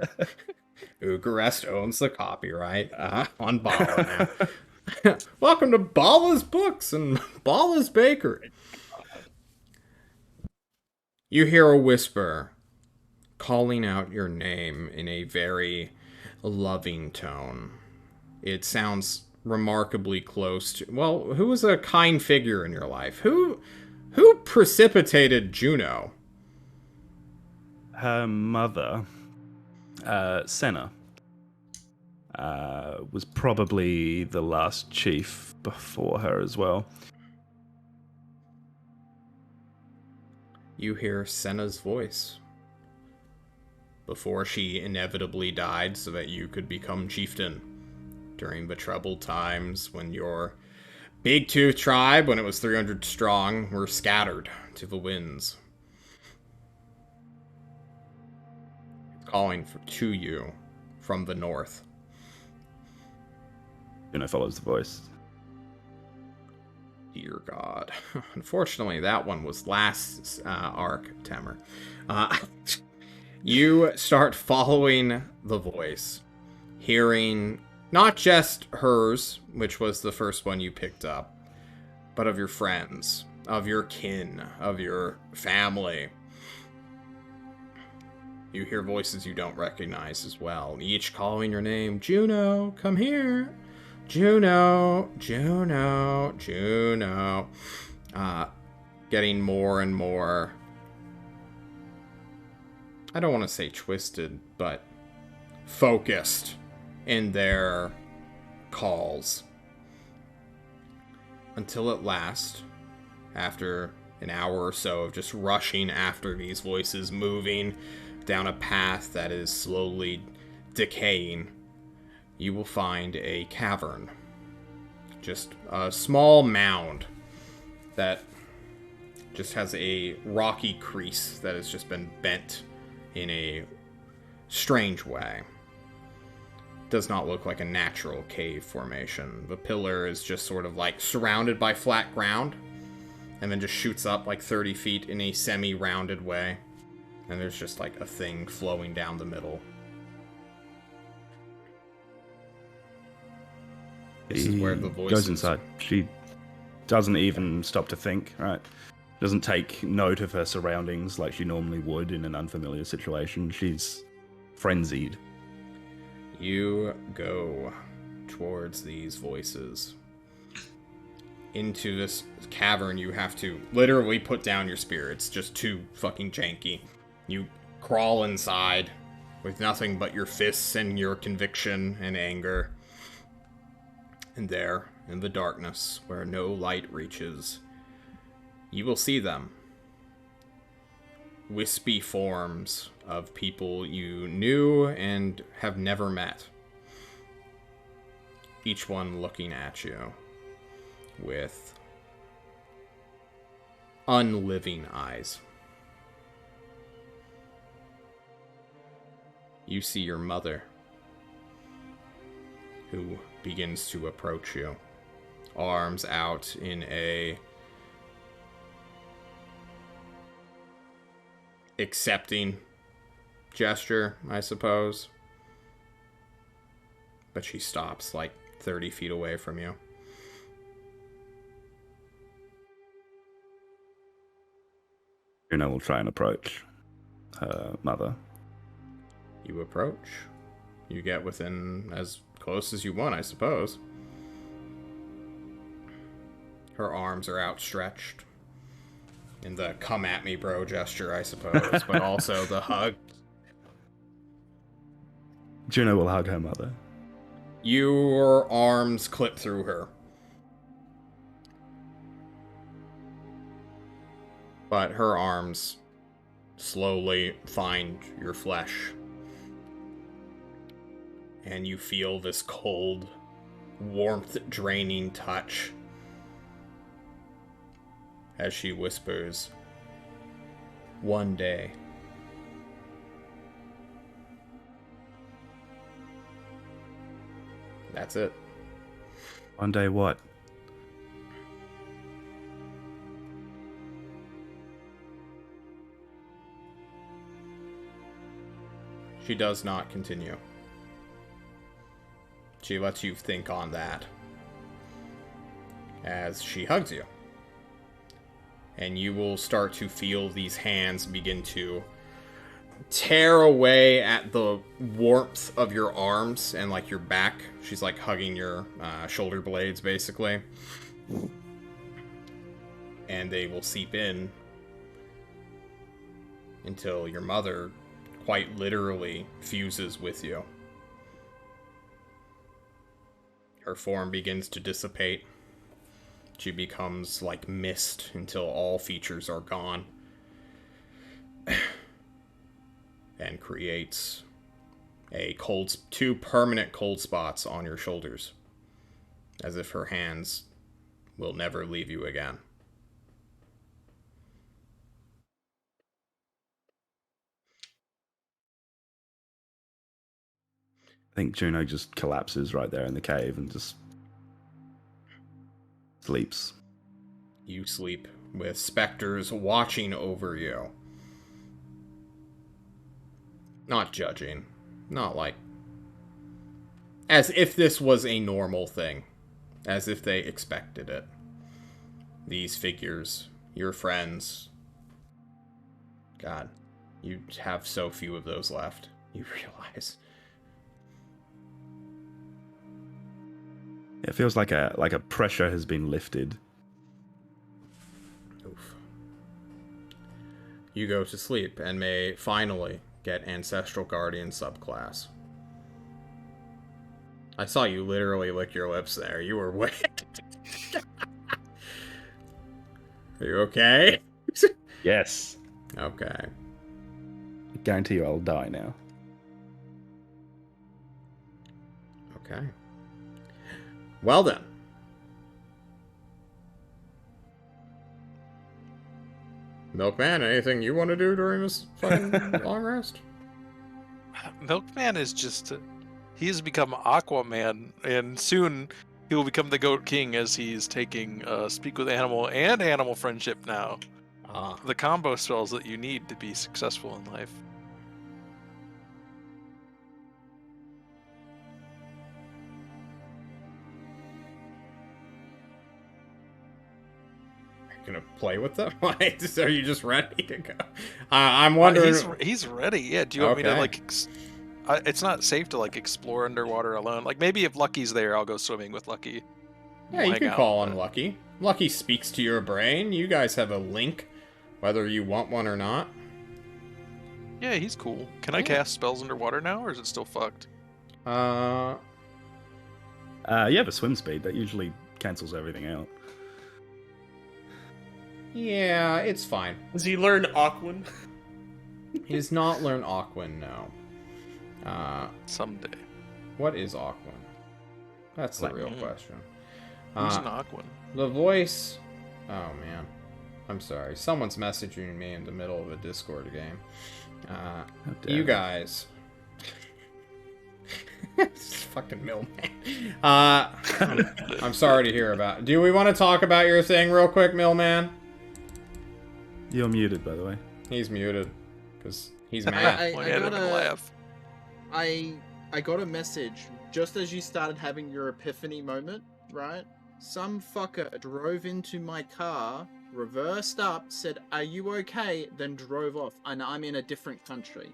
Ugarest owns the copyright on Bala now. Welcome to Bala's Books and Bala's Bakery. You hear a whisper calling out your name in a very loving tone. It sounds remarkably close to... Well, who was a kind figure in your life? Who precipitated Juno? Her mother, Senna, was probably the last chief before her as well. You hear Senna's voice. Before she inevitably died so that you could become chieftain during the troubled times when your Big Tooth tribe, when it was 300 strong, were scattered to the winds. Calling to you from the north. Juno follows the voice. Dear God. Unfortunately, that one was last arc, Temer. You start following the voice, hearing not just hers, which was the first one you picked up, but of your friends, of your kin, of your family. You hear voices you don't recognize as well, each calling your name. Juno, come here. Juno, Juno, Juno. Getting more and more, I don't want to say twisted, but focused in their calls. Until at last, after an hour or so of just rushing after these voices, moving down a path that is slowly decaying, you will find a cavern. Just a small mound that just has a rocky crease that has just been bent in a strange way. Does not look like a natural cave formation. The pillar is just sort of like surrounded by flat ground, and then just shoots up like 30 feet in a semi-rounded way. And there's just like a thing flowing down the middle. This is where the voice goes inside. She doesn't even stop to think, right? Doesn't take note of her surroundings like she normally would in an unfamiliar situation. She's frenzied. You go towards these voices. Into this cavern, you have to literally put down your spear. It's just too fucking janky. You crawl inside with nothing but your fists and your conviction and anger. And there, in the darkness, where no light reaches, you will see them. Wispy forms of people you knew and have never met. Each one looking at you with unliving eyes. You see your mother, who begins to approach you, arms out in a accepting gesture, I suppose. But she stops like 30 feet away from you. Juno will try and approach. her mother. You approach. You get within as close as you want, I suppose. Her arms are outstretched. In the come at me bro gesture, I suppose, but also the hug. Juno will hug her mother. Your arms clip through her. But her arms slowly find your flesh. And you feel this cold, warmth-draining touch as she whispers, "One day." That's it. One day what? She does not continue. She lets you think on that as she hugs you. And you will start to feel these hands begin to tear away at the warmth of your arms and like your back. She's like hugging your shoulder blades basically. And they will seep in until your mother quite literally fuses with you. Her form begins to dissipate. She becomes like mist until all features are gone. And creates two permanent cold spots on your shoulders. As if her hands will never leave you again. I think Juno just collapses right there in the cave and just sleeps. You sleep with specters watching over you. Not judging. Not like... as if this was a normal thing. As if they expected it. These figures, your friends... God, you have so few of those left. You realize... It feels like a pressure has been lifted. Oof. You go to sleep and may finally get Ancestral Guardian subclass. I saw you literally lick your lips there. You were wet. Are you okay? Yes. Okay. I guarantee you I'll die now. Okay. Well then. Milkman, anything you want to do during this fucking long rest? Milkman is just... he has become Aquaman, and soon he will become the Goat King as he's taking Speak with Animal and Animal Friendship now. Ah. The combo spells that you need to be successful in life. Gonna play with them? Like, are you just ready to go? I'm wondering. He's ready. Yeah. Do you want me to Okay. like? It's not safe to like explore underwater alone. Like maybe if Lucky's there, I'll go swimming with Lucky. Yeah, We'll you hang can out, call on but- Lucky. Lucky speaks to your brain. You guys have a link, whether you want one or not. Yeah, he's cool. Can I Yeah. cast spells underwater now, or is it still fucked? You have a swim speed that usually cancels everything out. Yeah, it's fine. Does he learn Aquan? He does not learn Aquan, no. Someday. What is Aquan? That's the Like- real question. Who's an Aquan? The voice... Oh, man. I'm sorry. Someone's messaging me in the middle of a Discord game. How dare You they. guys... This fucking Millman. I'm sorry to hear about... Do we want to talk about your thing real quick, Millman? You're muted, by the way. He's muted. Because he's mad. I Point at him got and a- laugh. I got a message just as you started having your epiphany moment, right? Some fucker drove into my car reversed up, said, "Are you okay?" Then drove off, and I'm in a different country.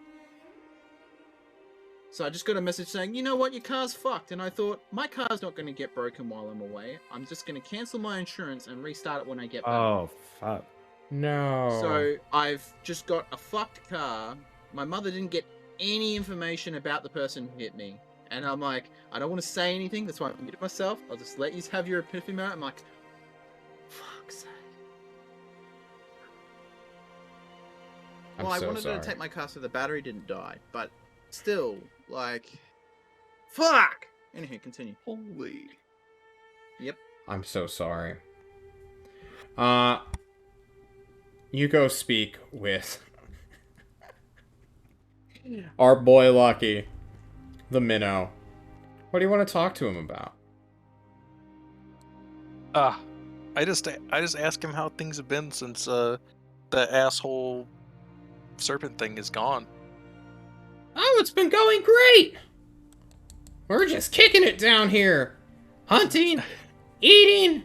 So I just got a message saying, "You know what, your car's fucked." And I thought, my car's not going to get broken while I'm away. I'm just going to cancel my insurance and restart it when I get back. Oh, fuck. No. So I've just got a fucked car. My mother didn't get any information about the person who hit me. And I'm like, I don't want to say anything. That's why I'm muted myself. I'll just let you have your epiphany moment. I'm like, fuck's sake. I'm Well, I so wanted sorry. to take my car so the battery didn't die. But still, like, fuck! Anyway, continue. Holy. I'm so sorry. You go speak with our boy Lucky, the minnow. What do you want to talk to him about? I just ask him how things have been since the asshole serpent thing is gone. Oh, it's been going great. We're just kicking it down here. Hunting, eating.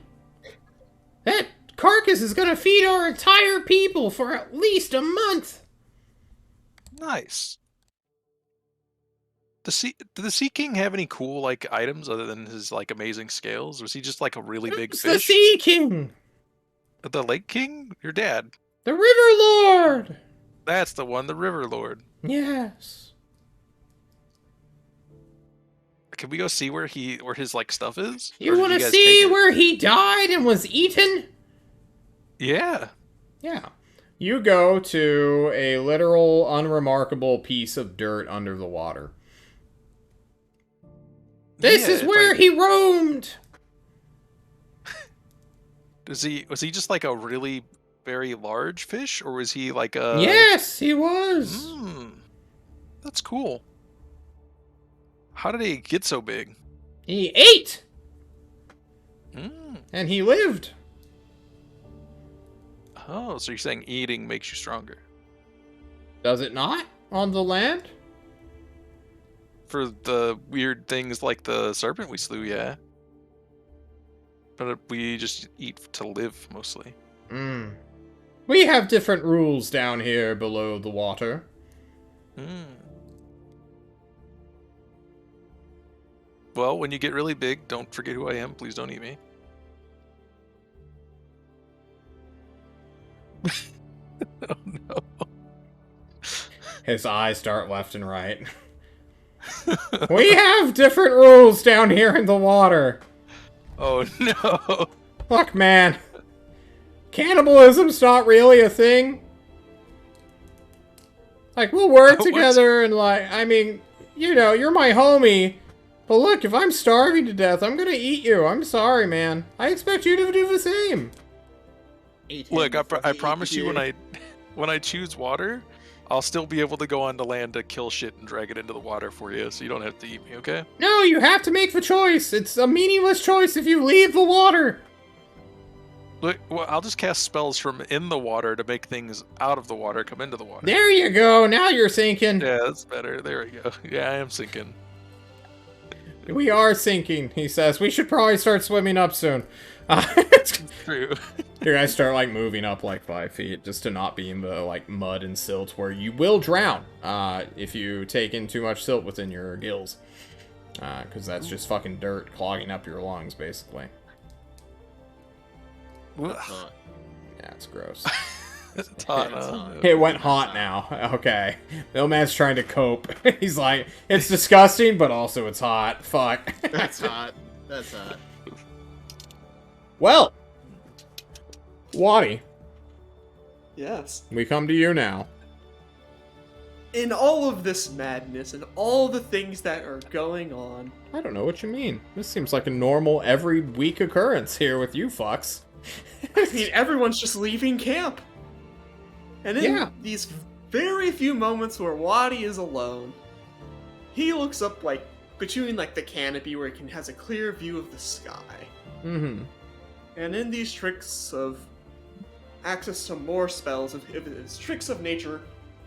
That carcass is gonna feed our entire people for at least a month. Nice. Did the Sea King have any cool like items other than his like amazing scales? Was he just like a really big It's the fish? Sea King, The Lake King? Your dad. the River Lord. That's the one, the River Lord. Yes. Can we go see where his like stuff is? Or You did want to guys see take it? where he died and was eaten? Yeah. Yeah. You go to a literal, unremarkable piece of dirt under the water. This Yeah, is if where I- he roamed. was he just like a really very large fish, or was he like a? Yes, he was. Hmm. That's cool. How did he get so big? He ate, Hmm. and he lived. Oh, so you're saying eating makes you stronger? Does it not? On the land? For the weird things like the serpent we slew, yeah. But we just eat to live mostly. Hmm. We have different rules down here below the water. Hmm. Well, when you get really big, don't forget who I am. Please don't eat me. Oh no. His eyes dart left and right. We have different rules down here in the water. Oh no. Look, man. Cannibalism's not really a thing. Like, we'll work What's- together and, like, I mean, you know, you're my homie. But look, if I'm starving to death, I'm gonna eat you. I'm sorry, man. I expect you to do the same. Eat him Look, I before he promise eats you, when I choose water, I'll still be able to go onto land to kill shit and drag it into the water for you, so you don't have to eat me, okay? No, you have to make the choice. It's a meaningless choice if you leave the water. Look, well, I'll just cast spells from in the water to make things out of the water come into the water. There you go. Now you're sinking. Yeah, that's better. There we go. Yeah, I am sinking. We are sinking, he says. We should probably start swimming up soon. True. You guys start, like, moving up, like, 5 feet, just to not be in the, like, mud and silt where you will drown, if you take in too much silt within your gills. Because that's just fucking dirt clogging up your lungs, basically. Hot. Yeah, it's gross. It's hot, It's huh? hot. It went hot now. Okay. Millman's trying to cope. He's like, it's disgusting, but also it's hot. Fuck. That's hot. That's hot. Well, Waddy, Yes. we come to you now. In all of this madness and all the things that are going on, I don't know what you mean. This seems like a normal every week occurrence here with you fucks. I mean, everyone's just leaving camp. And in Yeah. these very few moments where Wadi is alone, he looks up, like, between, like, the canopy where he has a clear view of the sky. Mm-hmm. And in these tricks of access to more spells, of his tricks of nature,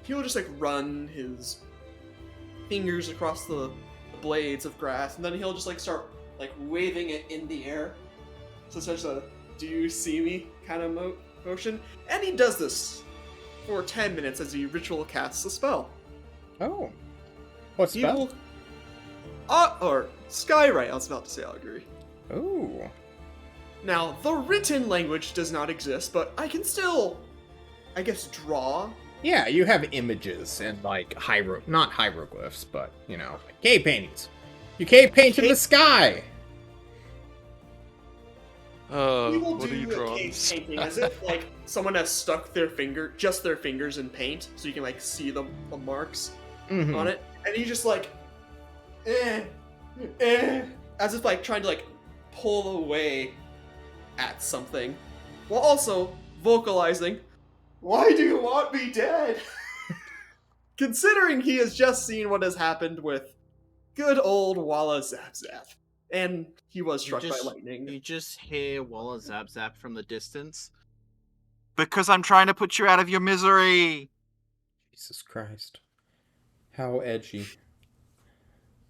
he'll just, like, run his fingers across the blades of grass, and then he'll just, like, start, like, waving it in the air. So such a "do you see me" kind of motion, and he does this for 10 minutes as he ritual casts a spell. Oh. What He spell? will... or Skywrite, I was about to say augury. Ooh. Now, the written language does not exist, but I can still, I guess, draw. Yeah, you have images and like not hieroglyphs, but you know, cave paintings. You cave painted the sky. We will What are you do a drawing? cave painting as if like someone has stuck their fingers in paint, so you can like see the marks Mhm. on it, and you just like, as if like trying to like pull away at something, while also vocalizing, "Why do you want me dead?" Considering he has just seen what has happened with good old Walla Zap Zap, and he was struck by lightning. You just hear Walla Zap Zap from the distance. Because I'm trying to put you out of your misery. Jesus Christ. How edgy.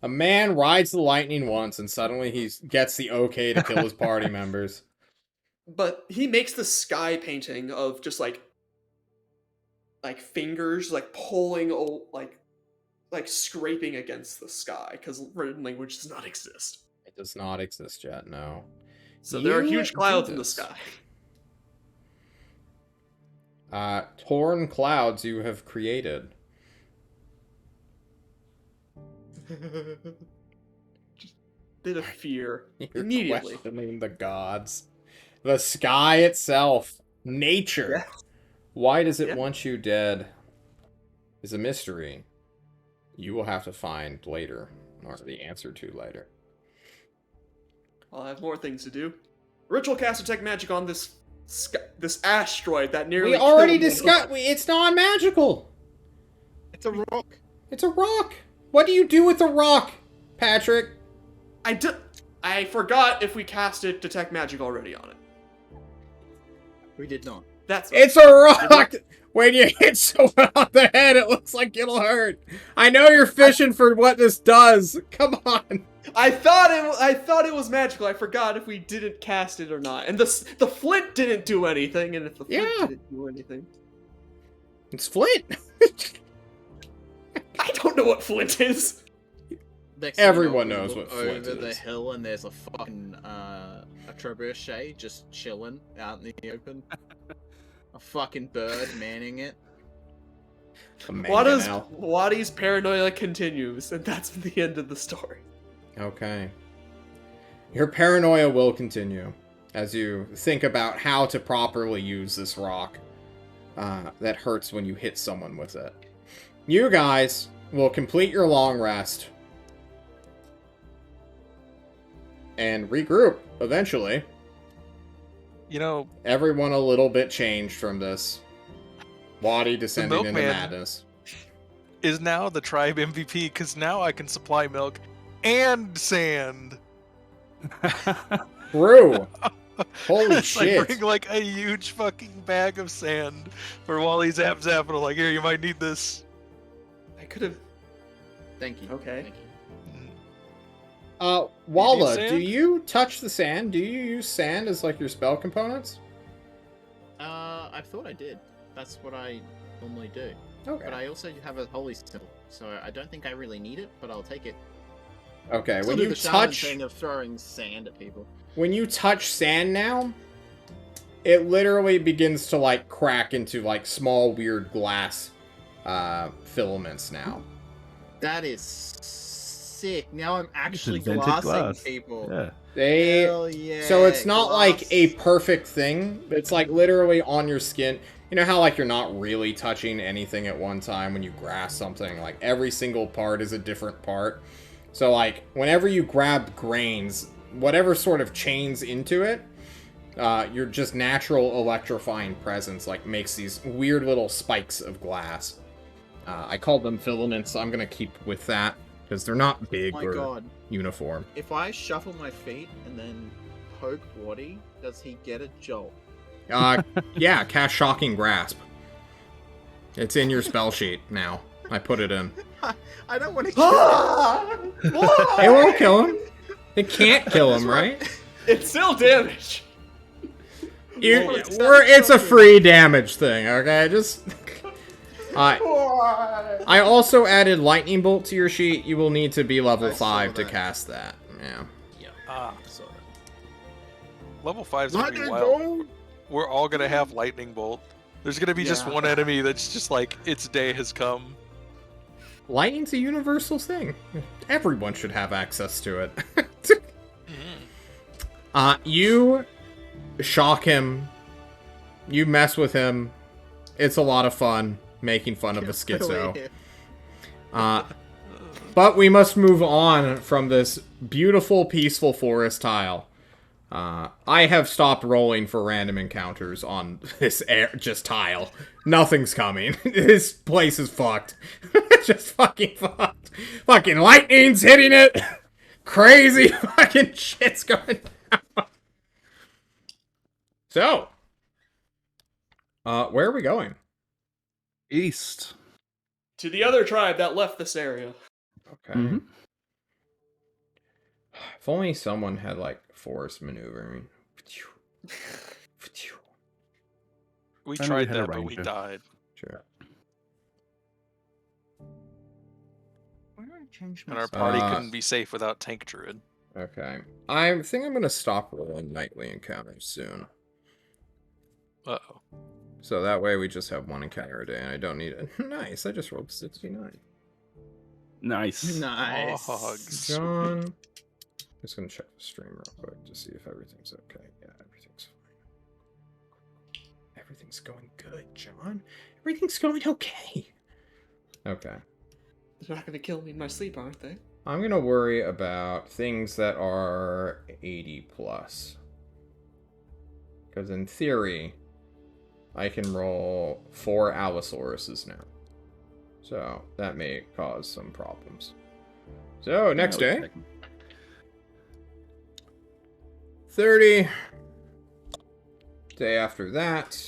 A man rides the lightning once and suddenly he gets the okay to kill his party members. But he makes the sky painting of just like fingers like pulling like scraping against the sky because written language does not exist. It does not exist yet, no. So there are You huge do clouds in the this. sky. Torn clouds you have created. Just bit of fear You're immediately. questioning the gods. The sky itself. Nature. Why does it Yeah. want you dead? Is a mystery you will have to find later, or the answer to later. I'll have more things to do. Ritual cast detect magic on this asteroid that nearly We already killed me. discussed. It's non-magical. It's a rock. It's a rock. What do you do with the rock, Patrick? I forgot if we casted detect magic already on it. We did not. That's It's a rock. When you hit someone on the head, it looks like it'll hurt. I know you're fishing for what this does. Come on. I thought it was magical. I forgot if we didn't cast it or not. And the flint didn't do anything. And if the flint Yeah. didn't do anything, It's flint. I don't know what flint is. Next thing you Everyone we knows look what flint over the is. hill and there's a fucking a trebuchet just chilling out in the open. A fucking bird manning it. Wadi's paranoia continues, and that's the end of the story. Okay. Your paranoia will continue as you think about how to properly use this rock that hurts when you hit someone with it. You guys will complete your long rest and regroup eventually. You know, Everyone a little bit changed from this. Wadi descending into milkman. madness. is now the tribe MVP because now I can supply milk and sand. True. Holy I shit. bring like a huge fucking bag of sand for Wally Zap Zap, and I'm like, here, you might need this. I could have. Thank you. Okay. Thank you. Walla, sand? do you touch the sand? Do you use sand as like your spell components? I thought I did. That's what I normally do. Okay. But I also have a holy symbol, so I don't think I really need it, but I'll take it. Okay, Still when do you the shaman touch thing of throwing sand at people. when you touch sand now, it literally begins to like crack into like small weird glass filaments now. That is sick. Now I'm actually invented glassing glass. people. Yeah. They Hell yeah. So it's not like glass. a perfect thing. It's like literally on your skin. You know how like you're not really touching anything at one time when you grasp something? Like every single part is a different part. So like whenever you grab grains, whatever sort of chains into it, your just natural electrifying presence like makes these weird little spikes of glass. I call them filaments. I'm gonna keep with that because they're not big My or god. uniform. If I shuffle my feet and then poke Waddy, does he get a jolt? Yeah, cast Shocking Grasp. It's in your spell sheet now. I put it in. I don't want to kill It won't kill him. It can't kill him, right? It's still damage. It's a free damage thing, okay? Just. I also added lightning bolt to your sheet. You will need to be level 5 to cast that. Yeah. So Level 5's gonna be wild. We're all gonna have lightning bolt. There's gonna be just one enemy that's just like its day has come. Lightning's a universal thing. Everyone should have access to it. You shock him. You mess with him. It's a lot of fun making fun of the schizo. But we must move on from this beautiful, peaceful forest tile. I have stopped rolling for random encounters on this just tile. Nothing's coming. This place is fucked. Just fucking fucked. Fucking lightning's hitting it. Crazy fucking shit's going down. So, where are we going? East. To the other tribe that left this area. Okay. Mm-hmm. If only someone had, like, forest maneuvering. We tried that, but we died. Sure. And our party couldn't be safe without Tank Druid. Okay. I think I'm going to stop rolling nightly encounters soon. Uh-oh. So that way we just have one encounter a day, and I don't need it. Nice, I just rolled 69. Nice. Nice. John. Just gonna check the stream real quick to see if everything's okay. Yeah, everything's fine. Everything's going good, John. Everything's going okay. Okay. They're not gonna kill me in my sleep, aren't they? I'm gonna worry about things that are 80 plus. Because in theory, I can roll 4 Allosauruses now. So that may cause some problems. So next day. 30. Day after that.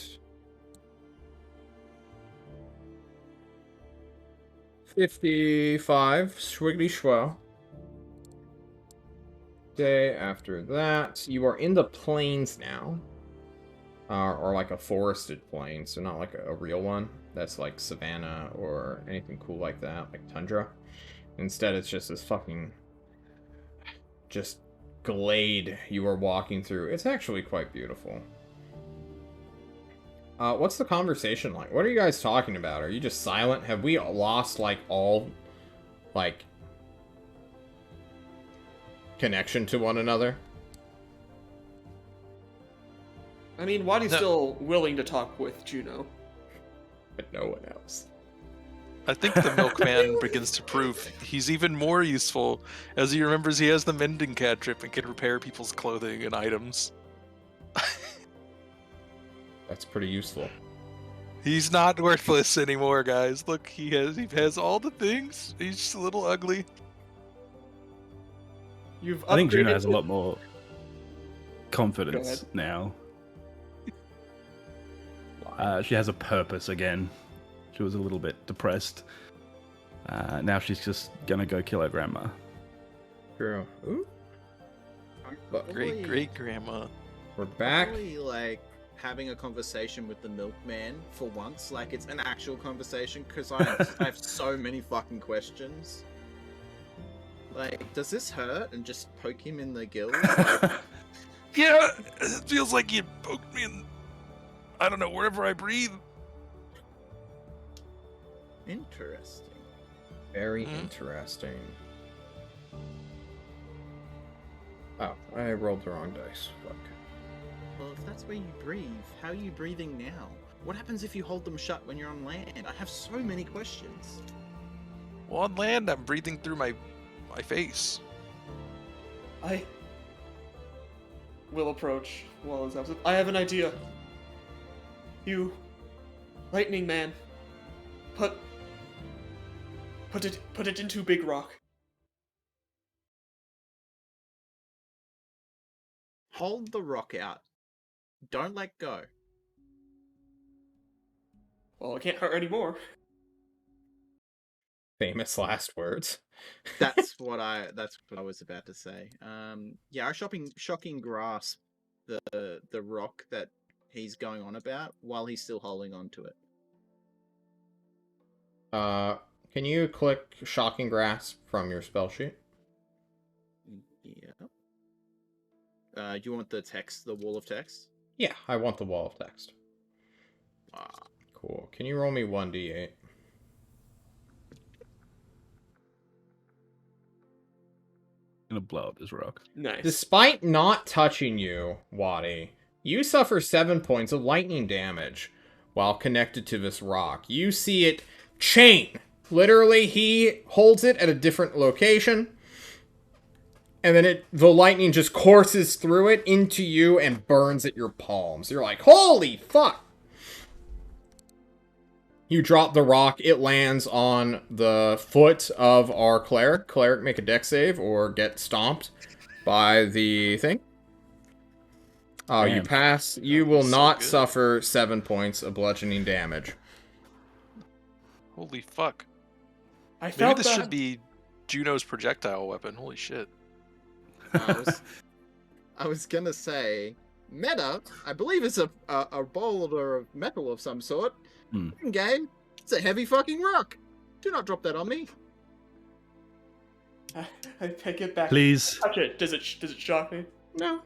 55. Swiggly schwa. Day after that. You are in the plains now. Or like a forested plain, so not like a real one. That's like savanna or anything cool like that, like tundra. Instead, it's just this fucking... just glade you are walking through. It's actually quite beautiful. What's the conversation like? What are you guys talking about? Are you just silent? Have we lost, like, all, like, connection to one another? I mean, Wadi's still willing to talk with Juno. But no one else. I think the milkman begins to prove he's even more useful as he remembers he has the mending cantrip and can repair people's clothing and items. That's pretty useful. He's not worthless anymore, guys. Look, he has all the things. He's just a little ugly. I think Juno has a lot more confidence now. She has a purpose again. She was a little bit depressed. Now she's just gonna go kill her grandma. True. Ooh. Great grandma. We're back. Probably, like, having a conversation with the milkman for once. Like, it's an actual conversation, because I have so many fucking questions. Like, does this hurt? And just poke him in the gill? Yeah, it feels like you poked me in, I don't know, wherever I breathe. Interesting. Very interesting. Oh, I rolled the wrong dice. Fuck. Well, if that's where you breathe, how are you breathing now? What happens if you hold them shut when you're on land? I have so many questions. Well, on land, I'm breathing through my face. I will approach Wallace absent. I have an idea. You, Lightning Man, put it into Big Rock. Hold the rock out. Don't let go. Well, it can't hurt anymore. Famous last words. That's what I was about to say. Yeah, I shocking grasp the rock that he's going on about while he's still holding on to it. Can you click Shocking Grasp from your spell sheet? Yeah. Do you want the text, the wall of text? Yeah, I want the wall of text. Ah. Cool. Can you roll me 1d8? Gonna blow up this rock. Nice. Despite not touching you, Wadi, you suffer 7 points of lightning damage while connected to this rock. You see it chain. Literally, he holds it at a different location, and then the lightning just courses through it into you and burns at your palms. You're like, holy fuck! You drop the rock, it lands on the foot of our cleric. Cleric, make a dex save or get stomped by the thing. Oh, you Damn. pass. You will So not good. suffer 7 points of bludgeoning damage. Holy fuck. I Maybe felt this that. should be Juno's projectile weapon. Holy shit. I was gonna say, meta, I believe it's a boulder of metal of some sort. Hmm. In game, it's a heavy fucking rock. Do not drop that on me. I take it back. Please. Touch it. Does it shock me? No.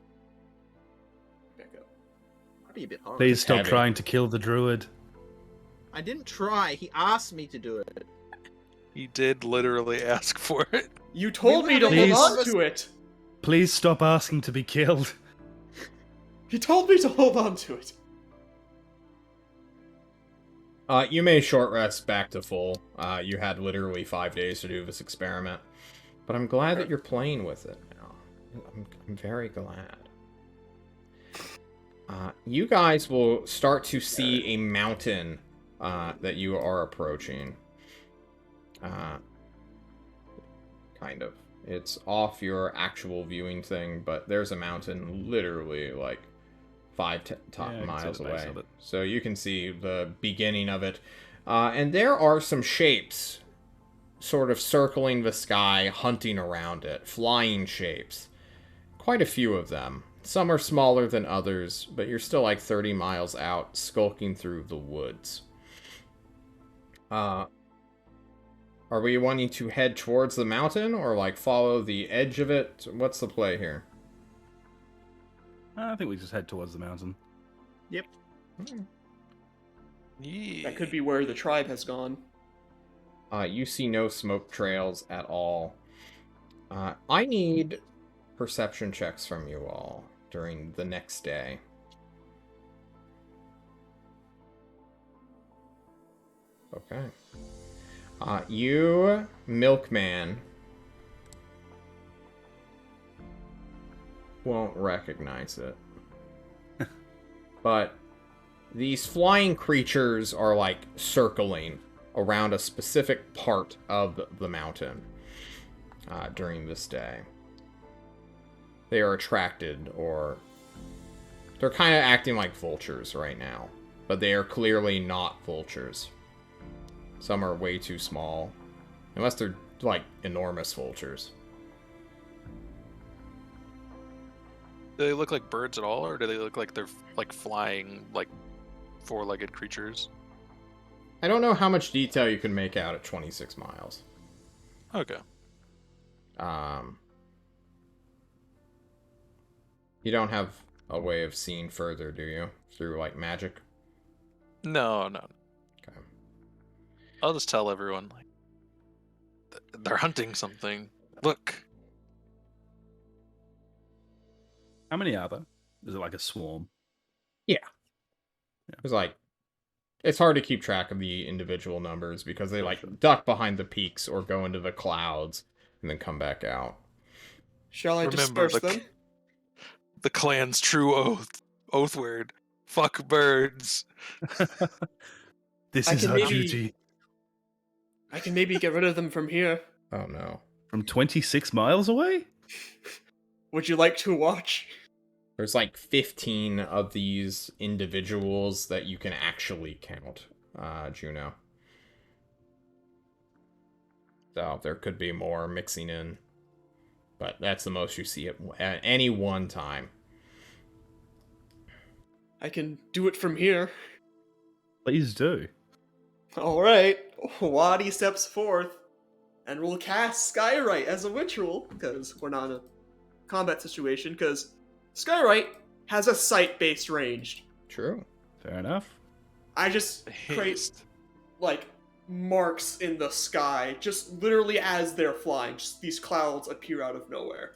Back up. That'd be a bit horrible. Please stop heavy. trying to kill the druid. I didn't try. He asked me to do it. He did literally ask for it. You told me to hold Please. on to it. Please stop asking to be killed. He told me to hold on to it. You may short rest back to full. You had literally 5 days to do this experiment. But I'm glad that you're playing with it now. I'm very glad. You guys will start to see a mountain that you are approaching. Kind of. It's off your actual viewing thing, but there's a mountain literally like 5 Yeah, I can see miles the base away. of it. So you can see the beginning of it. And there are some shapes sort of circling the sky, hunting around it. Flying shapes. Quite a few of them. Some are smaller than others, but you're still like 30 miles out, skulking through the woods. Are we wanting to head towards the mountain, or like follow the edge of it? What's the play here? I think we just head towards the mountain. Yeah. That could be where the tribe has gone. You see no smoke trails at all. I need perception checks from you all during the next day. Okay. You, Milkman, won't recognize it. But these flying creatures are like circling around a specific part of the mountain during this day. They are attracted, or they're kind of acting like vultures right now, but they are clearly not vultures. Some are way too small, unless they're like enormous vultures. Do they look like birds at all, or do they look like they're like flying, like four-legged creatures? I don't know how much detail you can make out at 26 miles. Okay. You don't have a way of seeing further, do you? Through like magic? No. Okay. I'll just tell everyone, like, they're hunting something. Look. How many are there? Is it like a swarm? It's like, it's hard to keep track of the individual numbers because they like Sure. duck behind the peaks or go into the clouds and then come back out. Shall I Remember disperse them? The clan's true oath word. Fuck birds. This I is can our maybe- duty. I can maybe get rid of them from here. Oh no. From 26 miles away? Would you like to watch? There's like 15 of these individuals that you can actually count, Juno. So there could be more mixing in. But that's the most you see at any one time. I can do it from here. Please do. Alright, Wadi steps forth and will cast Skyrite as a ritual, because we're not in a combat situation, because Skyrite has a sight-based range. True. Fair enough. I just create, Haste. like, marks in the sky, just literally as they're flying. Just these clouds appear out of nowhere.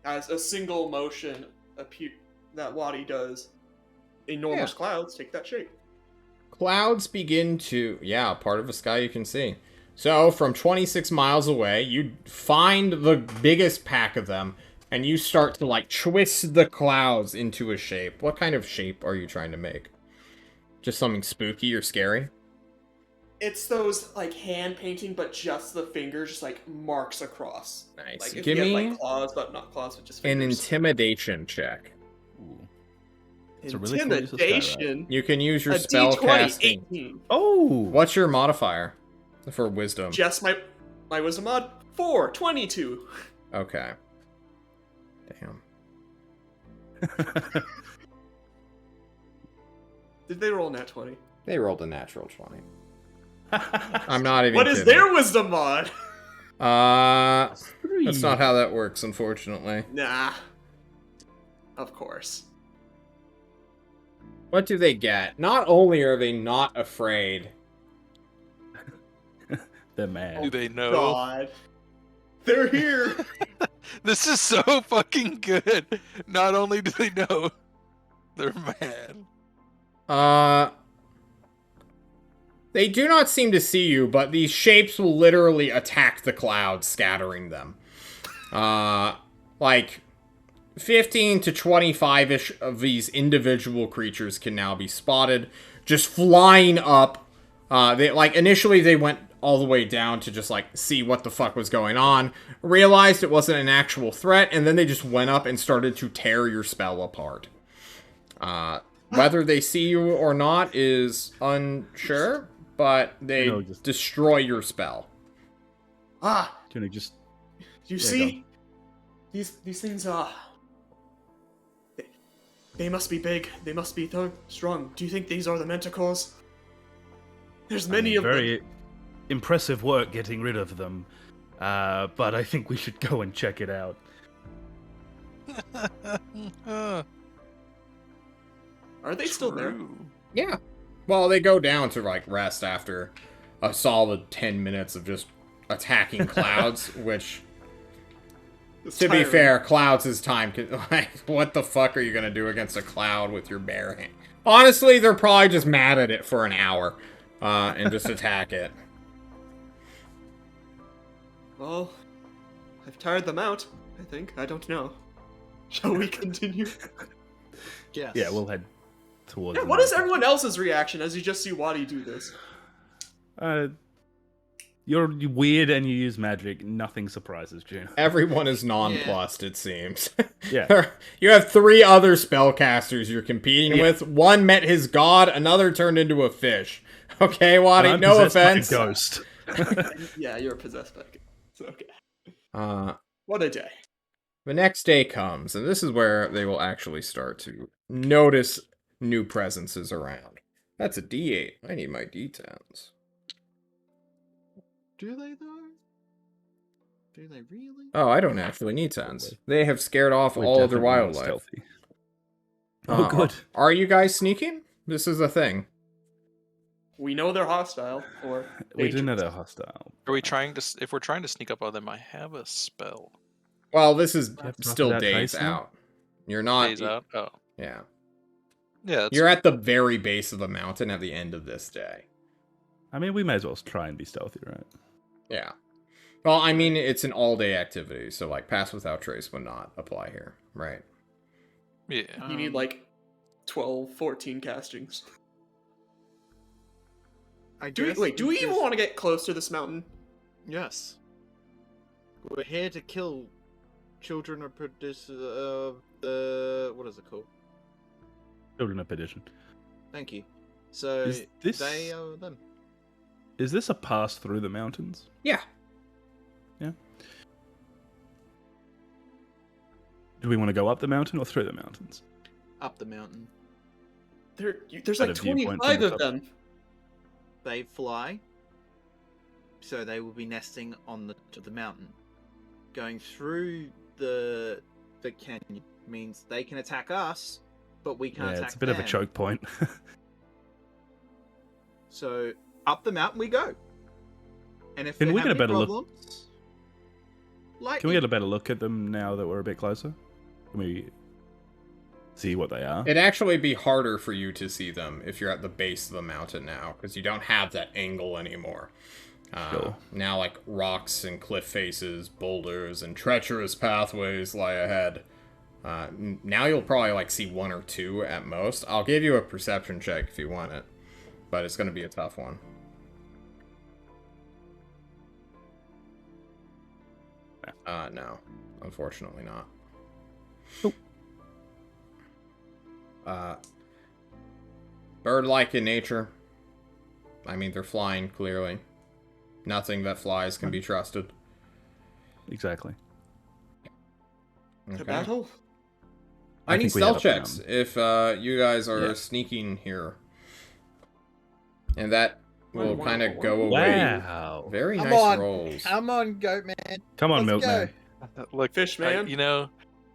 As a single motion that Wadi does, enormous clouds take that shape. Clouds begin to, part of the sky you can see. So, from 26 miles away, you find the biggest pack of them, and you start to, like, twist the clouds into a shape. What kind of shape are you trying to make? Just something spooky or scary? It's those, like, hand painting, but just the fingers, just, like, marks across. Nice. Like, if Give you me had, like, claws, but not claws, but just an fingers. intimidation check. Ooh. It's a really cool use of Intimidation. You can use your A spell D20, casting. 18. Oh! What's your modifier for wisdom? Just my wisdom mod? 4, 22. Okay. Damn. Did they roll nat 20? They rolled a natural 20. I'm not even What is kidding. their wisdom mod? That's not how that works, unfortunately. Nah. Of course. What do they get? Not only are they not afraid, They're mad. Do they know? God. They're here. This is so fucking good. Not only do they know, they're mad. they do not seem to see you, but these shapes will literally attack the clouds, scattering them. Like 15 to 25-ish of these individual creatures can now be spotted, just flying up. Initially they went all the way down to just, like, see what the fuck was going on, realized it wasn't an actual threat, and then they just went up and started to tear your spell apart. Whether they see you or not is unsure, but they just destroy your spell. Ah, Can I just you Yeah, see? These things are... They must be big. They must be strong. Do you think these are the Manticores? There's many of them. very impressive work getting rid of them. But I think we should go and check it out. Are they still there? True. Yeah. Well, they go down to, like, rest after a solid 10 minutes of just attacking clouds, which, It's to be tiring. fair, clouds is time. Like, what the fuck are you gonna do against a cloud with your bare hand? Honestly, they're probably just mad at it for an hour, and just attack it. Well, I've tired them out, I think. I don't know. Shall we continue? Yes. Yeah, we'll head towards. Yeah, the what is mountain. everyone else's reaction as you just see Wadi do this? You're weird and you use magic. Nothing surprises Juno. Everyone is nonplussed, it seems. Yeah. You have 3 other spellcasters you're competing Yeah. with. One met his god, another turned into a fish. Okay, Wadi, I'm no possessed by a offense. ghost. Yeah, you're possessed by it. It's okay. Uh, What a day. the next day comes, and this is where they will actually start to notice new presences around. That's a D8. I need my D10s. Do they though? Do they really? Oh, I don't actually need 10s. They have scared off We're all of their definitely not wildlife. stealthy. Oh, good. Are you guys sneaking? This is a thing. We know they're hostile, or We do know dangerous. they're hostile. Are we trying to? If we're trying to sneak up on them, I have a spell. Well, this is have to still knock it out days twice now? out. You're not. Days out. Oh, Yeah. yeah. It's, You're at the very base of the mountain at the end of this day. I mean, we may as well try and be stealthy, right? Yeah. Well, I mean, it's an all-day activity, so, like, Pass Without Trace would not apply here, right? yeah. You need like 12, 14 castings. Do we even want to get close to this mountain? Yes. We're here to kill children of what is it called? Children of Perdition. Thank you. So Is this- they are them. Is this a pass through the mountains? Yeah. Yeah. Do we want to go up the mountain or through the mountains? Up the mountain. There's At like a viewpoint from 25 the of top. them. They fly, so they will be nesting on the mountain. Going through the canyon means they can attack us, but we can't Yeah, attack it's a bit them. of a choke point. So up the mountain we go. And if Can they we have get a any better look- problems, Can we get a better look at them now that we're a bit closer? Can we see what they are? It'd actually be harder for you to see them if you're at the base of the mountain now, because you don't have that angle anymore. Sure. Now, like, rocks and cliff faces, boulders, and treacherous pathways lie ahead. Now you'll probably, like, see one or two at most. I'll give you a perception check if you want it, but it's going to be a tough one. No. Unfortunately not. Bird-like in nature. I mean, they're flying, clearly. Nothing that flies can be trusted. Exactly. To Okay. battle? I need think we head stealth up the checks if you guys are Yeah. sneaking here. And that will One, kind of one, go one. away. Wow. Very Come nice on. rolls. Come on, goat man. Come on, Let's Milkman. Look, Fish man.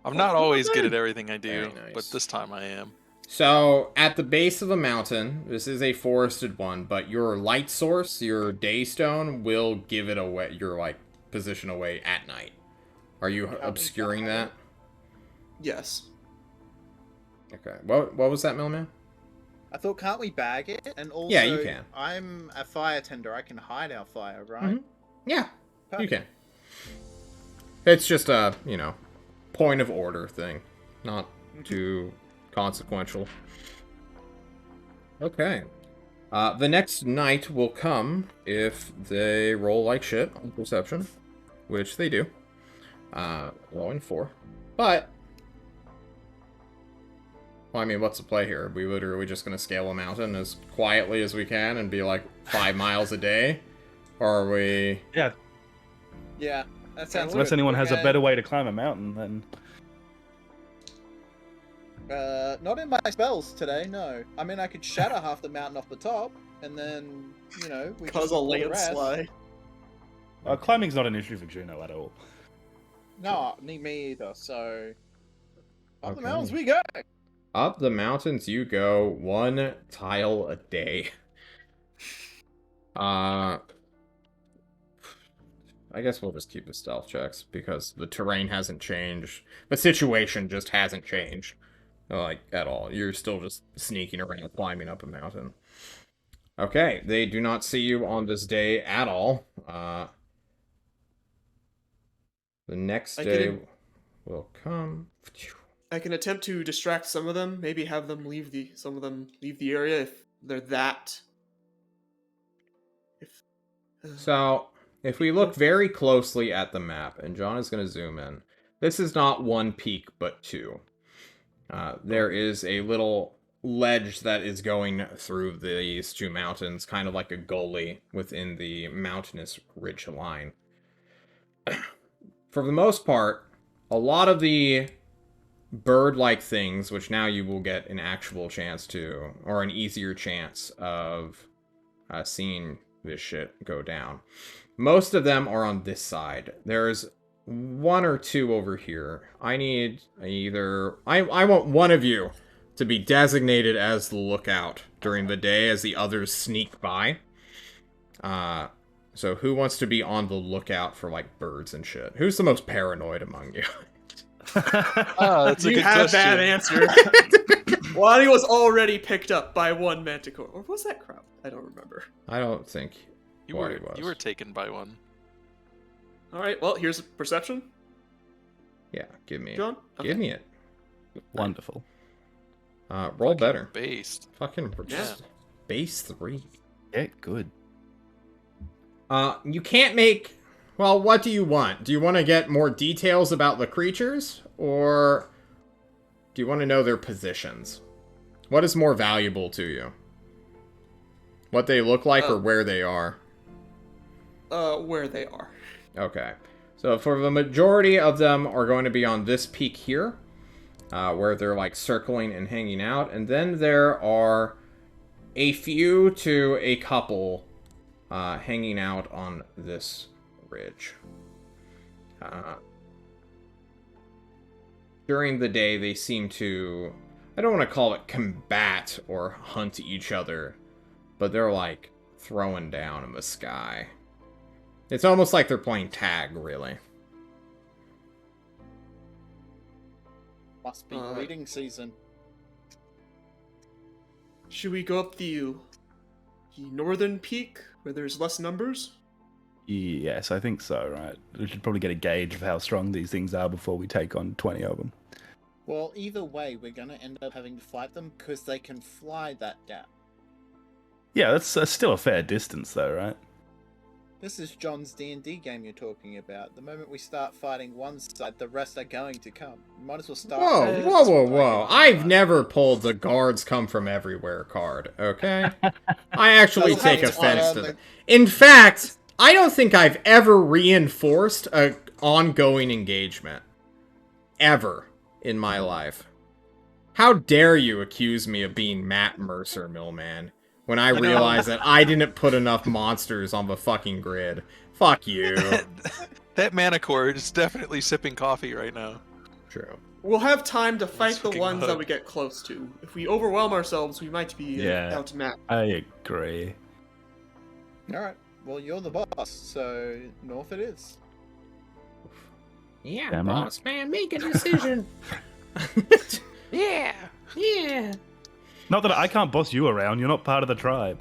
I'm not always good man. at everything I do, Very nice. but this time I am. So, at the base of the mountain, this is a forested one, but your light source, your daystone, will give it away, your, like, position away at night. Are you obscuring that? Yes. Okay. What was that, Millman? I thought, can't we bag it? And also, Yeah, you can. I'm a fire tender. I can hide our fire, right? Mhm. Yeah, you can. It's just a, point of order thing. Not too consequential. Okay. The next night will come if they roll like shit on perception, which they do. Rolling 4. But, well, I mean, what's the play here? Are we literally just going to scale a mountain as quietly as we can and be like 5 miles a day? Or are we... Yeah, Yeah, that sounds unless good. anyone has a Okay. better way to climb a mountain, then Not in my spells today, no. I mean, I could shatter half the mountain off the top, and then, we Cause just a do the rest. landslide. climbing's not an issue for Juno at all. No, me either, so... Up Okay. the mountains we go! Up the mountains you go, 1 tile a day. I guess we'll just keep the stealth checks, because the terrain hasn't changed. The situation just hasn't changed. Like, at all. You're still just sneaking around, climbing up a mountain. Okay, they do not see you on this day at all. The next I day can- will come. I can attempt to distract some of them. Maybe have them leave the area if they're that. So, if we look very closely at the map, and John is going to zoom in, this is not 1 peak, but 2. There is a little ledge that is going through these 2 mountains, kind of like a gully within the mountainous ridge line. For the most part, a lot of the bird-like things, which now you will get an actual chance to, or an easier chance of seeing this shit go down. Most of them are on this side. There's 1 or 2 over here. I need I want one of you to be designated as the lookout during the day as the others sneak by. So who wants to be on the lookout for, like, birds and shit? Who's the most paranoid among you? Oh, that's a You good have question. that answer. Lonnie was already picked up by 1 manticore. Or was that crowd? I don't remember. I don't think You Wadi were was. you were taken by one. Alright, well, here's a perception. Yeah, give me it. John? Give me it. Wonderful. Roll better. Based. Fucking Yeah. base 3. Yeah, good. You can't make... Well, what do you want? Do you want to get more details about the creatures? Or do you want to know their positions? What is more valuable to you? What they look like or where they are? Where they are. Okay. So for the majority of them are going to be on this peak here. where they're like circling and hanging out. And then there are a few to a couple hanging out on this ridge. During the day, they seem to, I don't want to call it combat or hunt each other, but they're like throwing down in the sky. It's almost like they're playing tag, really. Must be breeding season. Should we go up the northern peak where there's less numbers? Yes, I think so, right? We should probably get a gauge of how strong these things are before we take on 20 of them. Well, either way, we're going to end up having to fight them because they can fly that gap. Yeah, that's still a fair distance, though, right? This is John's D&D game you're talking about. The moment we start fighting one side, the rest are going to come. You might as well start... Whoa. I've never pulled the guards come from everywhere card, okay? I actually take offense to that. In fact, I don't think I've ever reinforced an ongoing engagement. Ever in my life. How dare you accuse me of being Matt Mercer, Millman, when I realize that I didn't put enough monsters on the fucking grid. Fuck you. That Manicore is definitely sipping coffee right now. True. We'll have time to fight the fucking ones that hug. we get close to. If we overwhelm ourselves, we might be outmatched. I agree. Alright, well, you're the boss, so north it is. Yeah, Damn right. boss man, make a decision. Yeah. Not that I can't boss you around, you're not part of the tribe.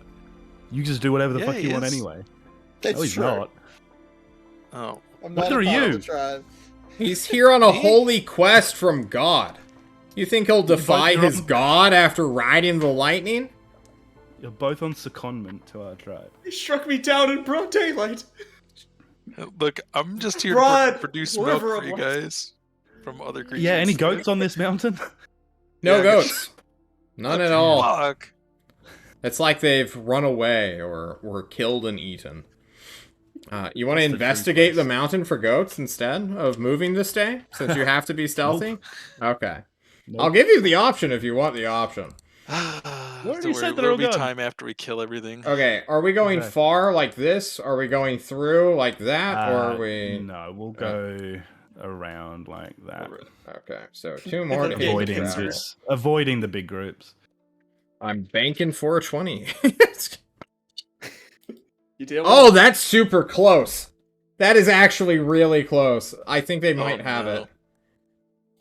You just do whatever the Yeah, fuck he you want is. anyway. That's No, he's true. not. Oh. I'm What not a are part of you? the tribe. He's here on a holy quest from God. You think he'll defy you're his on- god after riding the lightning? You're both on secondment to our tribe. He struck me down in broad daylight. Look, I'm just here Broad, to produce milk whatever for it you was. guys from other creatures. Yeah, any goats on this mountain? No Yeah, goats. None at all. Fuck. It's like they've run away or were killed and eaten. You want to That's the investigate true the place. mountain for goats instead of moving this day, since you have to be stealthy? Okay. Nope. I'll give you the option if you want the option. already said that there'll they're be all gone. time after we kill everything. Okay, are we going Okay. far like this? Are we going through like that? Or are we... No, we'll go around like that. Okay, so 2 more to Okay, Avoiding, Pixels. this, avoiding the big groups. I'm banking for a 20. You deal Oh, that's super close. That is actually really close. I think they might have no. it.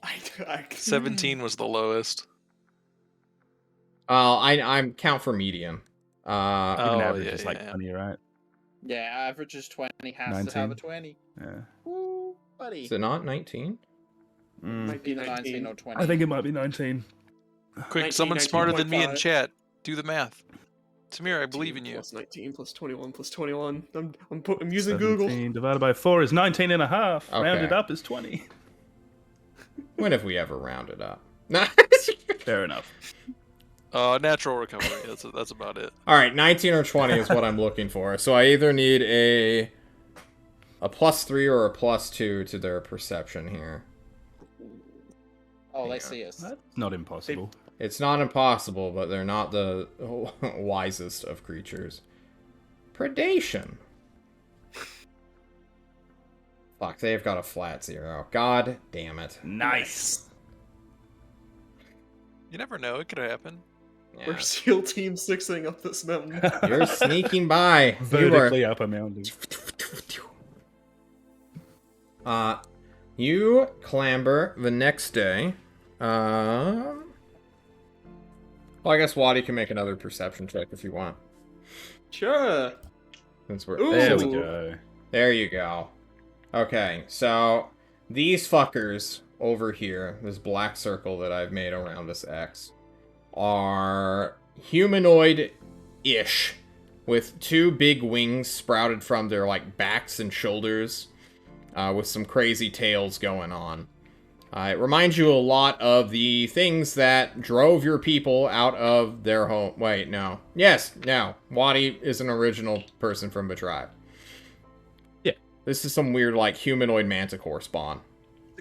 I 17 was the lowest. I'm count for median. Even Oh, average yeah, is like yeah. 20, right? Yeah, average is 20, has to have a 20. Yeah. Woo, buddy. Is it not 19? might be Either 19 19. or 20. I think it might be 19. Quick, 19, someone smarter than me in 19.5. chat. Do the math. Tamir, I believe in you. Plus 19 plus 21 plus 21. I'm using Google. 17 divided by 4 is 19 and a half. Okay. Rounded up is 20. When have we ever rounded up? Fair enough. Natural recovery. That's about it. Alright, 19 or 20 is what I'm looking for. So I either need a +3 or a +2 to their perception here. Oh, they Yeah. see us. That's not impossible. It's not impossible, but they're not the wisest of creatures. Predation. Fuck, they've got a flat 0. God damn it. Nice. You never know. It could happen. Yeah. We're SEAL Team 6ing up this mountain. You're sneaking by. Vertically up a mountain. You clamber the next day. Well, I guess Wadi can make another perception check if you want. Sure. Since we're Ooh. There we Ooh. go. There you go. Okay, so these fuckers over here, this black circle that I've made around this X, are humanoid-ish, with 2 big wings sprouted from their like backs and shoulders, with some crazy tails going on. It reminds you a lot of the things that drove your people out of their home. Wait, no. Yes, no. Wadi is an original person from the tribe. Yeah. This is some weird, like, humanoid manticore spawn.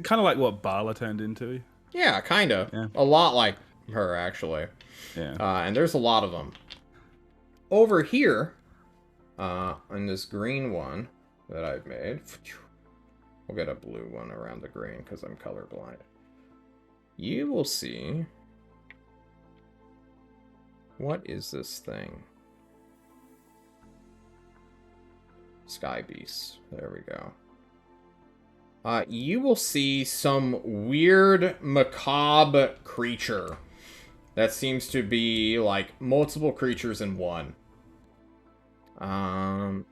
Kind of like what Bala turned into. Yeah, kind of. Yeah. A lot like her, actually. Yeah. And there's a lot of them. Over here, in this green one that I've made, we'll get a blue one around the green because I'm colorblind. You will see... What is this thing? Sky Beast. There we go. You will see some weird, macabre creature that seems to be, like, multiple creatures in one. And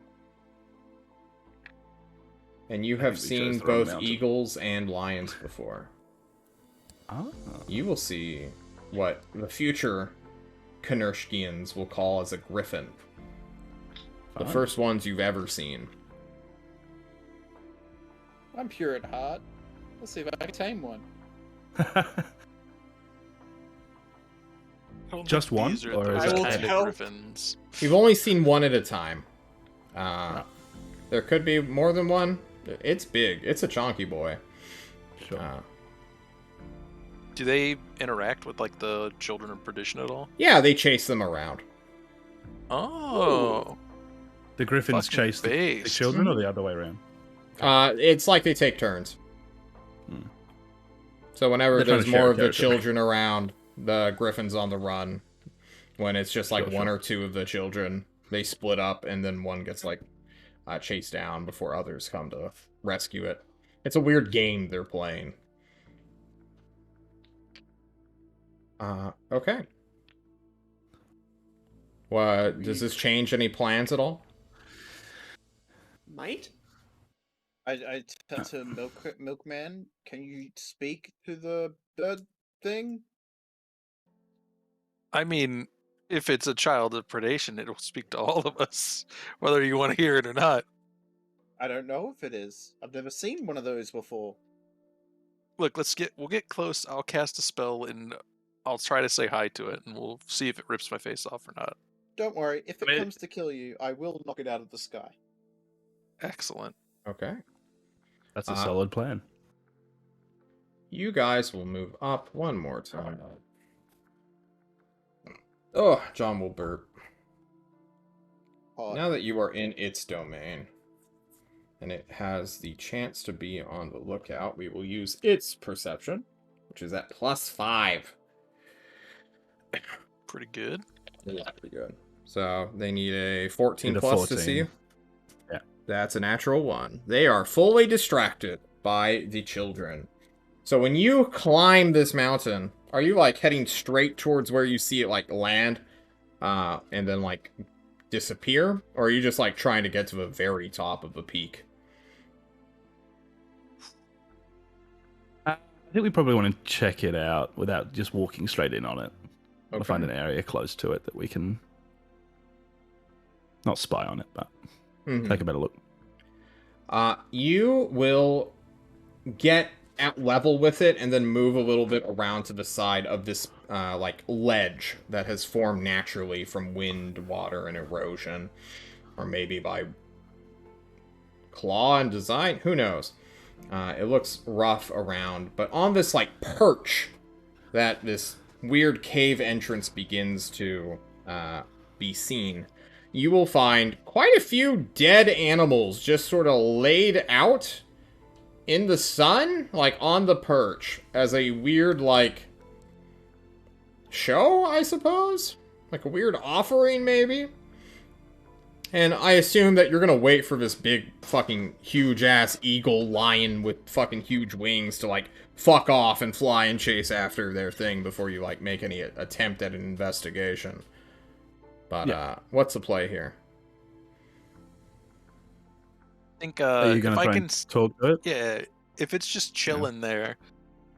you have we chose seen the wrong both mountain. eagles and lions before. Oh. You will see what the future Knurshkians will call as a griffin. The Fun. first ones you've ever seen. I'm pure at heart. Let's see if I can tame one. I don't Just think one, these are or those is it- kind of tell- griffins. We've only seen one at a time. There could be more than one. It's big. It's a chonky boy. Sure. Do they interact with like the Children of Perdition at all? Yeah, they chase them around. Oh, The griffins fucking chase the based. children, or the other way around? It's like they take turns. Hmm. So whenever They're trying there's to share more of the territory. children around, the griffin's on the run. When it's just like Sure, one sure. or two of the children, they split up, and then one gets like chased down before others come to rescue it. It's a weird game they're playing. Okay. What, does this change any plans at all? Might? I turned to Milkman. Can you speak to the bird thing? I mean, if it's a child of predation, it'll speak to all of us, whether you want to hear it or not. I don't know if it is. I've never seen one of those before. Look, we'll get close. I'll cast a spell and I'll try to say hi to it, and we'll see if it rips my face off or not. Don't worry, if it I mean- comes to kill you, I will knock it out of the sky. Excellent. Okay. That's a solid plan. You guys will move up one more time. Oh, John will burp. Hot. Now that you are in its domain, and it has the chance to be on the lookout, we will use its perception, which is at +5. Pretty good. Yeah, pretty good. So they need a 14 Need a plus to see 14. you. Yeah. That's a natural 1. They are fully distracted by the children. So when you climb this mountain, are you like heading straight towards where you see it like land, and then like disappear, or are you just like trying to get to the very top of the peak? I think we probably want to check it out without just walking straight in on it. We'll Okay. find an area close to it that we can not spy on it, but Mhm. take a better look. You will get at level with it and then move a little bit around to the side of this like ledge that has formed naturally from wind, water, and erosion, or maybe by claw and design, who knows. It looks rough around, but on this like perch that this weird cave entrance begins to be seen, you will find quite a few dead animals just sort of laid out in the sun, like on the perch, as a weird, like, show, I suppose? Like a weird offering, maybe? And I assume that you're gonna wait for this big, fucking, huge-ass eagle lion with fucking huge wings to, like, fuck off and fly and chase after their thing before you, like, make any attempt at an investigation. But, Yeah. What's the play here? I think Are you if going to I try can, and talk to it? yeah, if it's just chilling there,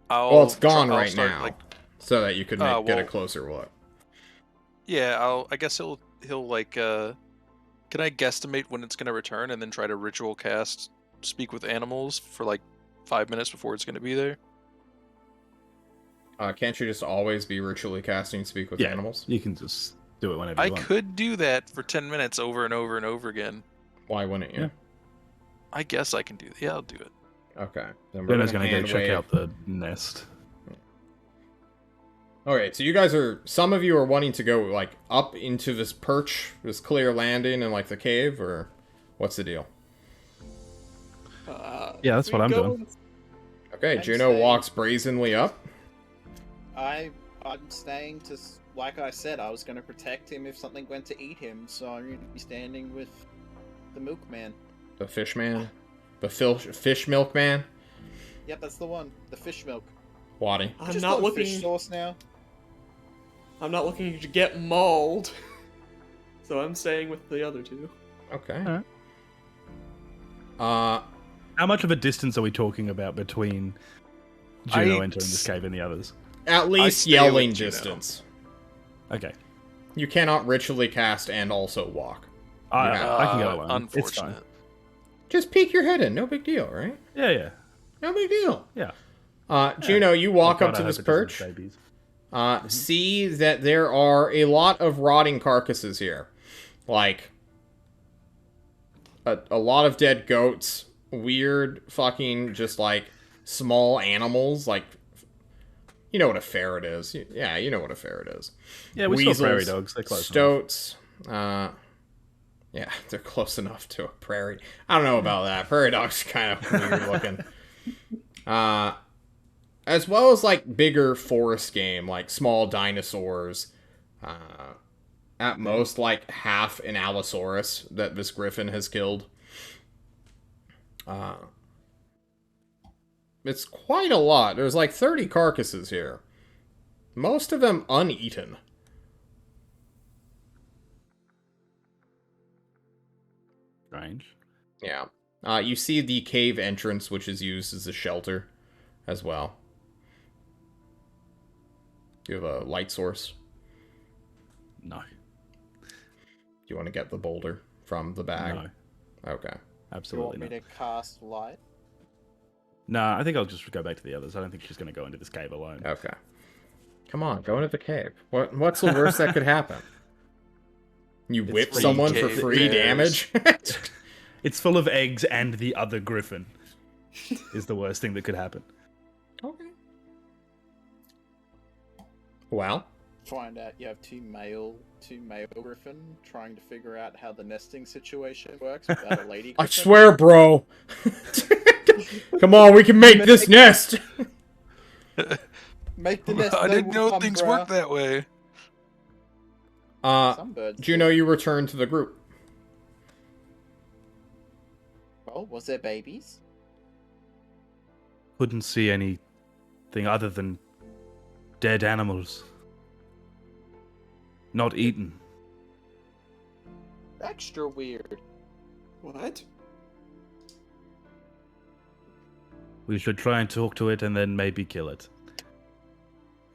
I'll. Well, it's gone I'll right start, now, Like, so that you could get a well- closer look. yeah, I guess he'll like. Can I guesstimate when it's gonna return and then try to ritual cast speak with animals for like 5 minutes before it's gonna be there? Can't you just always be ritually casting Speak with Yeah. Animals? You can just do it whenever I you want. could do that for 10 minutes over and over and over again. Why wouldn't you? Yeah. I guess I can do that. Yeah, I'll do it. Okay. Then we're Benno's gonna going to go hand check wave. out the nest. Alright, so you guys are, some of you are wanting to go, like, up into this perch, this clear landing in, like, the cave, or what's the deal? Yeah, that's we what I'm go- doing. Okay, I'm Juno staying. walks brazenly up. I'm staying to, like I said, I was going to protect him if something went to eat him, so I'm going to be standing with the milkman. The fish man. The fish milk man. Yep, that's the one. The fish milk. Waddy. I'm Just not call it fish looking. sauce now. I'm not looking to get mauled. So I'm staying with the other two. Okay. Alright. How much of a distance are we talking about between Juno I- entering this cave and the others? At least stay with yelling Juno. distance. Okay. You cannot ritually cast and also walk. I can go alone. It's fine. Unfortunate. Just peek your head in, no big deal, right? Yeah, yeah. No big deal. Yeah. Juno, you walk God, up I to hope this it doesn't perch. have babies. See that there are a lot of rotting carcasses here. Like, a lot of dead goats, weird fucking just like small animals, like, you know what a ferret is. Yeah, you know what a ferret is. Yeah, we Weasels, saw prairie dogs. They're close enough. stoats. Yeah, they're close enough to a prairie. I don't know about that. Prairie dogs kind of weird looking. As well as like bigger forest game, like small dinosaurs. At most, like half an Allosaurus that this griffin has killed. It's quite a lot. There's like 30 carcasses here. Most of them uneaten. Strange. Yeah. You see the cave entrance, which is used as a shelter as well. You have a light source. No. Do you want to get the boulder from the bag? No. Okay. Do you Absolutely want me not. to cast light? No, I think I'll just go back to the others. I don't think she's going to go into this cave alone. Okay. Come on, go into the cave. What's the worst that could happen? You whip free someone for cave, free who damage? It's full of eggs and the other griffin is the worst thing that could happen. Okay. Well, Find out you have two male griffin trying to figure out how the nesting situation works without a lady I griffin. swear, bro. Come on, we can make this nest. Make the nest. I they didn't will know come, things bruh. work that way. Some birds. Juno, you return to the group. Oh, was there babies? Couldn't see anything other than dead animals. Not eaten. Extra weird. What? We should try and talk to it and then maybe kill it.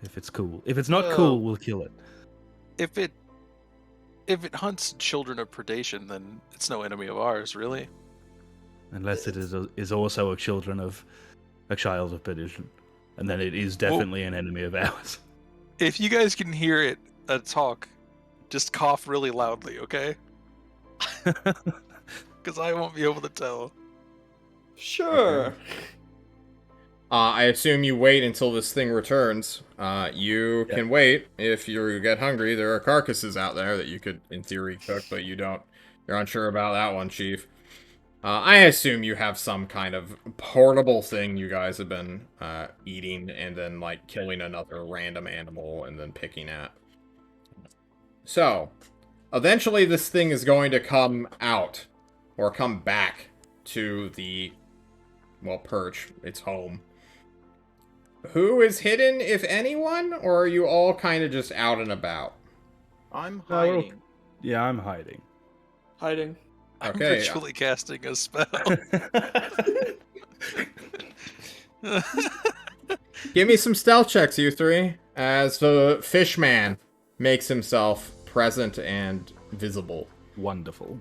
If it's cool. If it's not Well- cool, we'll kill it. If it hunts children of predation, then it's no enemy of ours, really. Unless it is also a child of perdition. And then it is definitely an enemy of ours. If you guys can hear it talk, just cough really loudly, okay? Because I won't be able to tell. Sure. I assume you wait until this thing returns. You can wait. If you get hungry, there are carcasses out there that you could, in theory, cook, but you don't. You're unsure about that one, Chief. I assume you have some kind of portable thing you guys have been eating and then, like, killing another random animal and then picking at. So, eventually this thing is going to come out, or come back to the, well, perch, its home. Who is hidden, if anyone, or are you all kind of just out and about? I'm No, we're all- hiding. Yeah, I'm hiding. Hiding. I'm Okay. ritually casting a spell. Give me some stealth checks, you three, as the fish man makes himself present and visible. Wonderful.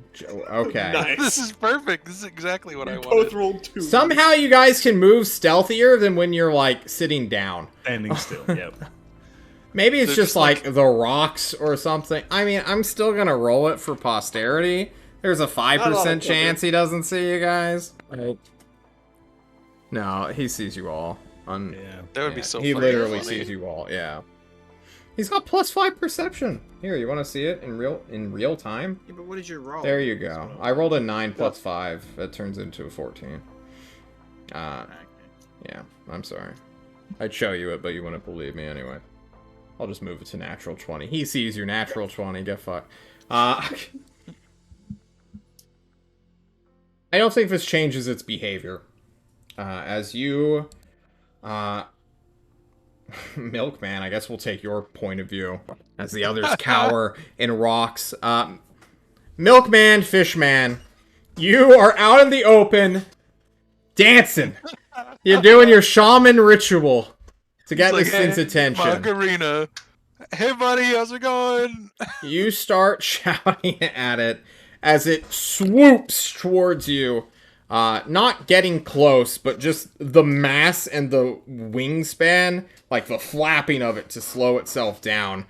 Okay. Nice. This is perfect. This is exactly what I You both wanted. rolled 2. Somehow you guys can move stealthier than when you're, like, sitting down. Standing still, yep. Maybe it's They're just just like the rocks or something. I mean, I'm still gonna roll it for posterity. There's a 5% chance he doesn't see you guys. No, he sees you all. Yeah. That would be so He funny. literally Funny. sees you all, yeah. He's got +5 perception. Here, you want to see it in real time? Yeah, but what did you roll? There you go. I rolled a 9 plus 5. That turns into a 14. Okay. Yeah, I'm sorry. I'd show you it, but you wouldn't believe me anyway. I'll just move it to natural 20. He sees your natural 20. Get fucked. I don't think this changes its behavior. As you... Milkman, I guess we'll take your point of view. As the others cower in rocks. Milkman, Fishman, you are out in the open, dancing. You're doing your shaman ritual to get this thing's attention. Macarena. Hey, buddy, how's it going? You start shouting at it as it swoops towards you. Not getting close, but just the mass and the wingspan, like the flapping of it to slow itself down,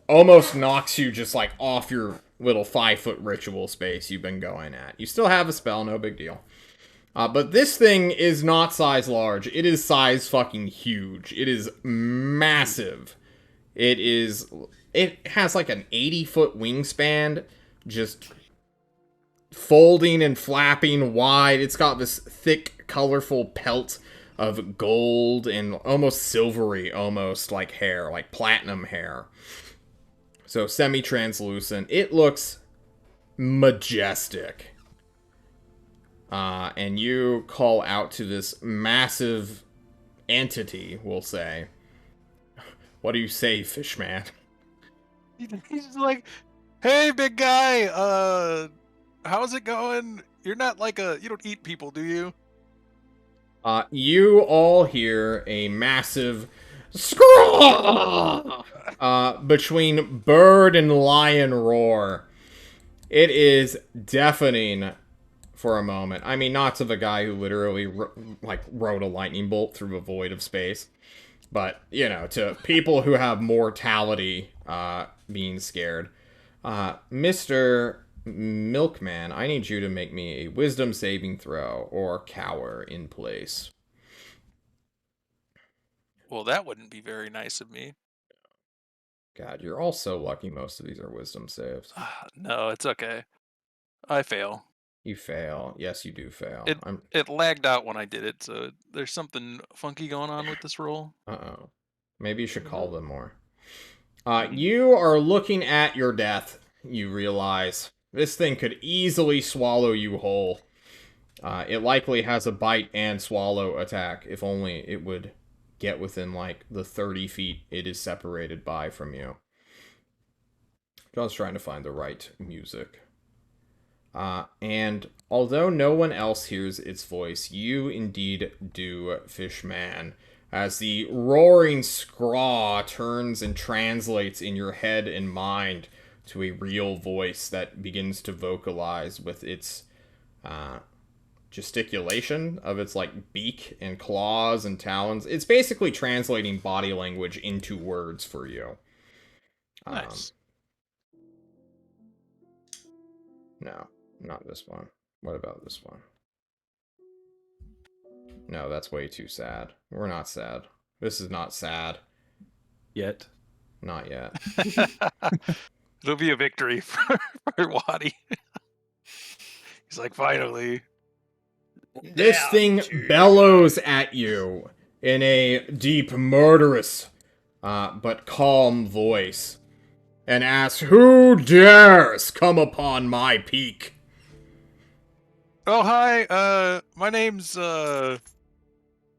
almost knocks you just like off your little 5-foot ritual space you've been going at. You still have a spell, no big deal. But this thing is not size large. It is size fucking huge. It is massive. It has like an 80-foot wingspan, just folding and flapping wide. It's got this thick, colorful pelt of gold and almost silvery, almost like hair, like platinum hair. So semi-translucent. It looks majestic. And you call out to this massive entity, we'll say. What do you say, Fishman? He's just like, hey, big guy, how's it going? You're not like you don't eat people, do you? You all hear a massive scream between bird and lion roar. It is deafening for a moment. I mean, not to the guy who literally rode a lightning bolt through a void of space, but you know, to people who have mortality being scared. Mr. Milkman, I need you to make me a wisdom saving throw or cower in place. Well, that wouldn't be very nice of me. God, you're all so lucky most of these are wisdom saves. No, it's okay. I fail. You fail. Yes, you do fail. It lagged out when I did it, so there's something funky going on with this roll. Uh-oh. Maybe you should call them more. You are looking at your death. You realize this thing could easily swallow you whole. It likely has a bite and swallow attack, if only it would get within, like, the 30 feet it is separated by from you. John's trying to find the right music. And although no one else hears its voice, you indeed do, Fishman, as the roaring scraw turns and translates in your head and mind to a real voice that begins to vocalize with its gesticulation of its like beak and claws and talons. It's basically translating body language into words for you. Nice. No, not this one. What about this one? No, that's way too sad. We're not sad. This is not sad. Yet. Not yet. It'll be a victory for Wadi. He's like, finally. This thing bellows at you in a deep, murderous, but calm voice, and asks, "Who dares come upon my peak?" Oh, hi. My name's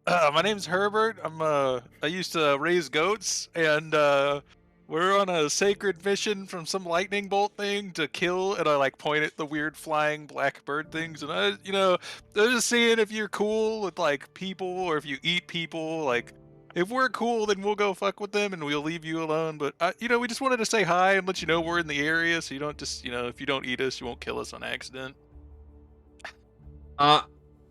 Herbert. I used to raise goats, and we're on a sacred mission from some lightning bolt thing to kill, and I like point at the weird flying black bird things, and I was just seeing if you're cool with like people, or if you eat people. Like, if we're cool, then we'll go fuck with them, and we'll leave you alone. But we just wanted to say hi and let you know we're in the area, so you don't just, if you don't eat us, you won't kill us on accident.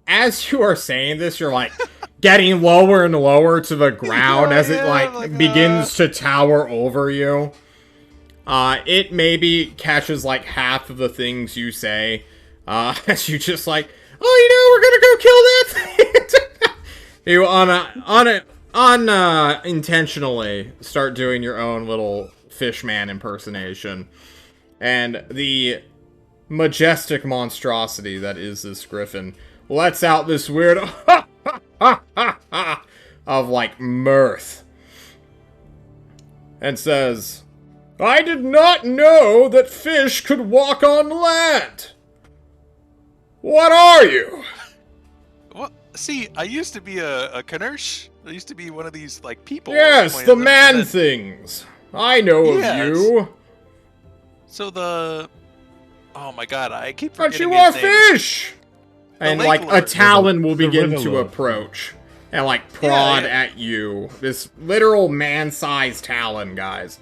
As you are saying this, you're like getting lower and lower to the ground as it begins to tower over you. It maybe catches like half of the things you say. As you just like, we're gonna go kill that thing. You unintentionally start doing your own little fishman impersonation. And the majestic monstrosity that is this griffin lets out this weird of, like, mirth. And says, I did not know that fish could walk on land. What are you? Well, see, I used to be a Knersh. I used to be one of these, like, people. Yes, the man things. I know Yes. of you. So the... Oh my god, I keep But forgetting you are his name. fish! And, Lake like, a Lord. talon will The begin River to Lord. approach. And, like, prod yeah. at you. This literal man-sized talon, guys.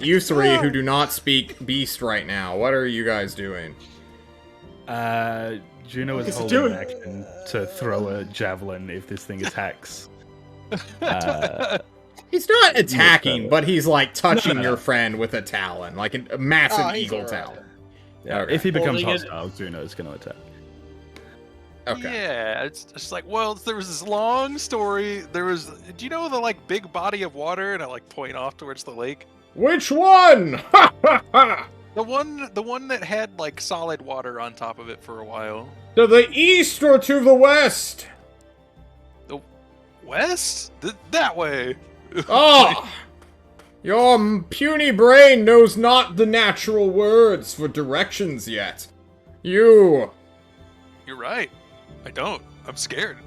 You three who do not speak beast right now, what are you guys doing? Juno is What's it holding doing? an action to throw a javelin if this thing attacks. He's not attacking, better. but he's, like, touching No. your friend with a talon. Like a massive Oh, he's eagle alright. talon. Yeah, Okay. if he becomes Holding it- hostile, Juno's going to attack. Okay. Yeah, it's just like, well, there was this long story. There was, do you know the, like, big body of water? And I, like, point off towards the lake. Which one? Ha ha ha! The one that had, like, solid water on top of it for a while. To the east or to the west? West? That way. Ah! Your puny brain knows not the natural words for directions yet. You... You're right. I don't. I'm scared.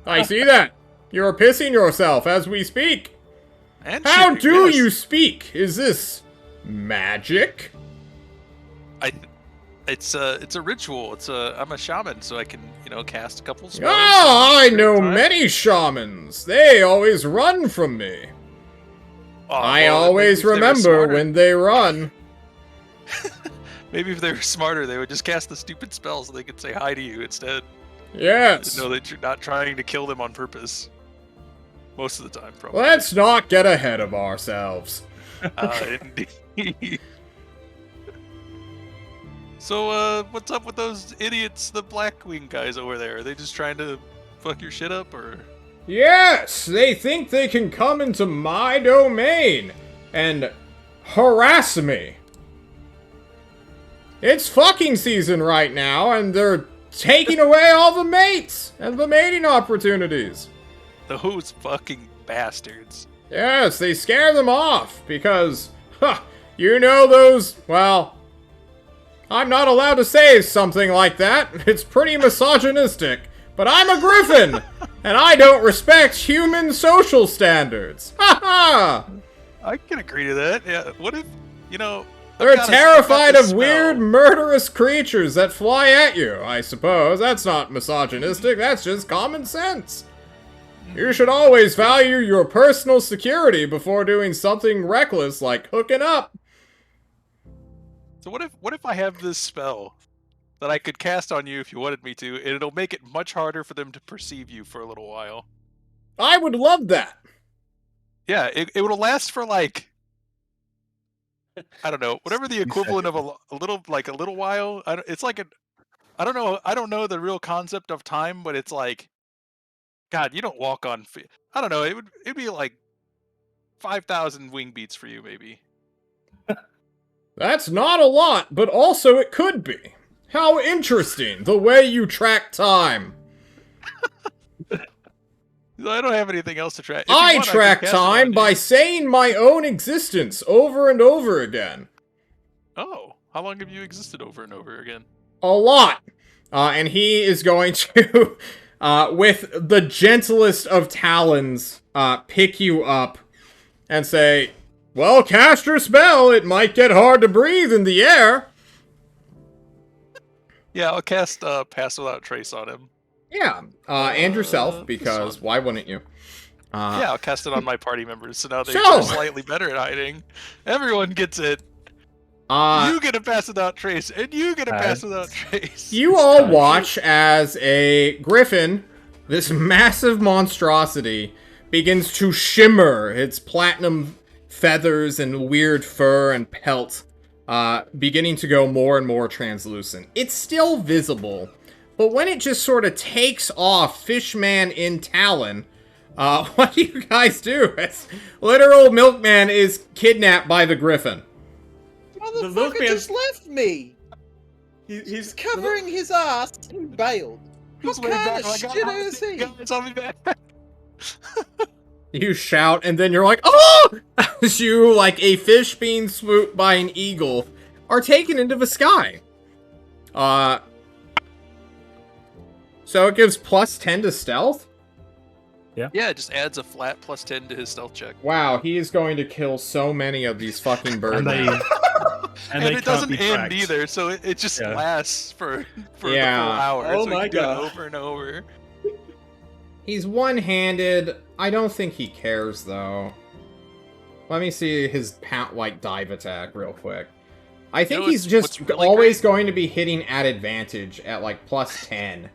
I see that. You're pissing yourself as we speak. And How shitting, do yes. you speak? Is this magic? It's a ritual. I'm a shaman, so I can, cast a couple spells. Ah, I at the know same time. many shamans. They always run from me. Oh, I well, always maybe if they were remember smarter- when they run. Maybe if they were smarter, they would just cast the stupid spell so they could say hi to you instead. Yes. Know that you're not trying to kill them on purpose. Most of the time, probably. Let's not get ahead of ourselves. Indeed. So, what's up with those idiots, the Blackwing guys over there? Are they just trying to fuck your shit up, or...? Yes, they think they can come into my domain and harass me. It's fucking season right now, and they're taking away all the mates and the mating opportunities. Those fucking bastards. Yes, they scare them off because, you know those, well, I'm not allowed to say something like that. It's pretty misogynistic. But I'm a griffin, and I don't respect human social standards. Ha ha! I can agree to that. Yeah. What if, I've They're got terrified this of weird, spell. murderous creatures that fly at you, I suppose. That's not misogynistic, that's just common sense. You should always value your personal security before doing something reckless like hooking up. So what if I have this spell that I could cast on you if you wanted me to, and it'll make it much harder for them to perceive you for a little while. I would love that. Yeah, it will last for like, I don't know, whatever the equivalent of a little while. I don't know the real concept of time, but it's like, God, you don't walk on. I don't know. It'd be like 5,000 wing beats for you, maybe. That's not a lot, but also it could be. How interesting, the way you track time. I don't have anything else to track. If you I want, can track cast it on time you. by saying my own existence over and over again. Oh, how long have you existed over and over again? A lot. And he is going to, with the gentlest of talons, pick you up and say, well, cast your spell. It might get hard to breathe in the air. Yeah, I'll cast Pass Without Trace on him. Yeah, and yourself, this because one. why wouldn't you? Yeah, I'll cast it on my party members, so now they're So- slightly better at hiding. Everyone gets it. Uh, You get a Pass Without Trace, and you get a Pass Without Trace. You all watch as a griffin, this massive monstrosity, begins to shimmer its platinum feathers and weird fur and pelt, beginning to go more and more translucent. It's still visible, but when it just sort of takes off Fishman in Talon, What do you guys do? Literal milkman is kidnapped by the griffin. Motherfucker milkman- just left me. He's Covering his ass and bailed. He's What way kind back, of like, shit "Oh, is he? guys, I'll be back." You shout, and then you're like, oh! As you, like a fish being swooped by an eagle, are taken into the sky. So it gives plus 10 to stealth? Yeah, it just adds a flat +10 to his stealth check. Wow, he is going to kill so many of these fucking birds. And they And they it can't doesn't be end tracked. either, so it just Yeah. lasts for the full Yeah. hour. Oh so we my can do it God. over and over. He's one-handed. I don't think he cares, though. Let me see his dive attack real quick. I think know he's what's just really always great? going to be hitting at advantage at, like, plus 10.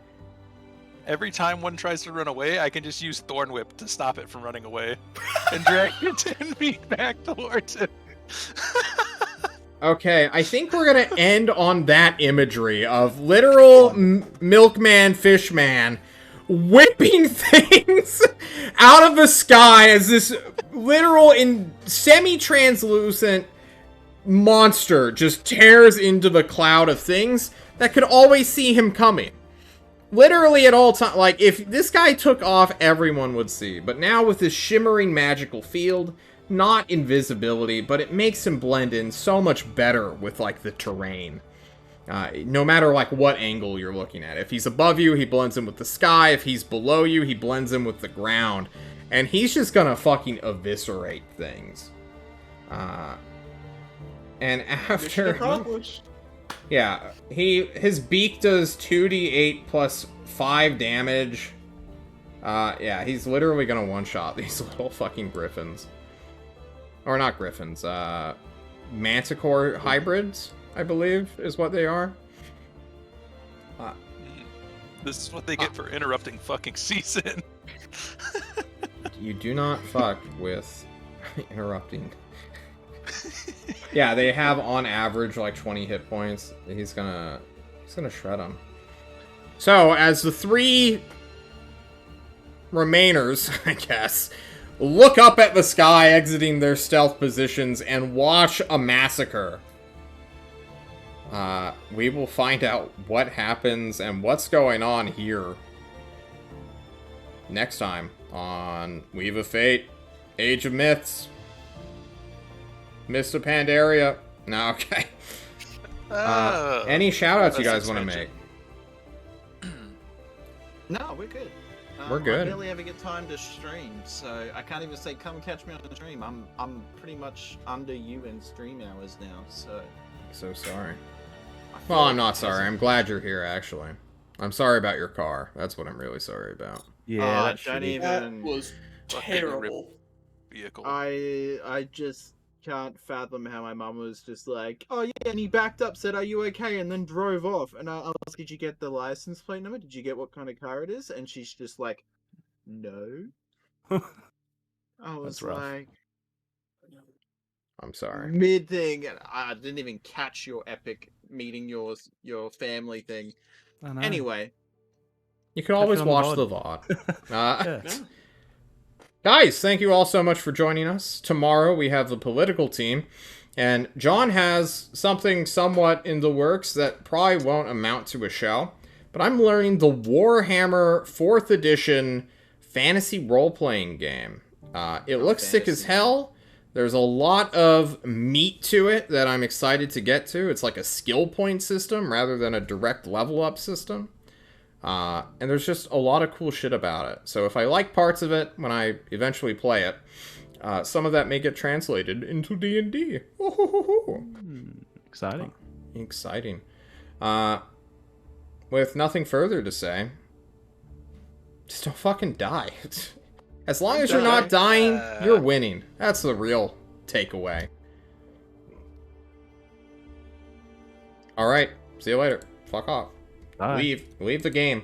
Every time one tries to run away, I can just use Thorn Whip to stop it from running away and drag it 10 feet back towards it. Okay, I think we're gonna end on that imagery of literal milkman, fishman, whipping things out of the sky as this literal and semi-translucent monster just tears into the cloud of things that could always see him coming. Literally at all times. Like, if this guy took off, everyone would see. But now with this shimmering magical field, not invisibility, but it makes him blend in so much better with, like, the terrain. No matter, like, what angle you're looking at. If he's above you, he blends in with the sky. If he's below you, he blends in with the ground. And he's just gonna fucking eviscerate things. And mission after... accomplished. Yeah, his beak does 2d8 plus 5 damage. Yeah, he's literally gonna one-shot these little fucking griffins. Or not griffins, manticore hybrids, I believe, is what they are. This is what they get for interrupting fucking season. You do not fuck with interrupting. Yeah, they have on average like 20 hit points. He's gonna shred them. So, as the three remainers, I guess, look up at the sky exiting their stealth positions and watch a massacre, we will find out what happens and what's going on here next time on Weave of Fate, Age of Myths. Mr. Pandaria. No, okay. Any shoutouts you that's guys want to expansion. make? No, we're good. We're good. I barely ever get time to stream, so I can't even say come catch me on the stream. I'm pretty much under you in stream hours now, so. So sorry. I feel Well, I'm like not it sorry. doesn't- I'm glad you're here, actually. I'm sorry about your car. That's what I'm really sorry about. Yeah, that's don't shitty. even. That was Fucking terrible. Vehicle. I just can't fathom how my mum was just like, oh yeah, and he backed up, said, are you okay? And then drove off. And I was, did you get the license plate number? Did you get what kind of car it is? And she's just like, no. I was That's rough. like, I'm sorry. mid thing, and I didn't even catch your epic meeting your family thing. I know. Anyway, You can always it on the watch the VOD. VOD. Yeah. Yeah. Guys, thank you all so much for joining us. Tomorrow we have the political team, and John has something somewhat in the works that probably won't amount to a show, but I'm learning the Warhammer 4th edition fantasy role-playing game. It looks sick as hell. There's a lot of meat to it that I'm excited to get to. It's like a skill point system rather than a direct level up system. And there's just a lot of cool shit about it. So if I like parts of it when I eventually play it, some of that may get translated into D&D. Exciting. Exciting. With nothing further to say, just don't fucking die. As long as you're not dying, you're winning. That's the real takeaway. Alright, see you later. Fuck off. Bye. Leave the game.